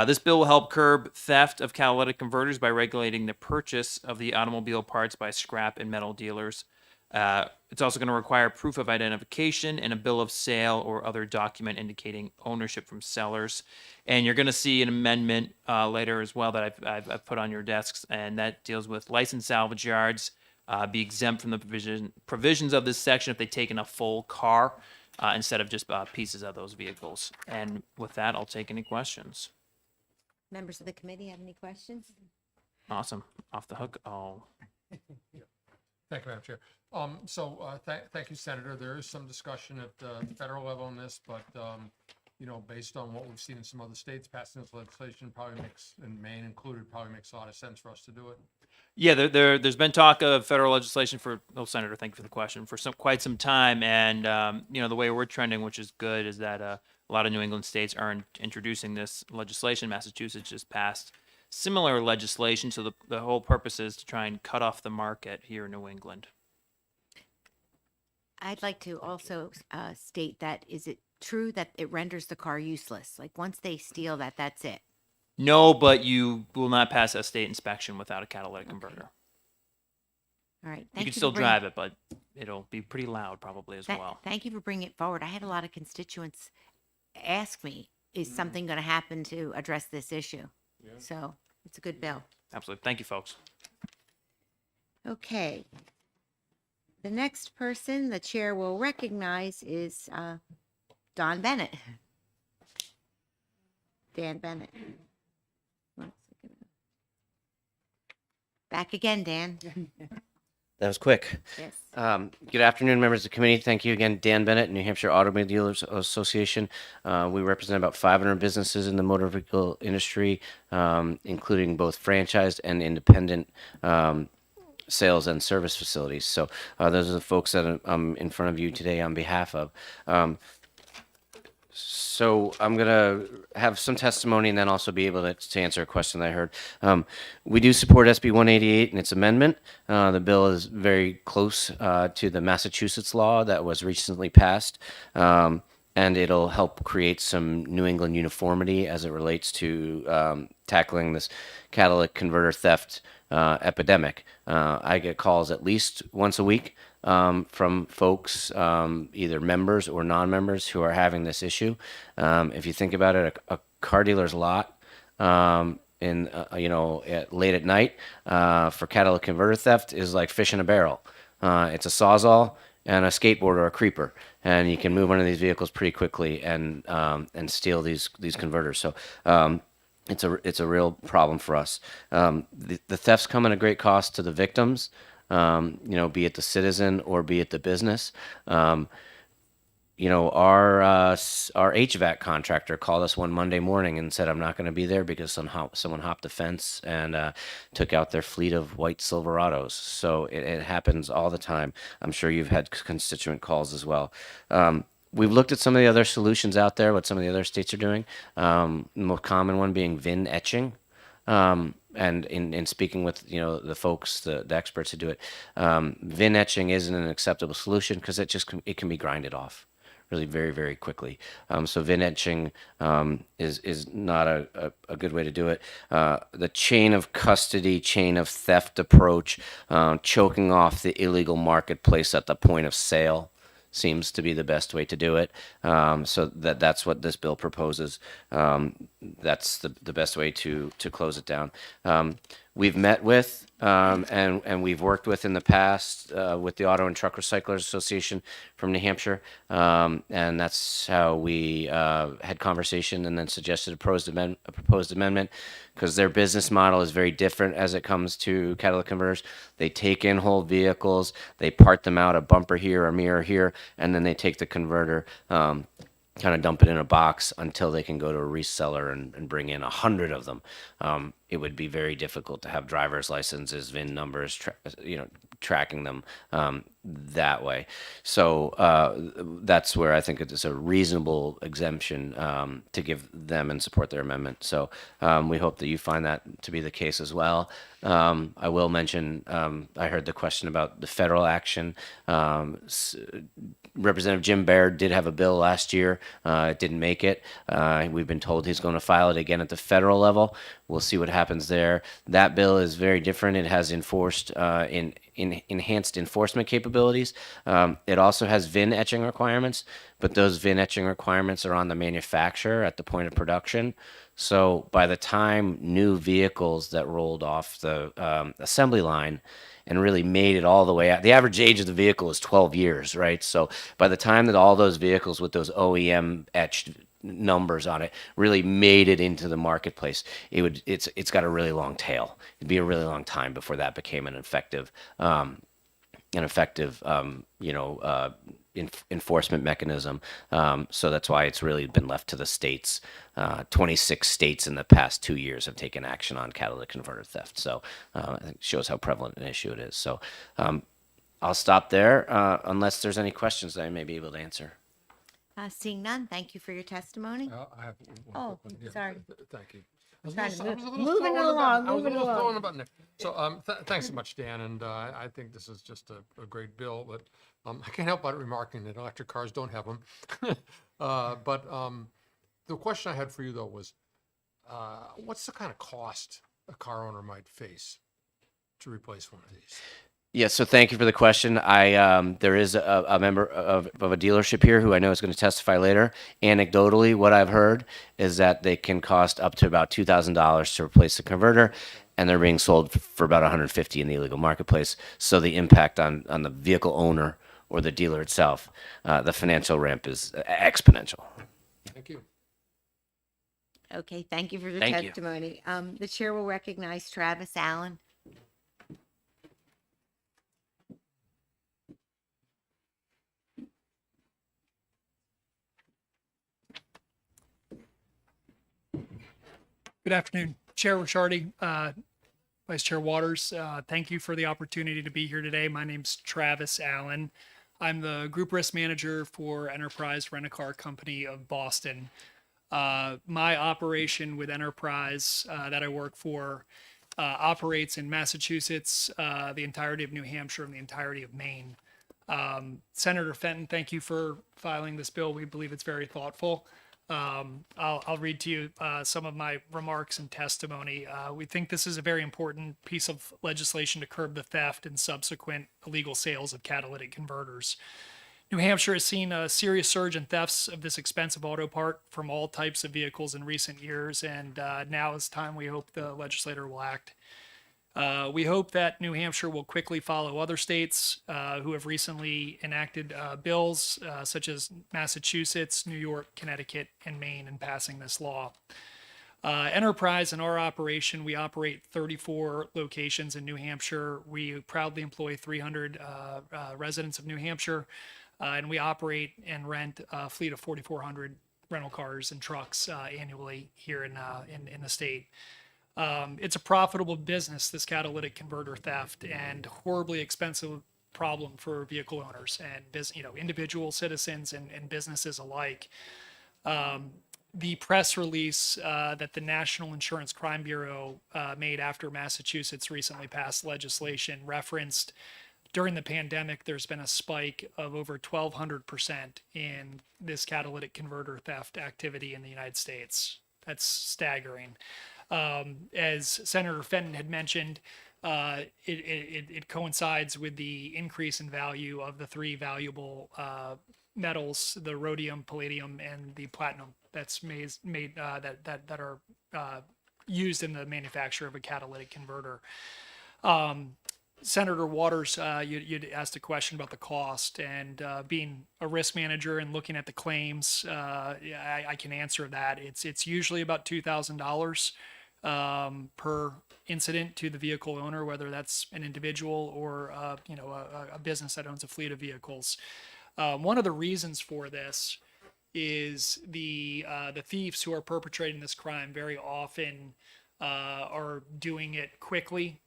This bill will help curb theft of catalytic converters by regulating the purchase of the automobile parts by scrap and metal dealers. It's also going to require proof of identification and a bill of sale or other document indicating ownership from sellers. And you're going to see an amendment later as well that I've put on your desks, and that deals with licensed salvage yards be exempt from the provisions of this section if they take in a full car instead of just pieces of those vehicles. And with that, I'll take any questions. Members of the committee have any questions? Awesome. Off the hook. Thank you, Madam Chair. Thank you, Senator. There is some discussion at the federal level on this, but, based on what we've seen in some other states passing this legislation, probably makes, and Maine included, probably makes a lot of sense for us to do it. Yeah, there's been talk of federal legislation for, Senator, thank you for the question, for quite some time. And, the way we're trending, which is good, is that a lot of New England states are introducing this legislation. Massachusetts just passed similar legislation. So the whole purpose is to try and cut off the market here in New England. I'd like to also state that, is it true that it renders the car useless? Like, once they steal that, that's it? No, but you will not pass a state inspection without a catalytic converter. All right. You can still drive it, but it'll be pretty loud probably as well. Thank you for bringing it forward. I had a lot of constituents ask me, is something going to happen to address this issue? So it's a good bill. Absolutely. Thank you, folks. Okay. The next person the chair will recognize is Don Bennett. Dan Bennett. Back again, Dan. That was quick. Yes. Good afternoon, members of the committee. Thank you again, Dan Bennett, New Hampshire Automobile Dealers Association. We represent about 500 businesses in the motor vehicle industry, including both franchised and independent sales and service facilities. So those are the folks that I'm in front of you today on behalf of. So I'm going to have some testimony and then also be able to answer a question that I heard. We do support SB 188 and its amendment. The bill is very close to the Massachusetts law that was recently passed. And it'll help create some New England uniformity as it relates to tackling this catalytic converter theft epidemic. I get calls at least once a week from folks, either members or non-members, who are having this issue. If you think about it, a car dealer's lot late at night for catalytic converter theft is like fish in a barrel. It's a sawzall and a skateboard or a creeper, and you can move one of these vehicles pretty quickly and steal these converters. So it's a real problem for us. The thefts come at a great cost to the victims. Be it the citizen or be it the business. Our HVAC contractor called us one Monday morning and said, I'm not going to be there because someone hopped the fence and took out their fleet of white Silverados. So it happens all the time. I'm sure you've had constituent calls as well. We've looked at some of the other solutions out there, what some of the other states are doing. The most common one being VIN etching. And in speaking with the folks, the experts who do it, VIN etching isn't an acceptable solution because it can be grinded off really very, very quickly. So VIN etching is not a good way to do it. The chain of custody, chain of theft approach, choking off the illegal marketplace at the point of sale seems to be the best way to do it. So that's what this bill proposes. That's the best way to close it down. We've met with and we've worked with in the past with the Auto and Truck Recyclers Association from New Hampshire, and that's how we had conversation and then suggested a proposed amendment, because their business model is very different as it comes to catalytic converters. They take in whole vehicles, they part them out, a bumper here, a mirror here, and then they take the converter, kind of dump it in a box until they can go to a reseller and bring in 100 of them. It would be very difficult to have driver's licenses, VIN numbers, tracking them that way. So that's where I think it's a reasonable exemption to give them and support their amendment. So we hope that you find that to be the case as well. I will mention, I heard the question about the federal action. Representative Jim Baird did have a bill last year. It didn't make it. We've been told he's going to file it again at the federal level. We'll see what happens there. That bill is very different. It has enhanced enforcement capabilities. It also has VIN etching requirements, but those VIN etching requirements are on the manufacturer at the point of production. So by the time new vehicles that rolled off the assembly line and really made it all the way out, the average age of the vehicle is 12 years, right? So by the time that all those vehicles with those OEM etched numbers on it really made it into the marketplace, it's got a really long tail. It'd be a really long time before that became an effective an effective, enforcement mechanism. So that's why it's really been left to the states. 26 states in the past 2 years have taken action on catalytic converter theft. So I think it shows how prevalent an issue it is. So I'll stop there unless there's any questions that I may be able to answer. Seeing none, thank you for your testimony. I have one Oh, quick one. Yeah, sorry. Thank you. Trying to I was a move- little moving slow on the along, button. I was a moving little slow along. on the button there. So, thanks so much, Dan, and I think this is just a great bill, but I can't help but remarking that electric cars don't have them. But the question I had for you, though, was what's the kind of cost a car owner might face to replace one of these? Yeah, so thank you for the question. There is a member of a dealership here who I know is going to testify later. Anecdotally, what I've heard is that they can cost up to about $2,000 to replace the converter, and they're being sold for about $150 in the illegal marketplace. So the impact on the vehicle owner or the dealer itself, the financial ramp is exponential. Thank you. Okay, thank you for the Thank you. testimony. The chair will recognize Travis Allen. Good afternoon, Chair Ricciardi, Vice Chair Waters. Thank you for the opportunity to be here today. My name's Travis Allen. I'm the Group Risk Manager for Enterprise Rent-A-Car Company of Boston. My operation with Enterprise that I work for operates in Massachusetts, the entirety of New Hampshire, and the entirety of Maine. Senator Fenton, thank you for filing this bill. We believe it's very thoughtful. I'll read to you some of my remarks and testimony. We think this is a very important piece of legislation to curb the theft and subsequent illegal sales of catalytic converters. New Hampshire has seen a serious surge in thefts of this expensive auto part from all types of vehicles in recent years, and now is time we hope the legislator will act. We hope that New Hampshire will quickly follow other states who have recently enacted bills, such as Massachusetts, New York, Connecticut, and Maine, in passing this law. Enterprise, in our operation, we operate 34 locations in New Hampshire. We proudly employ 300 residents of New Hampshire, and we operate and rent a fleet of 4,400 rental cars and trucks annually here in the state. It's a profitable business, this catalytic converter theft, and horribly expensive problem for vehicle owners and individual citizens and businesses alike. The press release that the National Insurance Crime Bureau made after Massachusetts recently passed legislation referenced during the pandemic, there's been a spike of over 1,200% in this catalytic converter theft activity in the United States. That's staggering. As Senator Fenton had mentioned, it coincides with the increase in value of the three valuable metals: the rhodium, palladium, and the platinum. That's made that are used in the manufacture of a catalytic converter. Senator Waters, you'd asked a question about the cost, and being a risk manager and looking at the claims, I can answer that. It's usually about $2,000 per incident to the vehicle owner, whether that's an individual or a business that owns a fleet of vehicles. One of the reasons for this is the thieves who are perpetrating this crime very often are doing it quickly,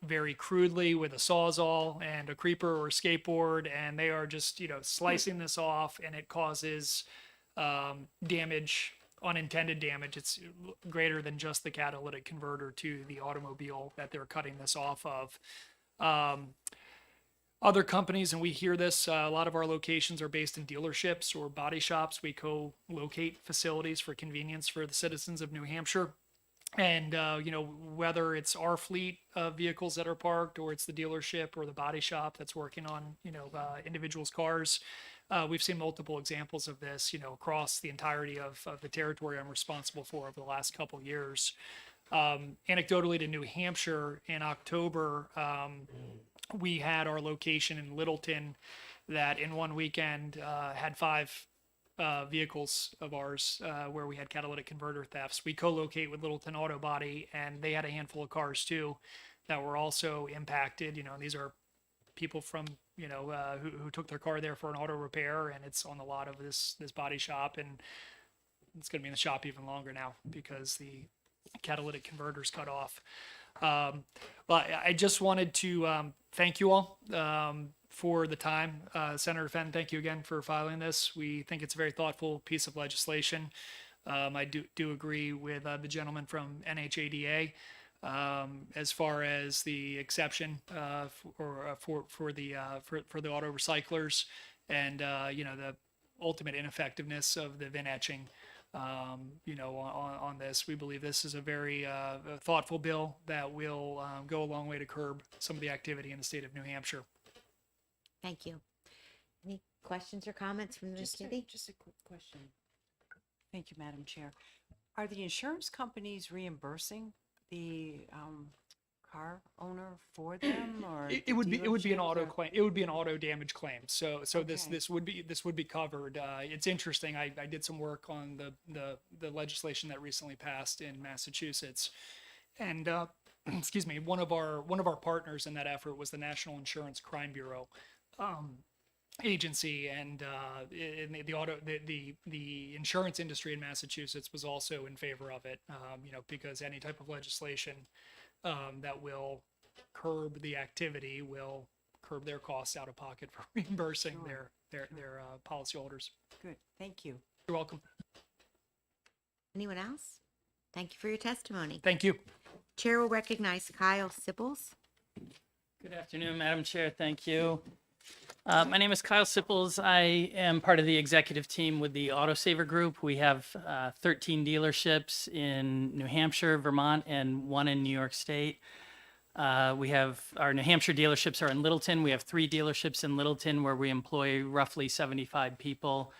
very crudely, with a sawzall and a creeper or a skateboard, and they are just slicing this off, and it causes damage, unintended damage. It's greater than just the catalytic converter to the automobile that they're cutting this off of. Other companies, and we hear this, a lot of our locations are based in dealerships or body shops. We co-locate facilities for convenience for the citizens of New Hampshire. And, whether it's our fleet of vehicles that are parked, or it's the dealership or the body shop that's working on, individuals' cars, we've seen multiple examples of this, across the entirety of the territory I'm responsible for over the last couple years. Anecdotally, to New Hampshire, in October, we had our location in Littleton that in one weekend had 5 vehicles of ours where we had catalytic converter thefts. We co-locate with Littleton Auto Body, and they had a handful of cars too that were also impacted. These are people from, who took their car there for an auto repair, and it's on the lot of this body shop, and it's going to be in the shop even longer now because the catalytic converter's cut off. But I just wanted to thank you all for the time. Senator Fenton, thank you again for filing this. We think it's a very thoughtful piece of legislation. I do agree with the gentleman from NHADA as far as the exception for the auto recyclers and the ultimate ineffectiveness of the VIN etching. On this, we believe this is a very thoughtful bill that will go a long way to curb some of the activity in the state of New Hampshire. Thank you. Any questions or comments from the committee? Just a quick question. Thank you, Madam Chair. Are the insurance companies reimbursing the car owner for them, or It would be an dealerships, auto or- claim. It would be an auto damage claim. So this Okay. this would be covered. It's interesting. I did some work on the legislation that recently passed in Massachusetts, and excuse me, one of our partners in that effort was the National Insurance Crime Bureau agency, and the insurance industry in Massachusetts was also in favor of it. Because any type of legislation that will curb the activity will curb their costs out of pocket for reimbursing Sure. their policyholders. Good, thank you. You're welcome. Anyone else? Thank you for your testimony. Thank you. Chair will recognize Kyle Sipples. Good afternoon, Madam Chair. Thank you. My name is Kyle Sipples. I am part of the executive team with the Autosaver Group. We have 13 dealerships in New Hampshire, Vermont, and one in New York State. We have our New Hampshire dealerships are in Littleton. We have 3 dealerships in Littleton where we employ roughly 75 people.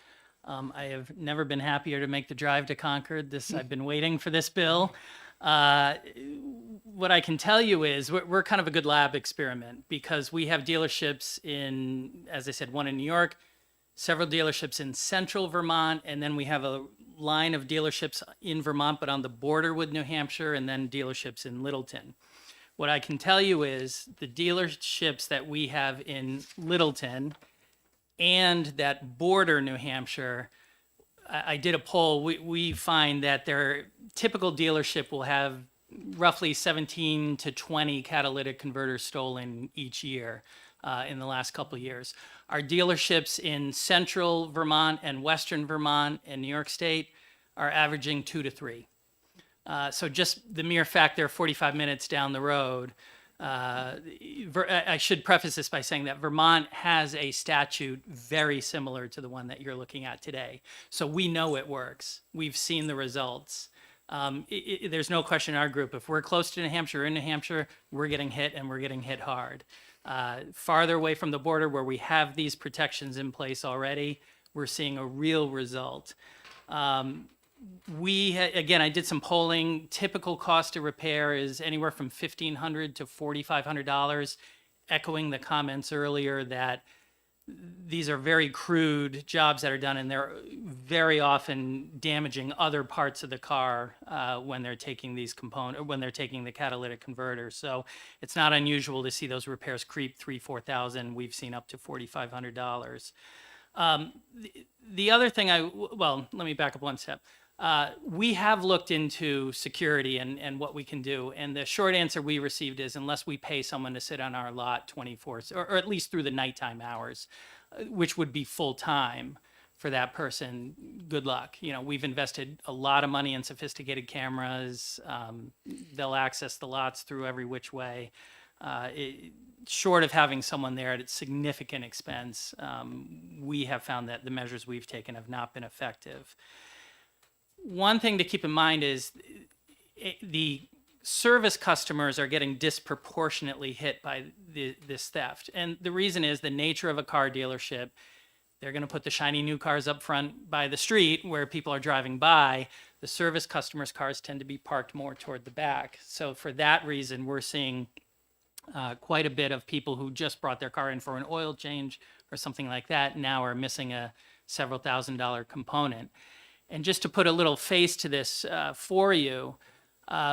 I have never been happier to make the drive to Concord. I've been waiting for this bill. What I can tell you is we're kind of a good lab experiment because we have dealerships in, as I said, one in New York, several dealerships in central Vermont, and then we have a line of dealerships in Vermont, but on the border with New Hampshire, and then dealerships in Littleton. What I can tell you is the dealerships that we have in Littleton and that border New Hampshire, I did a poll. We find that their typical dealership will have roughly 17 to 20 catalytic converters stolen each year in the last couple of years. Our dealerships in central Vermont and western Vermont and New York State are averaging 2 to 3. So just the mere fact they're 45 minutes down the road. I should preface this by saying that Vermont has a statute very similar to the one that you're looking at today. So we know it works. We've seen the results. There's no question in our group, if we're close to New Hampshire, in New Hampshire, we're getting hit and we're getting hit hard. Farther away from the border where we have these protections in place already, we're seeing a real result. Again, I did some polling. Typical cost to repair is anywhere from $1,500 to $4,500, echoing the comments earlier that these are very crude jobs that are done, and they're very often damaging other parts of the car when they're taking these when they're taking the catalytic converter. So it's not unusual to see those repairs creep $3,000-$4,000. We've seen up to $4,500. The other thing let me back up one step. We have looked into security and what we can do. And the short answer we received is unless we pay someone to sit on our lot 24, or at least through the nighttime hours, which would be full time for that person, good luck. We've invested a lot of money in sophisticated cameras. They'll access the lots through every which way. Short of having someone there at significant expense, we have found that the measures we've taken have not been effective. One thing to keep in mind is the service customers are getting disproportionately hit by this theft. And the reason is the nature of a car dealership. They're going to put the shiny new cars up front by the street where people are driving by. The service customers' cars tend to be parked more toward the back. So for that reason, we're seeing quite a bit of people who just brought their car in for an oil change or something like that now are missing a several $1,000 component. And just to put a little face to this for you,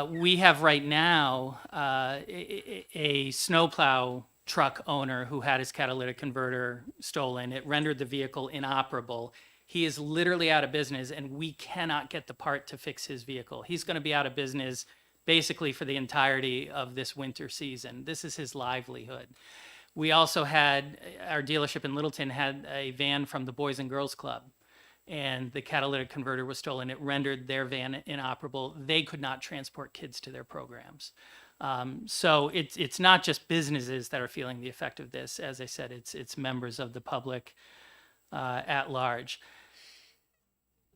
we have right now a snowplow truck owner who had his catalytic converter stolen. It rendered the vehicle inoperable. He is literally out of business, and we cannot get the part to fix his vehicle. He's going to be out of business basically for the entirety of this winter season. This is his livelihood. We also had, our dealership in Littleton had a van from the Boys and Girls Club, and the catalytic converter was stolen. It rendered their van inoperable. They could not transport kids to their programs. So it's not just businesses that are feeling the effect of this. As I said, it's members of the public at large.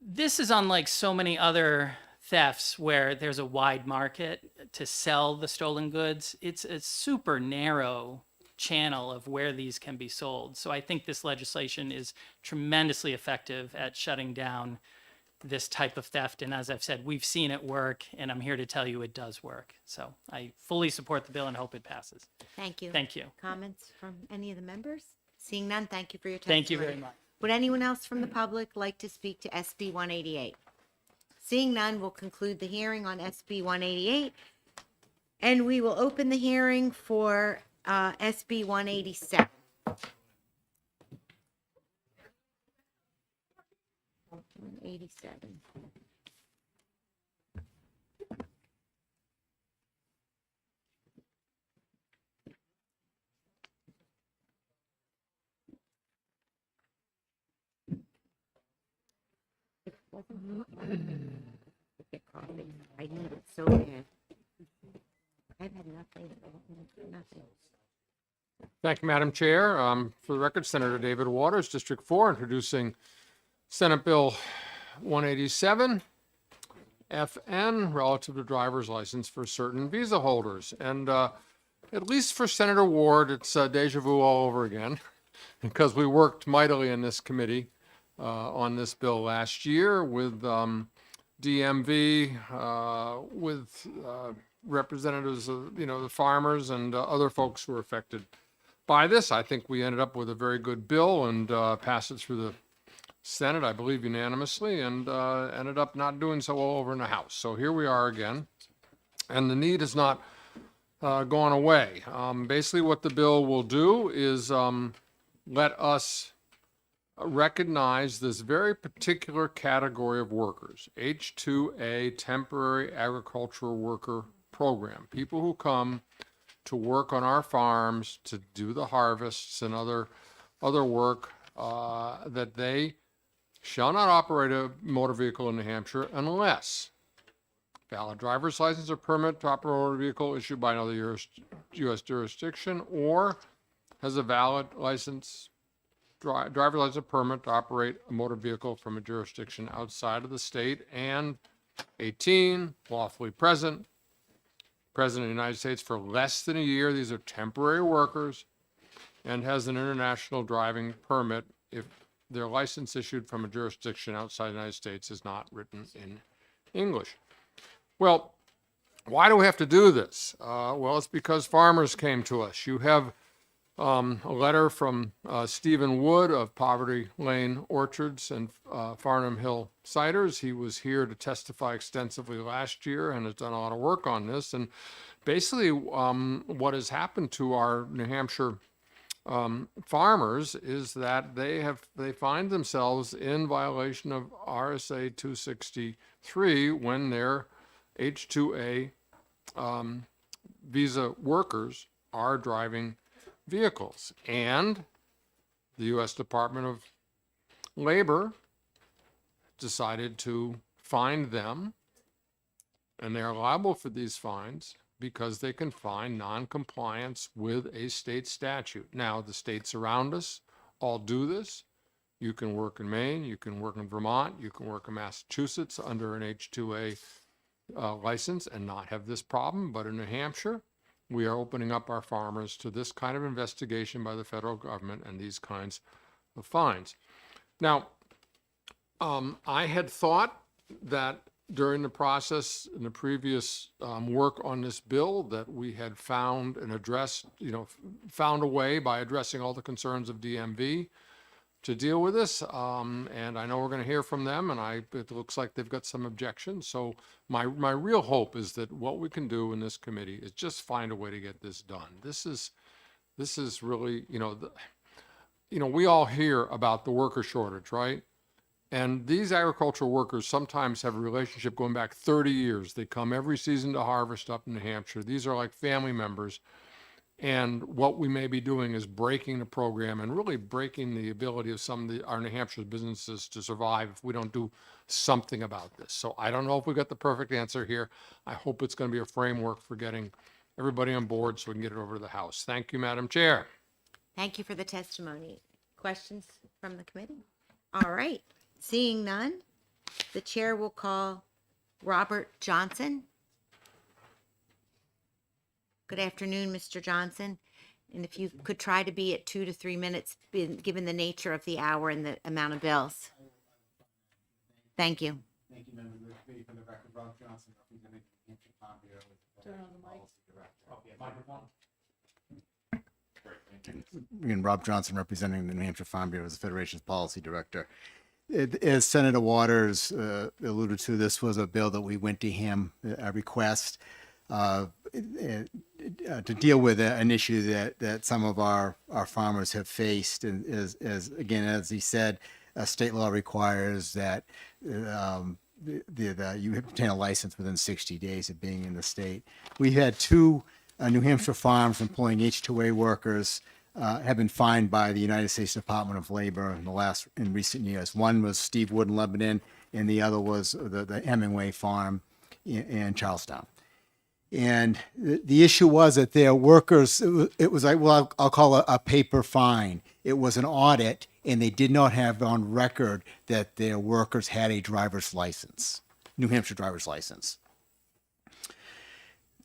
This is unlike so many other thefts where there's a wide market to sell the stolen goods. It's a super narrow channel of where these can be sold. So I think this legislation is tremendously effective at shutting down this type of theft. And as I've said, we've seen it work, and I'm here to tell you it does work. So I fully support the bill and hope it passes. Thank you. Thank you. Comments from any of the members? Seeing none, thank you for your testimony. Thank you very much. Would anyone else from the public like to speak to SB 188? Seeing none, we'll conclude the hearing on SB 188. And we will open the hearing for SB 187. 187. Get coffee. I need it so bad. I've had nothing. Nothing. Thank you, Madam Chair. For the record, Senator David Waters, District 4, introducing Senate Bill 187, FN, relative to driver's license for certain visa holders. And at least for Senator Ward, it's deja vu all over again, because we worked mightily in this committee on this bill last year with DMV, with representatives of, the farmers and other folks who were affected by this. I think we ended up with a very good bill and passed it through the Senate, I believe unanimously, and ended up not doing so well over in the House. So here we are again, and the need has not gone away. Basically what the bill will do is let us recognize this very particular category of workers, H-2A, Temporary Agricultural Worker Program, people who come to work on our farms to do the harvests and other work, that they shall not operate a motor vehicle in New Hampshire unless valid driver's license or permit to operate a motor vehicle issued by another U.S. jurisdiction, or has a valid license, driver's license or permit to operate a motor vehicle from a jurisdiction outside of the state, and 18, lawfully present of the United States for less than a year. These are temporary workers, and has an international driving permit if their license issued from a jurisdiction outside the United States is not written in English. Well, why do we have to do this? Well, it's because farmers came to us. You have a letter from Stephen Wood of Poverty Lane Orchards and Farnham Hill Ciders. He was here to testify extensively last year and has done a lot of work on this. And basically what has happened to our New Hampshire farmers is that they find themselves in violation of RSA 263 when their H-2A visa workers are driving vehicles. And the U.S. Department of Labor decided to fine them, and they are liable for these fines because they can find non-compliance with a state statute. Now, the states around us all do this. You can work in Maine, you can work in Vermont, you can work in Massachusetts under an H-2A license and not have this problem. But in New Hampshire, we are opening up our farmers to this kind of investigation by the federal government and these kinds of fines. Now, I had thought that during the process in the previous work on this bill that we had found and addressed, found a way by addressing all the concerns of DMV to deal with this. And I know we're going to hear from them, and it looks like they've got some objections. So my real hope is that what we can do in this committee is just find a way to get this done. This is This is really, we all hear about the worker shortage, right? And these agricultural workers sometimes have a relationship going back 30 years. They come every season to harvest up in New Hampshire. These are like family members. And what we may be doing is breaking the program and really breaking the ability of some of our New Hampshire businesses to survive if we don't do something about this. So I don't know if we got the perfect answer here. I hope it's going to be a framework for getting everybody on board so we can get it over to the House. Thank you, Madam Chair. Thank you for the testimony. Questions from the committee? All right. Seeing none, the chair will call Robert Johnson. Good afternoon, Mr. Johnson. And if you could try to be at 2 to 3 minutes, given the nature of the hour and the amount of bills. Thank you. Thank you, members of the committee. For the record, Rob Johnson, representing the New Hampshire Farm Bureau. Turn on the mic. And Rob Johnson, representing the New Hampshire Farm Bureau as the Federation's policy director. As Senator Waters alluded to, this was a bill that we went to him, a request to deal with an issue that some of our farmers have faced. And as he said, state law requires that you obtain a license within 60 days of being in the state. We had two New Hampshire farms employing H-2A workers have been fined by the United States Department of Labor in recent years. One was Steve Wood in Lebanon, and the other was the Hemingway farm in Charlestown. And the issue was that their workers, it was like, well, I'll call it a paper fine. It was an audit, and they did not have on record that their workers had a driver's license, New Hampshire driver's license.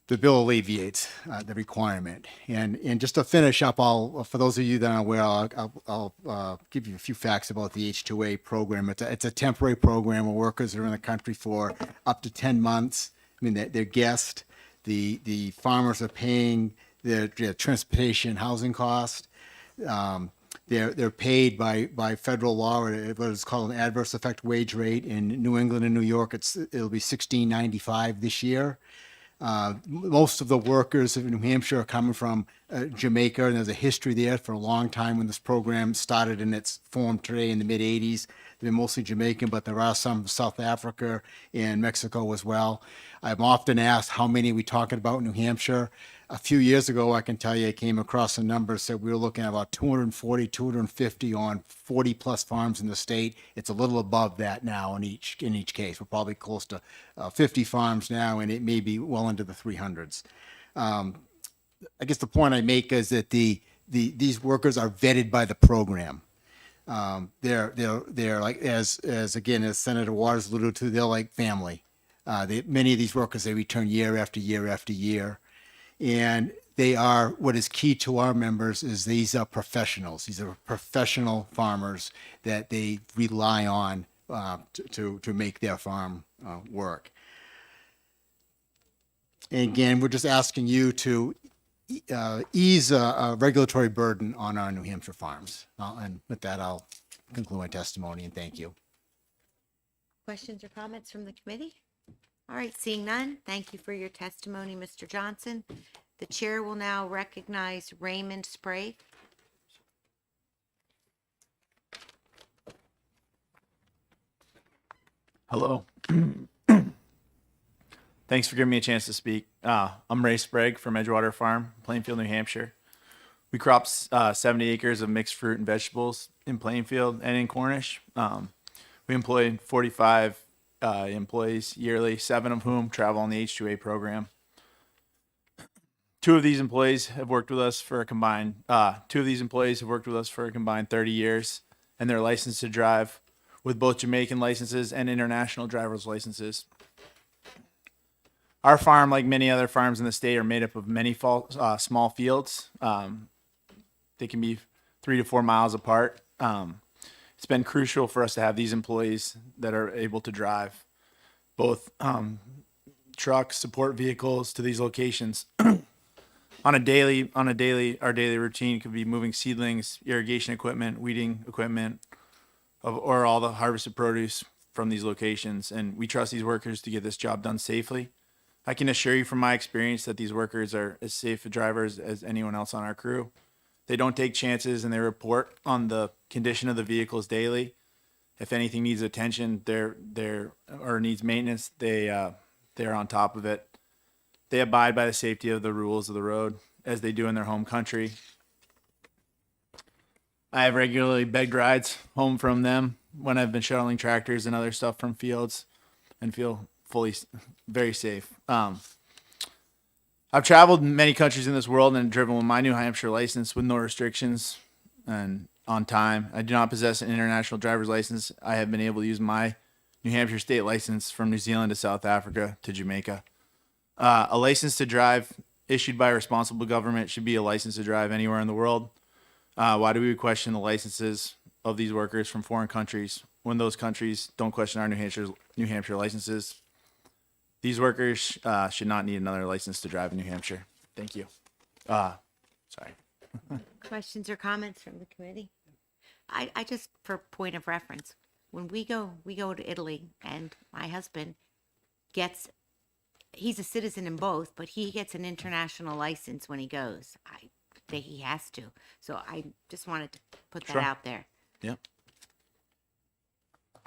The bill alleviates the requirement. And just to finish up, for those of you that aren't aware, I'll give you a few facts about the H-2A program. It's a temporary program where workers are in the country for up to 10 months. I mean, they're guests. The farmers are paying their transportation, housing cost. They're paid by federal law, or what is called an adverse effect wage rate. In New England and New York, it'll be $16.95 this year. Most of the workers in New Hampshire are coming from Jamaica, and there's a history there for a long time when this program started in its form today in the mid-'80s. They're mostly Jamaican, but there are some South Africa and Mexico as well. I'm often asked how many are we talking about in New Hampshire. A few years ago, I can tell you, I came across a number, said we were looking at about 240, 250 on 40 plus farms in the state. It's a little above that now in each case. We're probably close to 50 farms now, and it may be well into the 300s. I guess the point I make is that these workers are vetted by the program. They're like, as Senator Waters alluded to, they're like family. Many of these workers, they return year after year after year. And they are, what is key to our members is these are professionals. These are professional farmers that they rely on to make their farm work. And again, we're just asking you to ease a regulatory burden on our New Hampshire farms. And with that, I'll conclude my testimony and thank you. Questions or comments from the committee? All right, seeing none, thank you for your testimony, Mr. Johnson. The chair will now recognize Raymond Sprague. Hello. Thanks for giving me a chance to speak. I'm Ray Sprague from Edgewater Farm, Plainfield, New Hampshire. We crop 70 acres of mixed fruit and vegetables in Plainfield and in Cornish. We employ 45 employees yearly, 7 of whom travel on the H-2A program. 2 of these employees have worked with us for a combined 30 years, and they're licensed to drive with both Jamaican licenses and international driver's licenses. Our farm, like many other farms in the state, are made up of many small fields. They can be 3 to 4 miles apart. It's been crucial for us to have these employees that are able to drive both trucks, support vehicles to these locations. Our daily routine could be moving seedlings, irrigation equipment, weeding equipment, or all the harvested produce from these locations. And we trust these workers to get this job done safely. I can assure you from my experience that these workers are as safe drivers as anyone else on our crew. They don't take chances and they report on the condition of the vehicles daily. If anything needs attention, or needs maintenance, they're on top of it. They abide by the safety of the rules of the road as they do in their home country. I have regularly begged rides home from them when I've been shuttling tractors and other stuff from fields, and feel very safe. I've traveled many countries in this world and driven with my New Hampshire license with no restrictions and on time. I do not possess an international driver's license. I have been able to use my New Hampshire state license from New Zealand to South Africa to Jamaica. A license to drive issued by a responsible government should be a license to drive anywhere in the world. Why do we question the licenses of these workers from foreign countries when those countries don't question our New Hampshire licenses? These workers should not need another license to drive in New Hampshire. Thank you. Sorry. Questions or comments from the committee? I just, for point of reference, when we go to Italy, and my husband he's a citizen in both, but he gets an international license when he goes. I think he has to. So I just wanted to put that Sure. out there. Yep.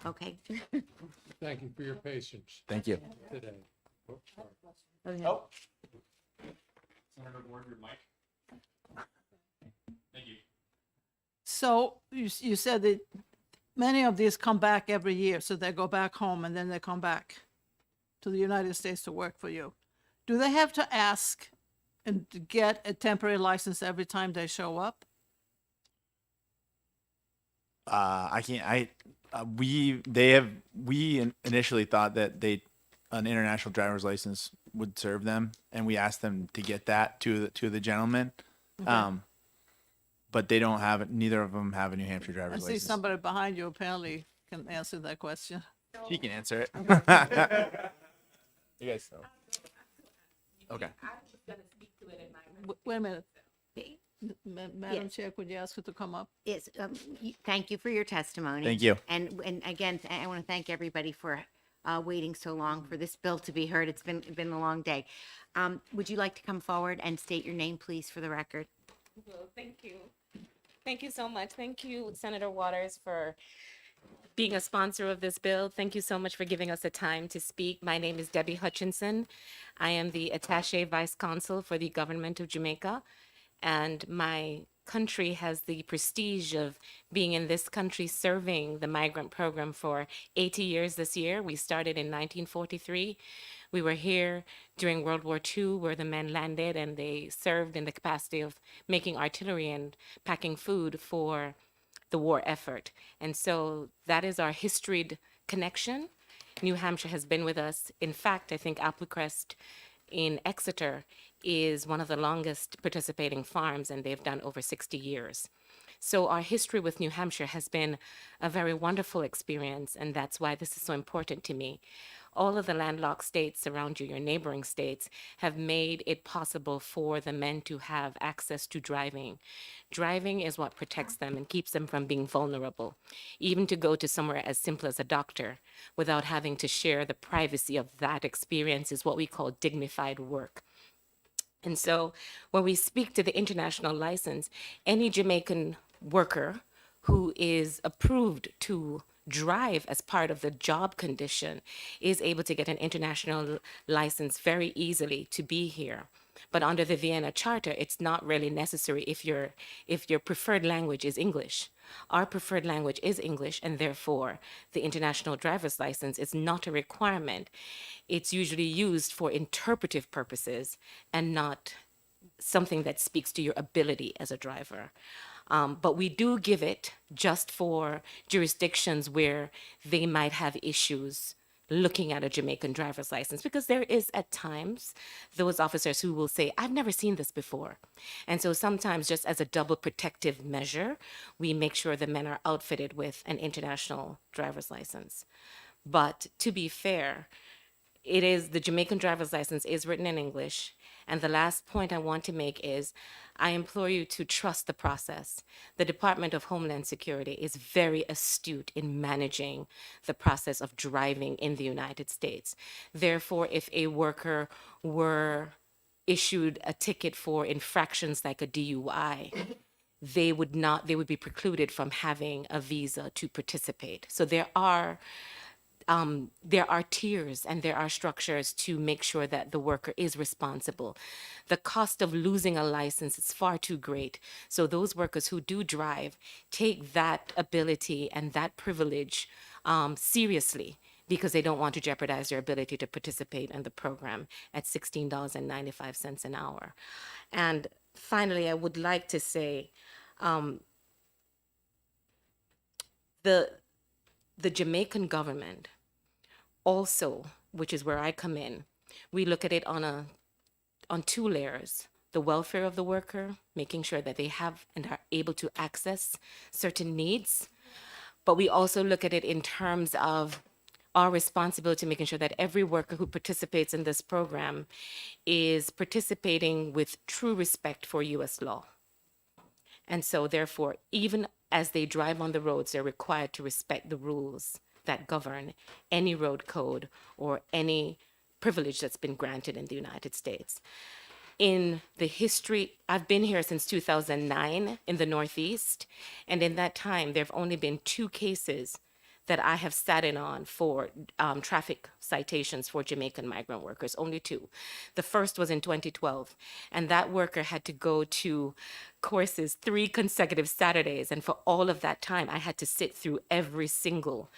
Okay. Thank you for your patience Thank you. today. Oh, sorry. Okay. Senator Ward, your mic. Thank you. So you said that many of these come back every year, so they go back home and then they come back to the United States to work for you. Do they have to ask and to get a temporary license every time they show up? I can't. We initially thought that an international driver's license would serve them, and we asked them to get that to the gentleman. Okay. But they don't have it. Neither of them have a New Hampshire I driver's see license. somebody behind you apparently can answer that question. She can answer it. You guys know. Okay. Wait a minute. Madam Chair, could you ask her to come up? Yes, thank you for your testimony. Thank you. And again, I want to thank everybody for waiting so long for this bill to be heard. It's been a long day. Would you like to come forward and state your name, please, for the record? Well, thank you. Thank you so much. Thank you, Senator Waters, for being a sponsor of this bill. Thank you so much for giving us the time to speak. My name is Debbie Hutchinson. I am the Attaché Vice Consul for the Government of Jamaica, and my country has the prestige of being in this country serving the migrant program for 80 years this year. We started in 1943. We were here during World War II, where the men landed and they served in the capacity of making artillery and packing food for the war effort. And so that is our historied connection. New Hampshire has been with us. In fact, I think Applecrest in Exeter is one of the longest participating farms, and they've done over 60 years. So our history with New Hampshire has been a very wonderful experience, and that's why this is so important to me. All of the landlocked states around you, your neighboring states, have made it possible for the men to have access to driving. Driving is what protects them and keeps them from being vulnerable, even to go to somewhere as simple as a doctor without having to share the privacy of that experience is what we call dignified work. And so when we speak to the international license, any Jamaican worker who is approved to drive as part of the job condition is able to get an international license very easily to be here. But under the Vienna Charter, it's not really necessary if your preferred language is English. Our preferred language is English, and therefore the international driver's license is not a requirement. It's usually used for interpretive purposes and not something that speaks to your ability as a driver. But we do give it just for jurisdictions where they might have issues looking at a Jamaican driver's license, because there is at times those officers who will say, I've never seen this before. And so sometimes just as a double protective measure, we make sure the men are outfitted with an international driver's license. But to be fair, the Jamaican driver's license is written in English. And the last point I want to make is I implore you to trust the process. The Department of Homeland Security is very astute in managing the process of driving in the United States. Therefore, if a worker were issued a ticket for infractions like a DUI, they would be precluded from having a visa to participate. So there are tiers and there are structures to make sure that the worker is responsible. The cost of losing a license is far too great. So those workers who do drive take that ability and that privilege seriously, because they don't want to jeopardize their ability to participate in the program at $16.95 an hour. And finally, I would like to say the Jamaican government also, which is where I come in, we look at it on two layers: the welfare of the worker, making sure that they have and are able to access certain needs, but we also look at it in terms of our responsibility, making sure that every worker who participates in this program is participating with true respect for U.S. law. And so therefore, even as they drive on the roads, they're required to respect the rules that govern any road code or any privilege that's been granted in the United States. In the history, I've been here since 2009 in the Northeast, and in that time, there have only been 2 cases that I have sat in on for traffic citations for Jamaican migrant workers, only 2. The first was in 2012, and that worker had to go to courses 3 consecutive Saturdays, and for all of that time, I had to sit through every single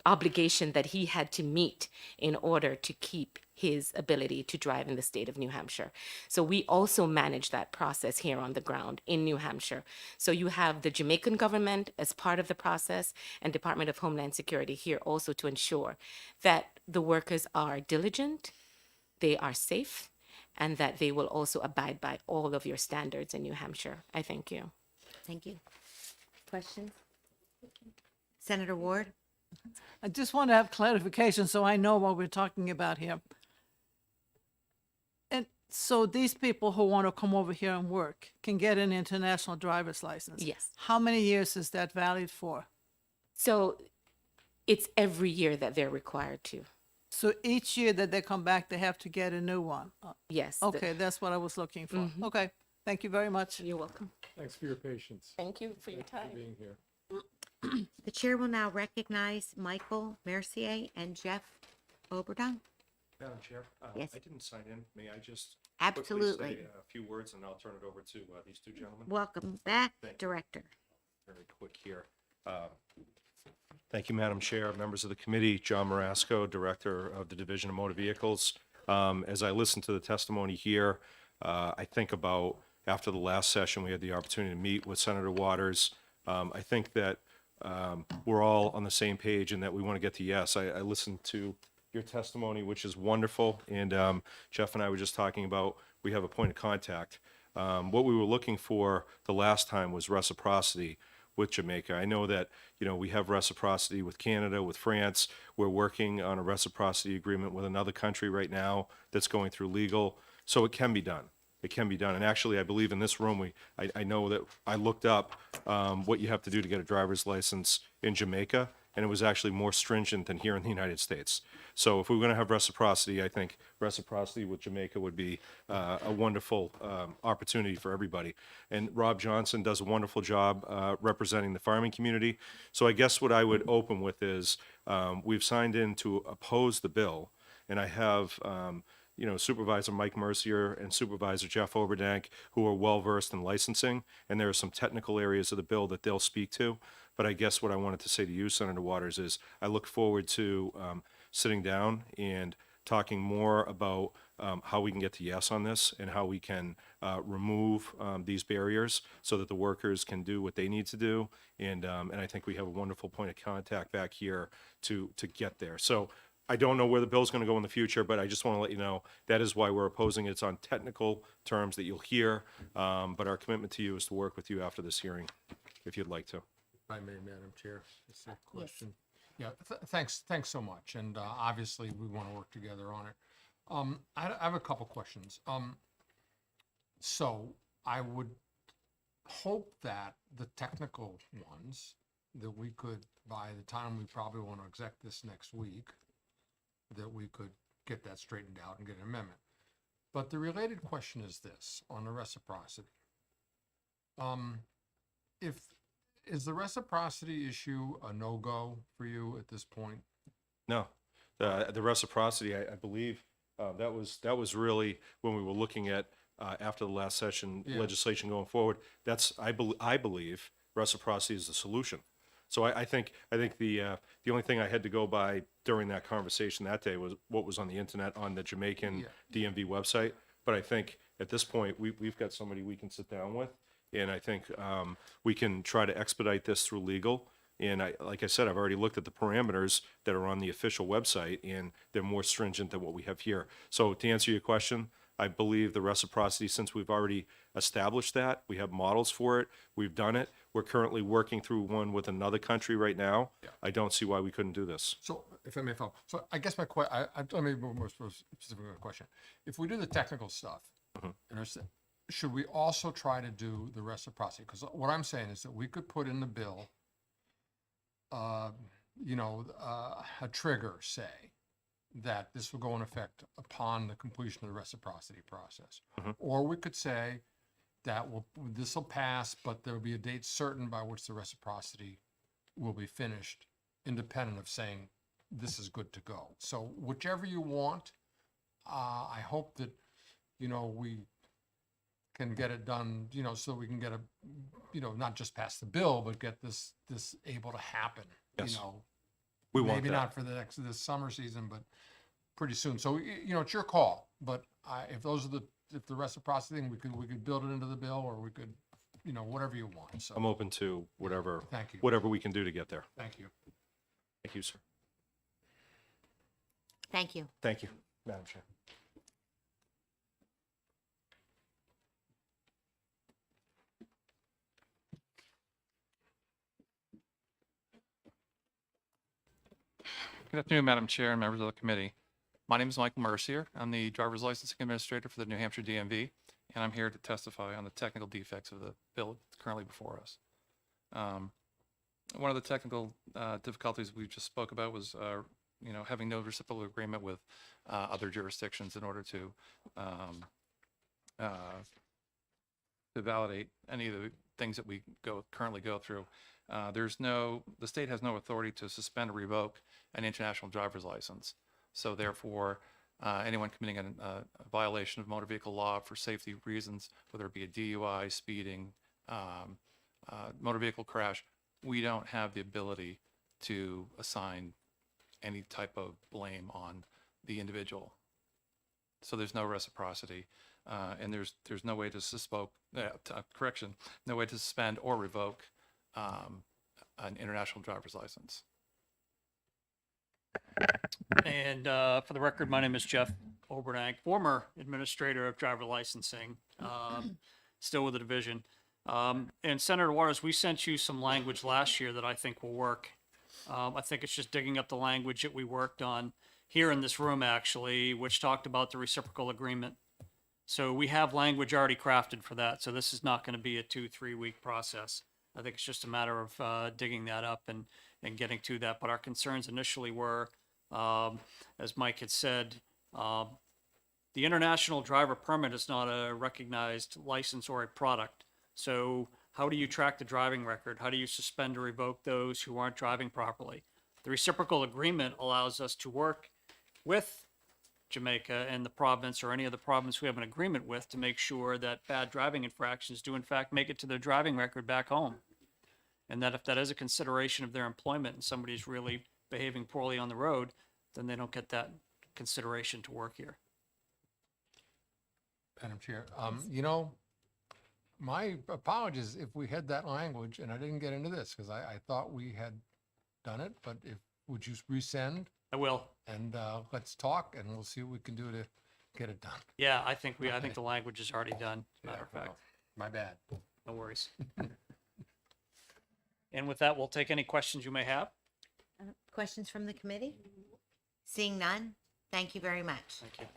obligation that he had to meet in order to keep his ability to drive in the state of New Hampshire. So we also manage that process here on the ground in New Hampshire. So you have the Jamaican government as part of the process, and Department of Homeland Security here also to ensure that the workers are diligent, they are safe, and that they will also abide by all of your standards in New Hampshire. I thank you. Thank you. Questions? Senator Ward? I just want to have clarification so I know what we're talking about here. And so these people who want to come over here and work can get an international driver's license? Yes. How many years is that valid for? So it's every year that they're required to. So each year that they come back, they have to get a new one? Yes. Okay, that's what I was looking for. Okay, thank you very much. You're welcome. Thanks for your patience. Thank you for your Thanks time. for being here. The chair will now recognize Michael Mercier and Jeff Oberdon. Madam Chair, Yes. I didn't sign in. May I just Absolutely. quickly say a few words, and I'll turn it over to these 2 gentlemen? Welcome back, Thank you. Director. Very quick here. Thank you, Madam Chair, members of the committee, John Marasco, Director of the Division of Motor Vehicles. As I listen to the testimony here, I think about after the last session, we had the opportunity to meet with Senator Waters. I think that we're all on the same page and that we want to get to yes. I listened to your testimony, which is wonderful. And Jeff and I were just talking about, we have a point of contact. What we were looking for the last time was reciprocity with Jamaica. I know that, we have reciprocity with Canada, with France. We're working on a reciprocity agreement with another country right now that's going through legal. So it can be done. It can be done. And actually, I believe in this room, I know that I looked up what you have to do to get a driver's license in Jamaica, and it was actually more stringent than here in the United States. So if we're going to have reciprocity, I think reciprocity with Jamaica would be a wonderful opportunity for everybody. And Rob Johnson does a wonderful job representing the farming community. So I guess what I would open with is we've signed in to oppose the bill, and I have Supervisor Mike Mercier and Supervisor Jeff Oberdank, who are well-versed in licensing, and there are some technical areas of the bill that they'll speak to. But I guess what I wanted to say to you, Senator Waters, is I look forward to sitting down and talking more about how we can get to yes on this and how we can remove these barriers so that the workers can do what they need to do. And I think we have a wonderful point of contact back here to get there. So I don't know where the bill's going to go in the future, but I just want to let you know that is why we're opposing it. It's on technical terms that you'll hear, but our commitment to you is to work with you after this hearing, if you'd like to. If I may, Madam Chair, just a question. Yeah, thanks so much. And obviously, we want to work together on it. I have a couple questions. So I would hope that the technical ones, that we could, by the time we probably want to exec this next week, that we could get that straightened out and get an amendment. But the related question is this, on the reciprocity. If, is the reciprocity issue a no-go for you at this point? No, the reciprocity, I believe, that was really when we were looking at, after the last session, Yeah. legislation going forward. That's, I believe reciprocity is the solution. So I think the only thing I had to go by during that conversation that day was what was on the internet on the Jamaican DMV website. But I think at this point, we've got somebody we can sit down with, and I think we can try to expedite this through legal. And like I said, I've already looked at the parameters that are on the official website, and they're more stringent than what we have here. So to answer your question, I believe the reciprocity, since we've already established that, we have models for it, we've done it. We're currently working through one with another country right now. I don't see why we couldn't do this. So if I may follow, so I guess let me be more specific question. If we do the technical stuff, should we also try to do the reciprocity? Because what I'm saying is that we could put in the bill, a trigger, say, that this will go in effect upon the completion of the reciprocity process. Or we could say that this will pass, but there will be a date certain by which the reciprocity will be finished, independent of saying this is good to go. So whichever you want, I hope that, we can get it done, so we can get not just pass the bill, but get this able to happen, Yes. We want maybe that. not for this summer season, but pretty soon. So, it's your call, but if the reciprocity thing, we could build it into the bill, or we could, whatever you want. So I'm open to whatever, Thank you. whatever we can do to get there. Thank you. Thank you, sir. Thank you. Thank you, Madam Chair. Good afternoon, Madam Chair and members of the committee. My name is Michael Mercier. I'm the driver's licensing administrator for the New Hampshire DMV, and I'm here to testify on the technical defects of the bill currently before us. One of the technical difficulties we just spoke about was, having no reciprocal agreement with other jurisdictions in order to validate any of the things that we currently go through. The state has no authority to suspend or revoke an international driver's license. So therefore, anyone committing a violation of motor vehicle law for safety reasons, whether it be a DUI, speeding, motor vehicle crash, we don't have the ability to assign any type of blame on the individual. So there's no reciprocity, and there's no way to no way to suspend or revoke an international driver's license. And for the record, my name is Jeff Oberdank, former administrator of driver licensing, still with the division. And Senator Waters, we sent you some language last year that I think will work. I think it's just digging up the language that we worked on here in this room, actually, which talked about the reciprocal agreement. So we have language already crafted for that. So this is not going to be a 2-3 week process. I think it's just a matter of digging that up and getting to that. But our concerns initially were, as Mike had said, the international driver permit is not a recognized license or a product. So how do you track the driving record? How do you suspend or revoke those who aren't driving properly? The reciprocal agreement allows us to work with Jamaica and the province or any other province we have an agreement with to make sure that bad driving infractions do in fact make it to their driving record back home. And that if that is a consideration of their employment and somebody's really behaving poorly on the road, then they don't get that consideration to work here. Madam Chair, my apologies if we had that language and I didn't get into this because I thought we had done it, but would you resend? I will. And let's talk and we'll see what we can do to get it done. Yeah, I think the language is already done, matter of fact. Well, my bad. No worries. And with that, we'll take any questions you may have. Questions from the committee? Seeing none, thank you very much. Thank you.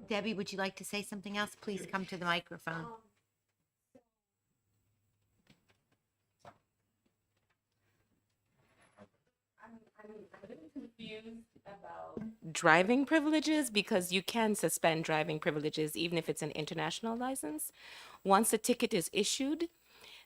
Debbie, would you like to say something else? Please come to the microphone. I'm a little confused driving privileges because you can suspend driving privileges even if it's an international license. Once a ticket is issued,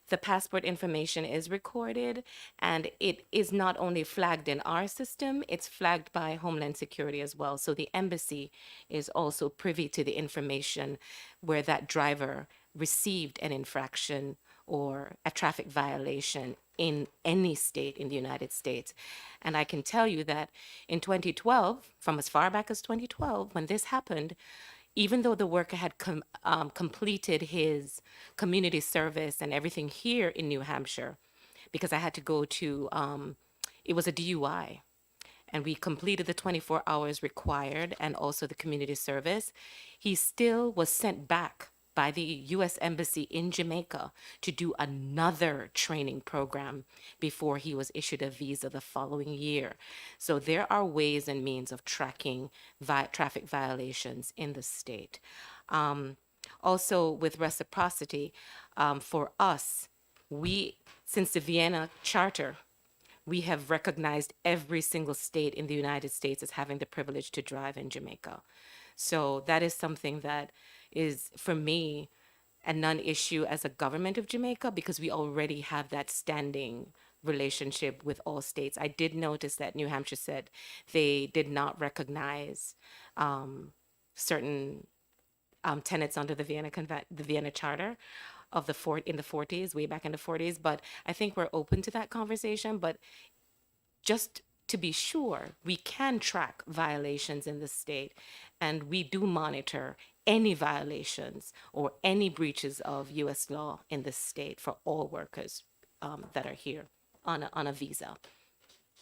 the passport information is recorded and it is not only flagged in our system, it's flagged by Homeland Security as well. So the embassy is also privy to the information where that driver received an infraction or a traffic violation in any state in the United States. And I can tell you that in 2012, from as far back as 2012, when this happened, even though the worker had completed his community service and everything here in New Hampshire, because I had to go to, it was a DUI, and we completed the 24 hours required and also the community service, he still was sent back by the U.S. Embassy in Jamaica to do another training program before he was issued a visa the following year. So there are ways and means of tracking traffic violations in the state. Also, with reciprocity, for us, since the Vienna Charter, we have recognized every single state in the United States as having the privilege to drive in Jamaica. So that is something that is, for me, a non-issue as a government of Jamaica because we already have that standing relationship with all states. I did notice that New Hampshire said they did not recognize certain tenets under the Vienna Charter of in the 40s, way back in the 40s. But I think we're open to that conversation. But just to be sure, we can track violations in the state, and we do monitor any violations or any breaches of U.S. law in the state for all workers that are here on a visa.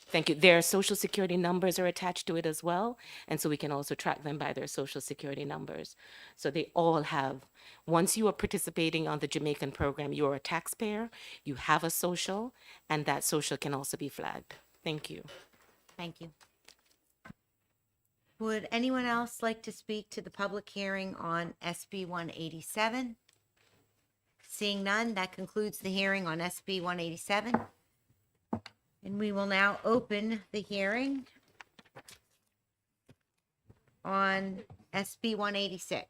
Thank you. Their social security numbers are attached to it as well, and so we can also track them by their social security numbers. So they all have, once you are participating on the Jamaican program, you're a taxpayer, you have a social, and that social can also be flagged. Thank you. Thank you. Would anyone else like to speak to the public hearing on SB 187? Seeing none, that concludes the hearing on SB 187. And we will now open the hearing on SB 186.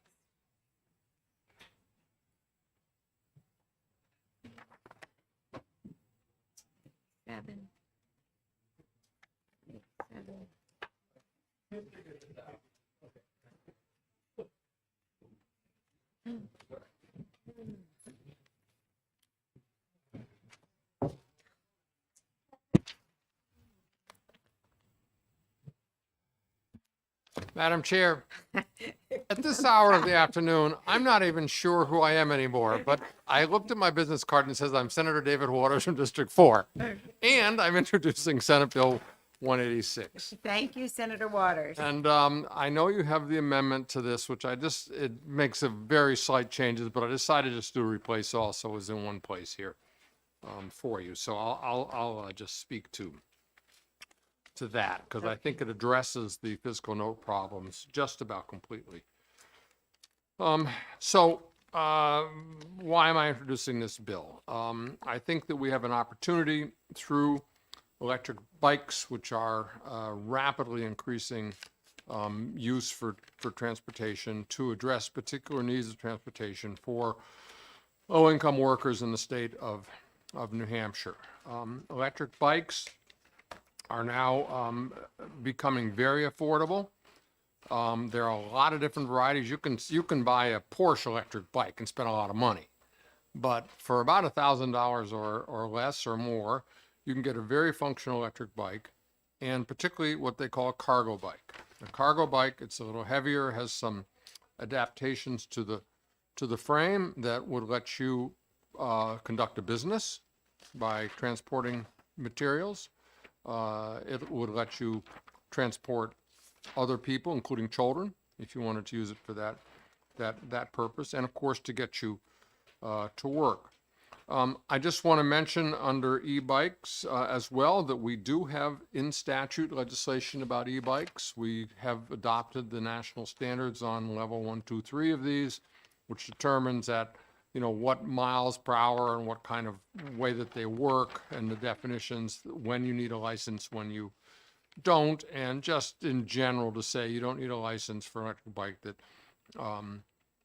Seven. Madam Chair, at this hour of the afternoon, I'm not even sure who I am anymore, but I looked at my business card and it says I'm Senator David Waters from District 4, and I'm introducing Senate Bill 186. Thank you, Senator Waters. And I know you have the amendment to this, which it makes a very slight changes, but I decided just to replace all, so it was in one place here for you. So I'll just speak to that, because I think it addresses the fiscal note problems just about completely. So why am I introducing this bill? I think that we have an opportunity through electric bikes, which are rapidly increasing use for transportation, to address particular needs of transportation for low-income workers in the state of New Hampshire. Electric bikes are now becoming very affordable. There are a lot of different varieties. You can buy a Porsche electric bike and spend a lot of money, but for about $1,000 or less or more, you can get a very functional electric bike, and particularly what they call a cargo bike. A cargo bike, it's a little heavier, has some adaptations to the frame that would let you conduct a business by transporting materials. It would let you transport other people, including children, if you wanted to use it for that purpose, and of course to get you to work. I just want to mention under e-bikes as well that we do have in statute legislation about e-bikes. We have adopted the national standards on level 1, 2, 3 of these, which determines that, what miles per hour and what kind of way that they work, and the definitions, when you need a license, when you don't, and just in general to say you don't need a license for an electric bike that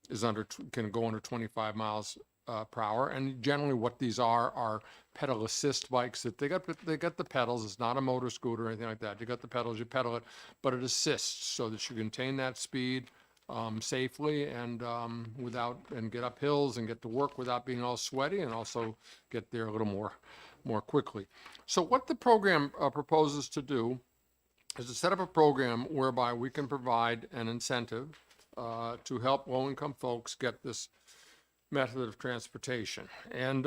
is can go under 25 miles per hour. And generally what these are pedal assist bikes that they got the pedals. It's not a motor scooter or anything like that. You got the pedals, you pedal it, but it assists so that you contain that speed safely and and get up hills and get to work without being all sweaty, and also get there a little more quickly. So what the program proposes to do is to set up a program whereby we can provide an incentive to help low-income folks get this method of transportation. And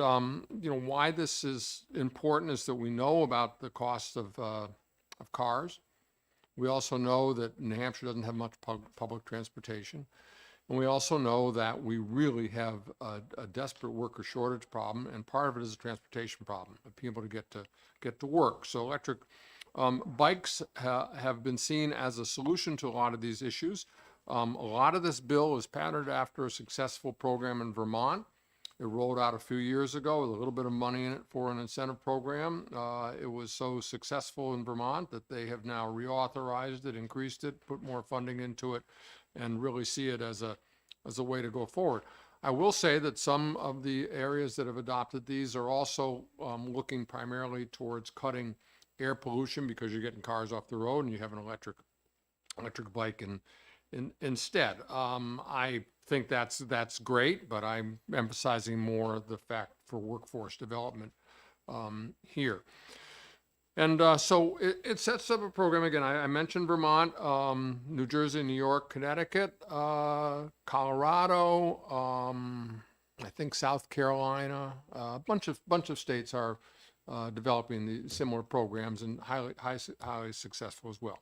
why this is important is that we know about the cost of cars. We also know that New Hampshire doesn't have much public transportation. And we also know that we really have a desperate worker shortage problem, and part of it is a transportation problem, of people to get to work. So electric bikes have been seen as a solution to a lot of these issues. A lot of this bill is patterned after a successful program in Vermont. It rolled out a few years ago with a little bit of money in it for an incentive program. It was so successful in Vermont that they have now reauthorized it, increased it, put more funding into it, and really see it as a way to go forward. I will say that some of the areas that have adopted these are also looking primarily towards cutting air pollution, because you're getting cars off the road and you have an electric bike instead. I think that's great, but I'm emphasizing more the fact for workforce development here. And so it sets up a program. Again, I mentioned Vermont, New Jersey, New York, Connecticut, Colorado, I think South Carolina, a bunch of states are developing the similar programs, and highly successful as well.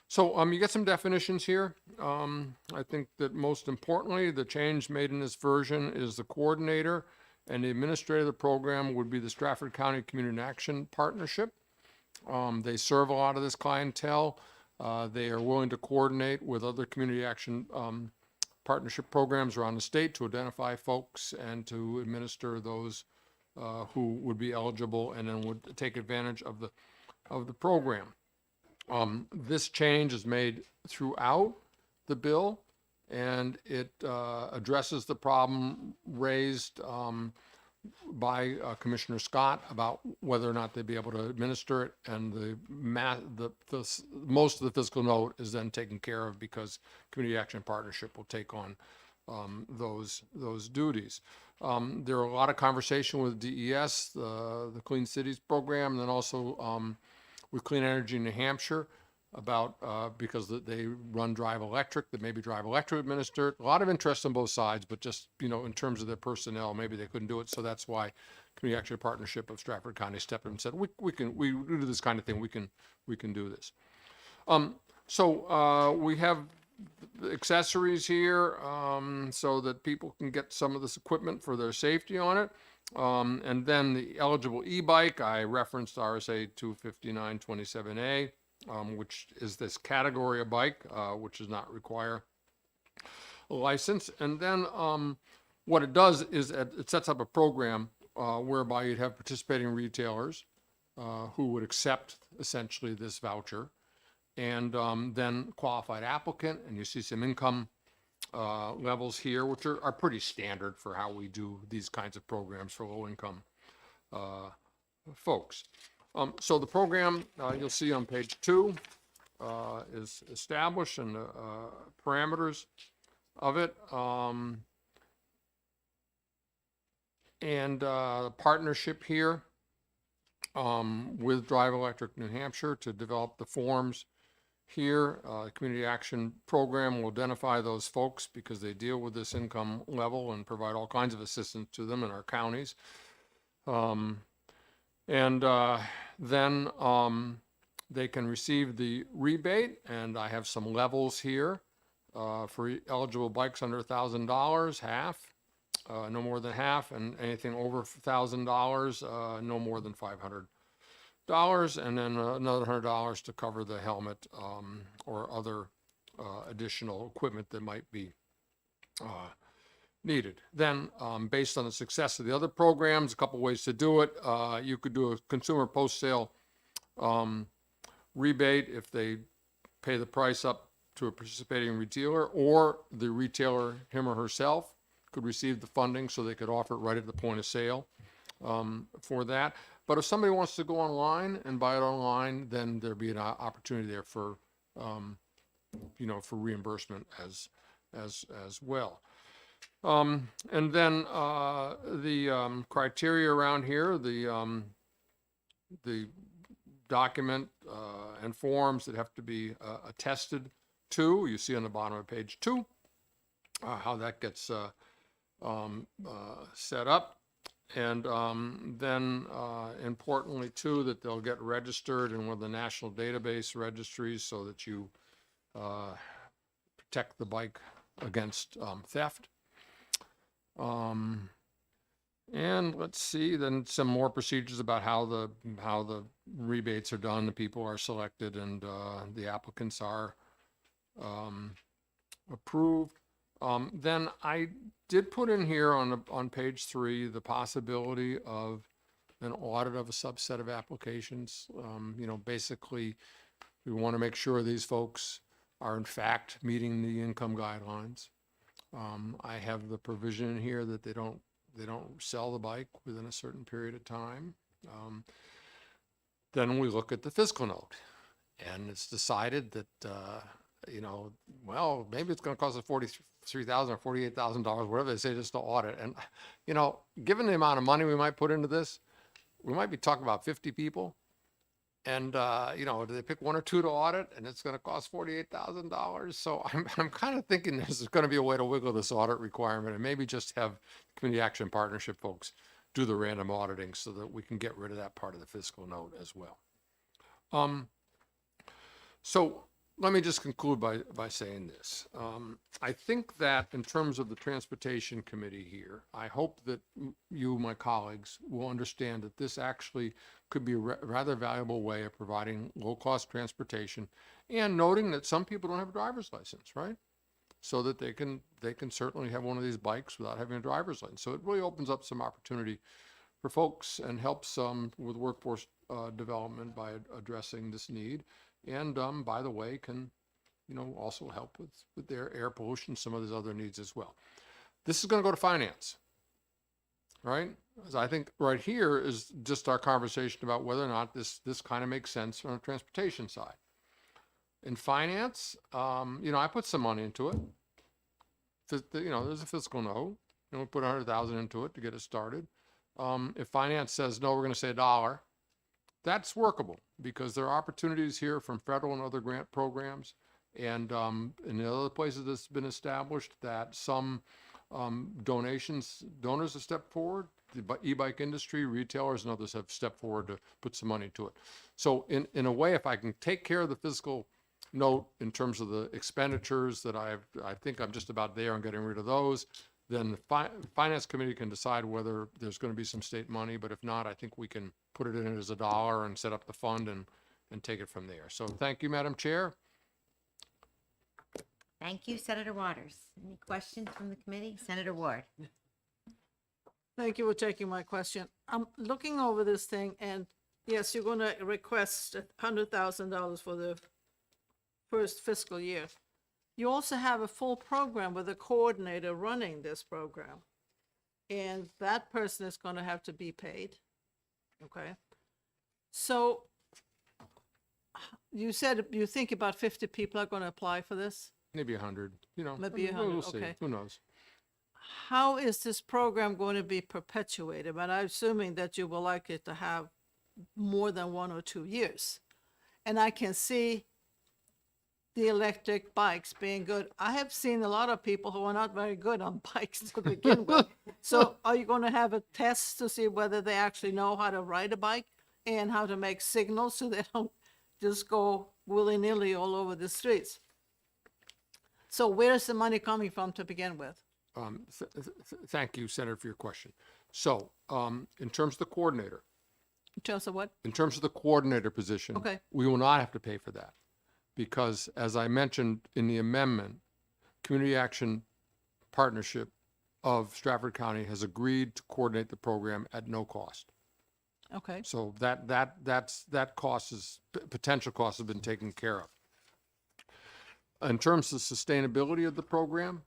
So you get some definitions here. I think that most importantly, the change made in this version is the coordinator and the administrator of the program would be the Stratford County Community Action Partnership. They serve a lot of this clientele. They are willing to coordinate with other community action partnership programs around the state to identify folks and to administer those who would be eligible and then would take advantage of the program. This change is made throughout the bill, and it addresses the problem raised by Commissioner Scott about whether or not they'd be able to administer it, and most of the fiscal note is then taken care of because Community Action Partnership will take on those duties. There are a lot of conversation with DES, the Clean Cities program, and then also with Clean Energy New Hampshire about because they run Drive Electric, that maybe Drive Electric administered. A lot of interest on both sides, but just in terms of their personnel, maybe they couldn't do it. So that's why Community Action Partnership of Stratford County stepped in and said, we do this kind of thing. We can do this. So we have accessories here so that people can get some of this equipment for their safety on it. And then the eligible e-bike, I referenced RSA 25927A, which is this category of bike, which does not require a license. And then what it does is it sets up a program whereby you'd have participating retailers who would accept essentially this voucher, and then qualified applicant, and you see some income levels here, which are pretty standard for how we do these kinds of programs for low-income folks. So the program, you'll see on page 2, is established, and the parameters of it. And partnership here with Drive Electric New Hampshire to develop the forms here. Community Action Program will identify those folks because they deal with this income level and provide all kinds of assistance to them in our counties. And then they can receive the rebate, and I have some levels here for eligible bikes under $1,000, half, no more than half, and anything over $1,000, no more than $500, and then another $100 to cover the helmet or other additional equipment that might be needed. Then, based on the success of the other programs, a couple ways to do it. You could do a consumer post-sale rebate if they pay the price up to a participating retailer, or the retailer, him or herself, could receive the funding so they could offer it right at the point of sale for that. But if somebody wants to go online and buy it online, then there'd be an opportunity there for, for reimbursement as well. And then the criteria around here, the document and forms that have to be attested to, you see on the bottom of page 2, how that gets set up. And then importantly too, that they'll get registered in one of the national database registries so that you protect the bike against theft. And let's see, then some more procedures about how the rebates are done, the people are selected, and the applicants are approved. Then I did put in here on page 3 the possibility of an audit of a subset of applications. Basically, we want to make sure these folks are in fact meeting the income guidelines. I have the provision in here that they don't sell the bike within a certain period of time. Then we look at the fiscal note, and it's decided that well, maybe it's going to cost us $43,000 or $48,000, whatever they say, just to audit. And given the amount of money we might put into this, we might be talking about 50 people. And do they pick 1 or 2 to audit, and it's going to cost $48,000? So I'm kind of thinking there's going to be a way to wiggle this audit requirement, and maybe just have Community Action Partnership folks do the random auditing so that we can get rid of that part of the fiscal note as well. So let me just conclude by saying this. I think that in terms of the Transportation Committee here, I hope that you, my colleagues, will understand that this actually could be a rather valuable way of providing low-cost transportation, and noting that some people don't have a driver's license, right? So that they can certainly have one of these bikes without having a driver's license. So it really opens up some opportunity for folks and helps with workforce development by addressing this need. And by the way, can also help with their air pollution, some of these other needs as well. This is going to go to finance, right? As I think right here is just our conversation about whether or not this kind of makes sense on the transportation side. In finance, I put some money into it. There's a fiscal note. We put $100,000 into it to get it started. If finance says no, we're going to say $1. That's workable because there are opportunities here from federal and other grant programs, and in the other places that's been established that some donors have stepped forward. The e-bike industry, retailers, and others have stepped forward to put some money to it. So in a way, if I can take care of the fiscal note in terms of the expenditures that I think I'm just about there and getting rid of those, then the Finance Committee can decide whether there's going to be some state money. But if not, I think we can put it in as $1 and set up the fund and take it from there. So thank you, Madam Chair. Thank you, Senator Waters. Any questions from the committee? Senator Ward. Thank you for taking my question. I'm looking over this thing, and yes, you're going to request $100,000 for the first fiscal year. You also have a full program with a coordinator running this program, and that person is going to have to be paid. Okay. So you said you think about 50 people are going to apply for this? Maybe 100, Maybe 100, we'll see. okay. Who knows? How is this program going to be perpetuated? But I'm assuming that you will like it to have more than 1 or 2 years. And I can see the electric bikes being good. I have seen a lot of people who are not very good on bikes to begin with. So are you going to have a test to see whether they actually know how to ride a bike and how to make signals so they don't just go willy-nilly all over the streets? So where's the money coming from to begin with? Thank you, Senator, for your question. So in terms of the coordinator. In terms of what? In terms of the coordinator position, Okay. we will not have to pay for that. Because as I mentioned in the amendment, Community Action Partnership of Stratford County has agreed to coordinate the program at no cost. Okay. So that cost is, potential costs have been taken care of. In terms of sustainability of the program,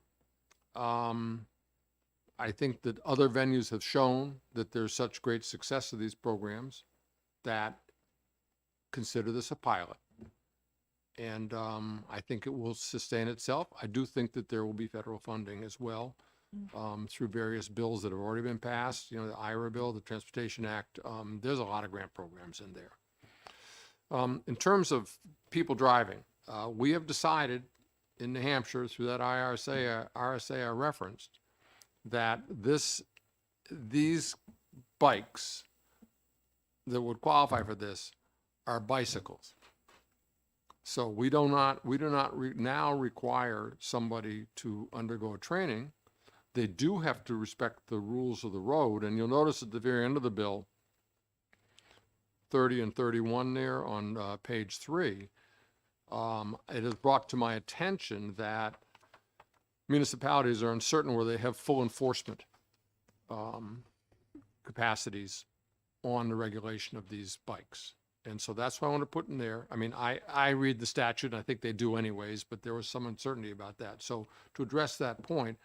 I think that other venues have shown that there's such great success of these programs that consider this a pilot. And I think it will sustain itself. I do think that there will be federal funding as well through various bills that have already been passed. You know, the IRA bill, the Transportation Act. There's a lot of grant programs in there. In terms of people driving, we have decided in New Hampshire through that RSA I referenced that these bikes that would qualify for this are bicycles. So we do not now require somebody to undergo a training. They do have to respect the rules of the road, and you'll notice at the very end of the bill, 30 and 31 there on page 3, it is brought to my attention that municipalities are uncertain where they have full enforcement capacities on the regulation of these bikes. And so that's what I want to put in there. I mean, I read the statute, and I think they do anyways, but there was some uncertainty about that. So to address that point,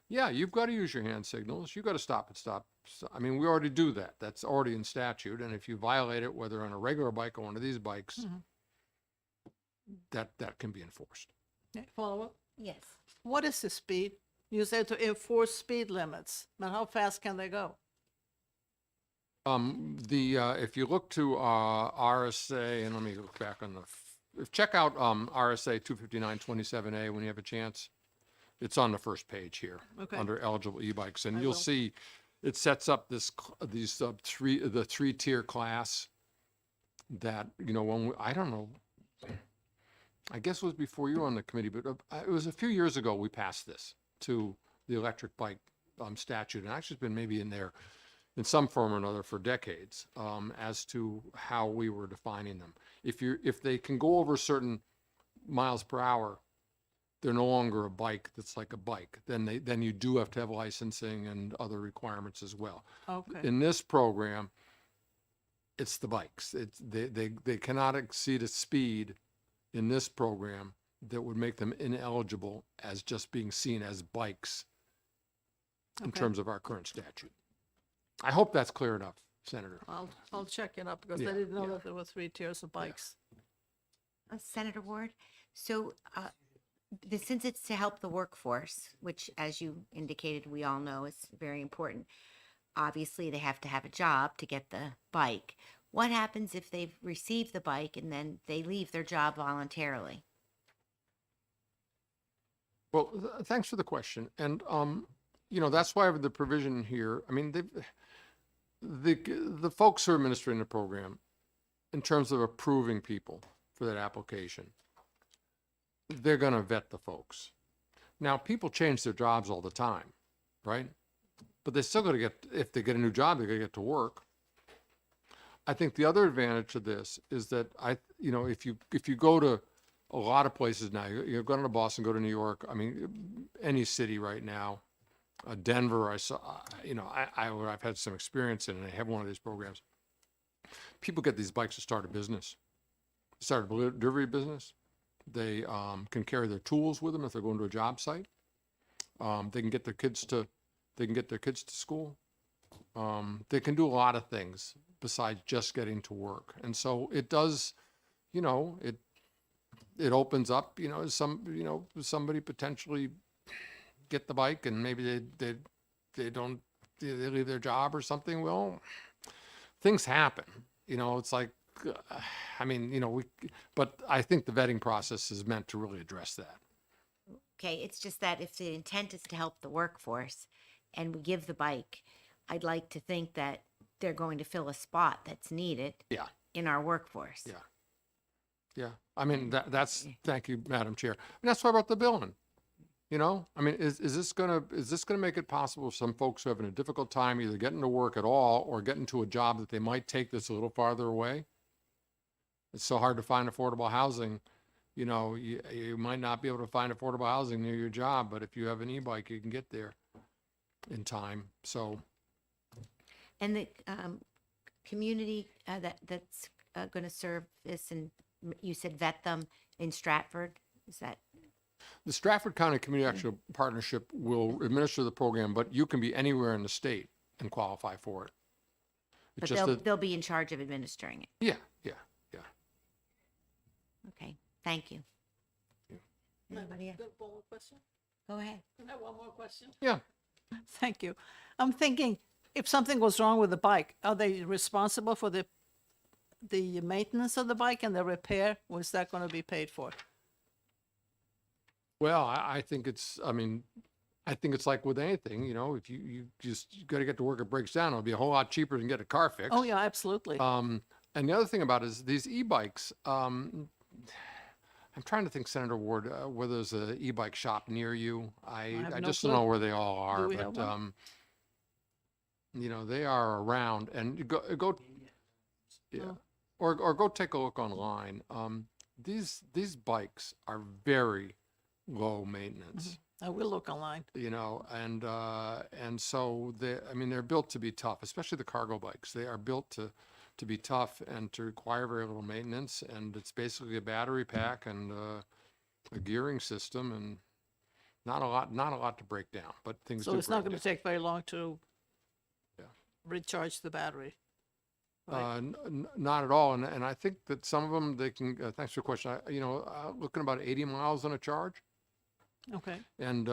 yeah, you've got to use your hand signals. You've got to stop and stop. I mean, we already do that. That's already in statute. And if you violate it, whether on a regular bike or one of these bikes, that can be enforced. Follow up? Yes. What is the speed? You said to enforce speed limits, but how fast can they go? If you look to RSA, and let me look back on check out RSA 25927A when you have a chance. It's on the first page here Okay. under eligible e-bikes, and I you'll will. see it sets up the 3-tier class that, you know, I don't know, I guess it was before you were on the committee, but it was a few years ago we passed this to the electric bike statute, and actually it's been maybe in there in some form or another for decades as to how we were defining them. If they can go over certain miles per hour, they're no longer a bike that's like a bike. Then you do have to have licensing and other requirements as well. Okay. In this program, it's the bikes. They cannot exceed a speed in this program that would make them ineligible as just being seen as bikes in Okay. terms of our current statute. I hope that's clear enough, Senator. I'll check it up because Yeah, I didn't know yeah. that there were 3 tiers of bikes. Senator Ward, so since it's to help the workforce, which as you indicated, we all know is very important, obviously they have to have a job to get the bike. What happens if they've received the bike and then they leave their job voluntarily? Well, thanks for the question. And, you know, that's why I have the provision here. I mean, the folks who are administering the program, in terms of approving people for that application, they're going to vet the folks. Now, people change their jobs all the time, right? But they still got to get, if they get a new job, they got to get to work. I think the other advantage of this is that you know, if you go to a lot of places now, you're going to Boston, go to New York. I mean, any city right now, Denver. I saw, you know, I've had some experience in, and I have one of these programs. People get these bikes to start a business, start a delivery business. They can carry their tools with them if they're going to a job site. They can get their kids to school. They can do a lot of things besides just getting to work. And so it does, you know, it opens up, you know, somebody potentially get the bike and maybe they leave their job or something. Well, things happen, you know, it's like, I mean, you know, but I think the vetting process is meant to really address that. Okay, it's just that if the intent is to help the workforce and we give the bike, I'd like to think that they're going to fill a spot that's needed Yeah. in our workforce. Yeah. Yeah. I mean, that's, thank you, Madam Chair. And that's why I brought the bill in. You know, I mean, is this gonna make it possible for some folks who are having a difficult time either getting to work at all or getting to a job that they might take that's a little farther away? It's so hard to find affordable housing. You know, you might not be able to find affordable housing near your job, but if you have an e-bike, you can get there in time. So, And community that's going to serve this, and you said vet them in Stratford? Is that? The Stratford County Community Action Partnership will administer the program, but you can be anywhere in the state and qualify for it. It's But just that, they'll be in charge of administering it. yeah. Okay, thank you. Anybody else? Good, one more question? Go ahead. Can I have one more question? Yeah. Thank you. I'm thinking, if something goes wrong with the bike, are they responsible for the maintenance of the bike and the repair? Or is that going to be paid for? Well, I think I think it's like with anything, if you got to get to work, it breaks down. It'll be a whole lot cheaper than get a car fixed. Oh, yeah, absolutely. And the other thing about it is these e-bikes, I'm trying to think, Senator Ward, whether there's an e-bike shop near you. I have no just clue. don't know where they all are, Do we have but, one? they are around, and yeah, Oh. or go take a look online. These bikes are very low maintenance. I will look online. And so they're built to be tough, especially the cargo bikes. They are built to be tough and to require very little maintenance. And it's basically a battery pack and a gearing system, and not a lot to break down, but things. So do it's not break going to take very long to Yeah. recharge the battery. Right. Not at all. And I think that some of them, they can, thanks for the question. Looking about 80 miles on a charge. Okay. And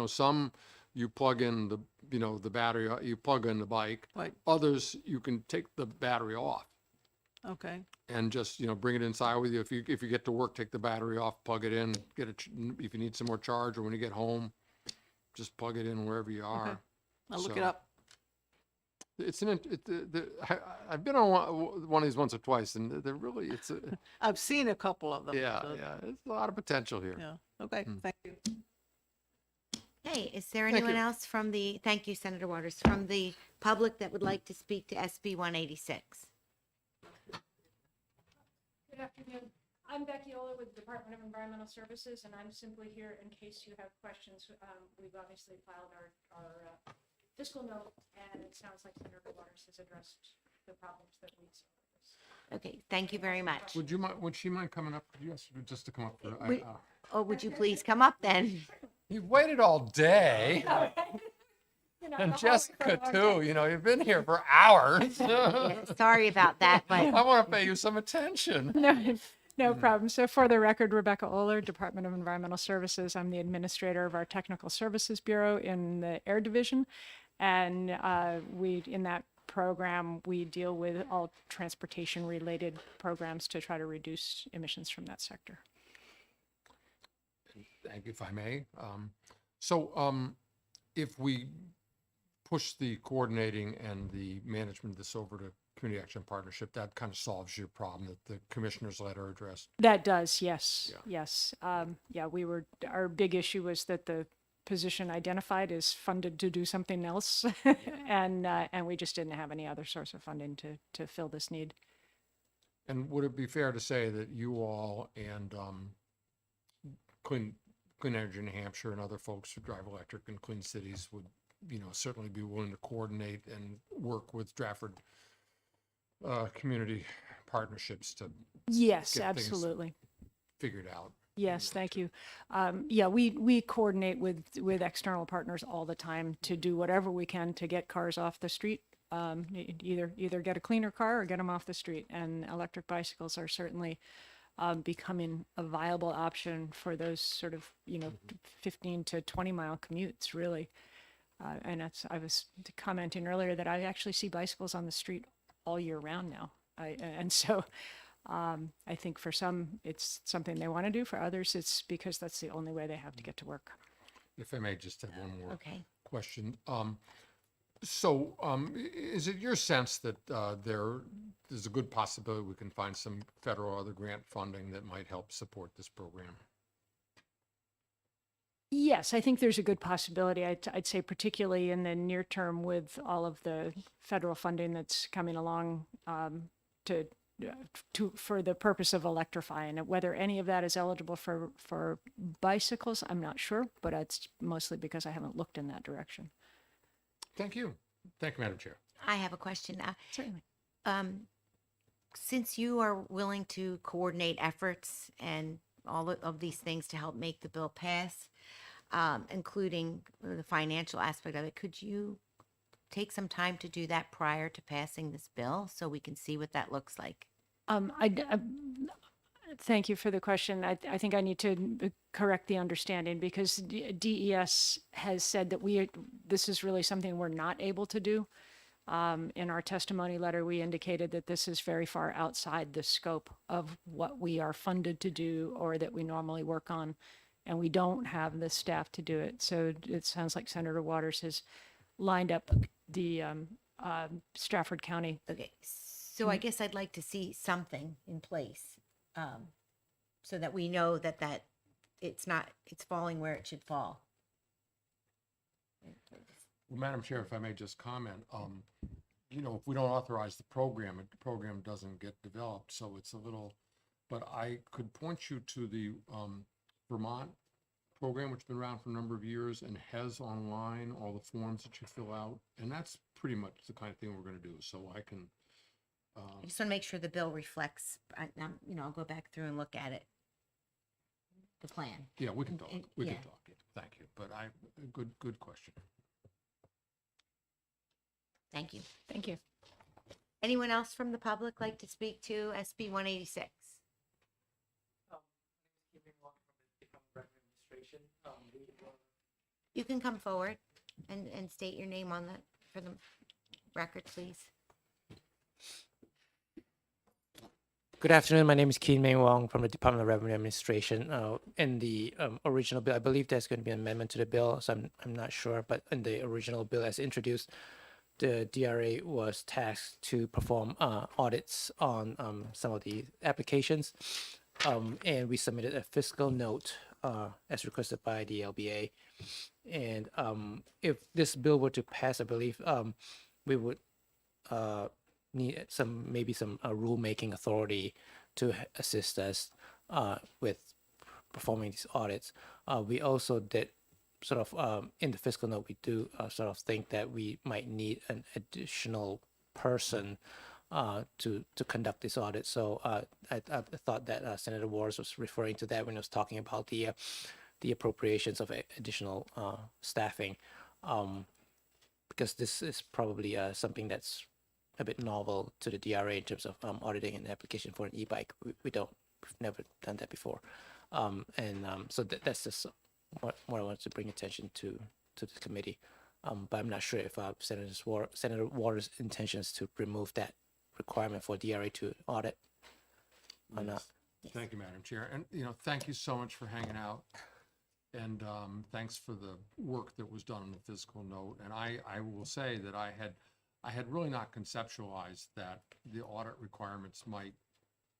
some you plug in the battery, you plug in the bike. Right. Others, you can take the battery off Okay. and just, bring it inside with you. If you get to work, take the battery off, plug it in, if you need some more charge, or when you get home, just plug it in wherever you are. Okay. I'll look So, it up. I've been on one of these once or twice, and they're really, I've seen a couple of them. yeah, so- there's a lot of potential here. Yeah. Okay. Thank you. Hey, is there Thank anyone you. else thank you, Senator Waters, from the public that would like to speak to SB 186? Good afternoon. I'm Becky Oler with the Department of Environmental Services, and I'm simply here in case you have questions. We've obviously filed our fiscal note, and it sounds like Senator Waters has addressed the problems that we saw. Okay, thank you very much. Would she mind coming up? Could you ask her just to come up? Would you please come up then? You've waited all day. You know, And the hallway Jessica for a long too, time. you've been here for hours. Yeah, sorry about that, but I want to pay you some attention. No problem. So for the record, Rebecca Oler, Department of Environmental Services. I'm the administrator of our Technical Services Bureau in the Air Division. And in that program, we deal with all transportation-related programs to try to reduce emissions from that sector. Thank you, if I may. If we push the coordinating and the management of this over to Community Action Partnership, that kind of solves your problem that the commissioner's letter addressed. That does, yes, Yeah. yes. Our big issue was that the position identified is funded to do something else. And we just didn't have any other source of funding to fill this need. And would it be fair to say that you all and Clean Energy New Hampshire and other folks who drive electric in Clean Cities would, certainly be willing to coordinate and work with Stratford community partnerships to Yes, get things absolutely. figured out? Yes, thank you. We coordinate with external partners all the time to do whatever we can to get cars off the street. Either get a cleaner car or get them off the street. And electric bicycles are certainly becoming a viable option for those sort of 15 to 20 mile commutes, really. And I was commenting earlier that I actually see bicycles on the street all year round now. I think for some, it's something they want to do. For others, it's because that's the only way they have to get to work. If I may just have one more Okay. question. Is it your sense that there's a good possibility we can find some federal or other grant funding that might help support this program? Yes, I think there's a good possibility. I'd say particularly in the near term with all of the federal funding that's coming along for the purpose of electrifying it. Whether any of that is eligible for bicycles, I'm not sure, but it's mostly because I haven't looked in that direction. Thank you. Thank you, Madam Chair. I have a question now. Certainly. Since you are willing to coordinate efforts and all of these things to help make the bill pass, including the financial aspect of it, could you take some time to do that prior to passing this bill so we can see what that looks like? Thank you for the question. I think I need to correct the understanding because DES has said that this is really something we're not able to do. In our testimony letter, we indicated that this is very far outside the scope of what we are funded to do or that we normally work on, and we don't have the staff to do it. So it sounds like Senator Waters has lined up the Stratford County. Okay, so I guess I'd like to see something in place so that we know that it's falling where it should fall. Well, Madam Chair, if I may just comment, you know, if we don't authorize the program doesn't get developed, so it's a little, but I could point you to the Vermont program, which has been around for a number of years and has online all the forms that you fill out, and that's pretty much the kind of thing we're going to do, so I can. I just want to make sure the bill reflects, you know, I'll go back through and look at it. The plan. Yeah, we can talk, we yeah. can talk, thank you, but good question. Thank you. Thank you. Anyone else from the public like to speak to SB 186? You can come forward and state your name for the record, please. Good afternoon. My name is Keen Meng Wong from the Department of Revenue Administration. In the original bill, I believe there's going to be an amendment to the bill, so I'm not sure. But in the original bill as introduced, the DRA was tasked to perform audits on some of the applications, and we submitted a fiscal note as requested by the LBA. And if this bill were to pass, I believe we would need maybe some rulemaking authority to assist us with performing these audits. We also did sort of in the fiscal note, we do sort of think that we might need an additional person to conduct this audit. So I thought that Senator Waters was referring to that when he was talking about the appropriations of additional staffing, because this is probably something that's a bit novel to the DRA in terms of auditing an application for an e-bike. We've never done that before. So that's just what I wanted to bring attention to the committee. But I'm not sure if Senator Waters' intention is to remove that requirement for DRA to audit or not. Thank you, Madam Chair. And, you know, thank you so much for hanging out. And thanks for the work that was done on the fiscal note. And I will say that I had really not conceptualized that the audit requirements might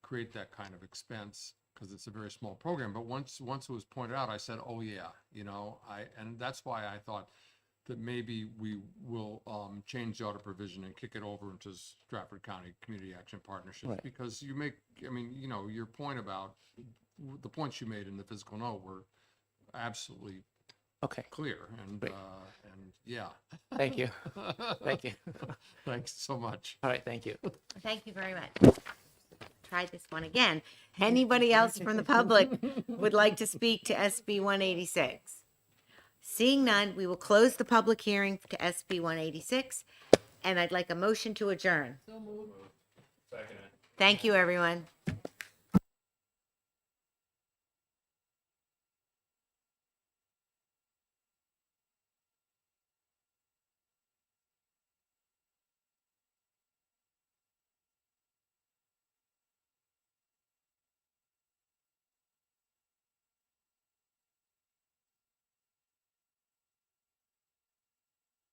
create that kind of expense because it's a very small program. But once it was pointed out, I said, oh yeah, you know, and that's why I thought that maybe we will change the audit provision and kick it over into Stratford County Community Action Partnerships. Right. Because you know, your point about the points you made in the fiscal note were absolutely clear. And and yeah. Thank you. Thank you. Thanks so much. All right. Thank you. Thank you very much. Try this one again. Anybody else from the public would like to speak to SB 186? Seeing none, we will close the public hearing to SB 186, and I'd like a motion to adjourn. Thank you, everyone.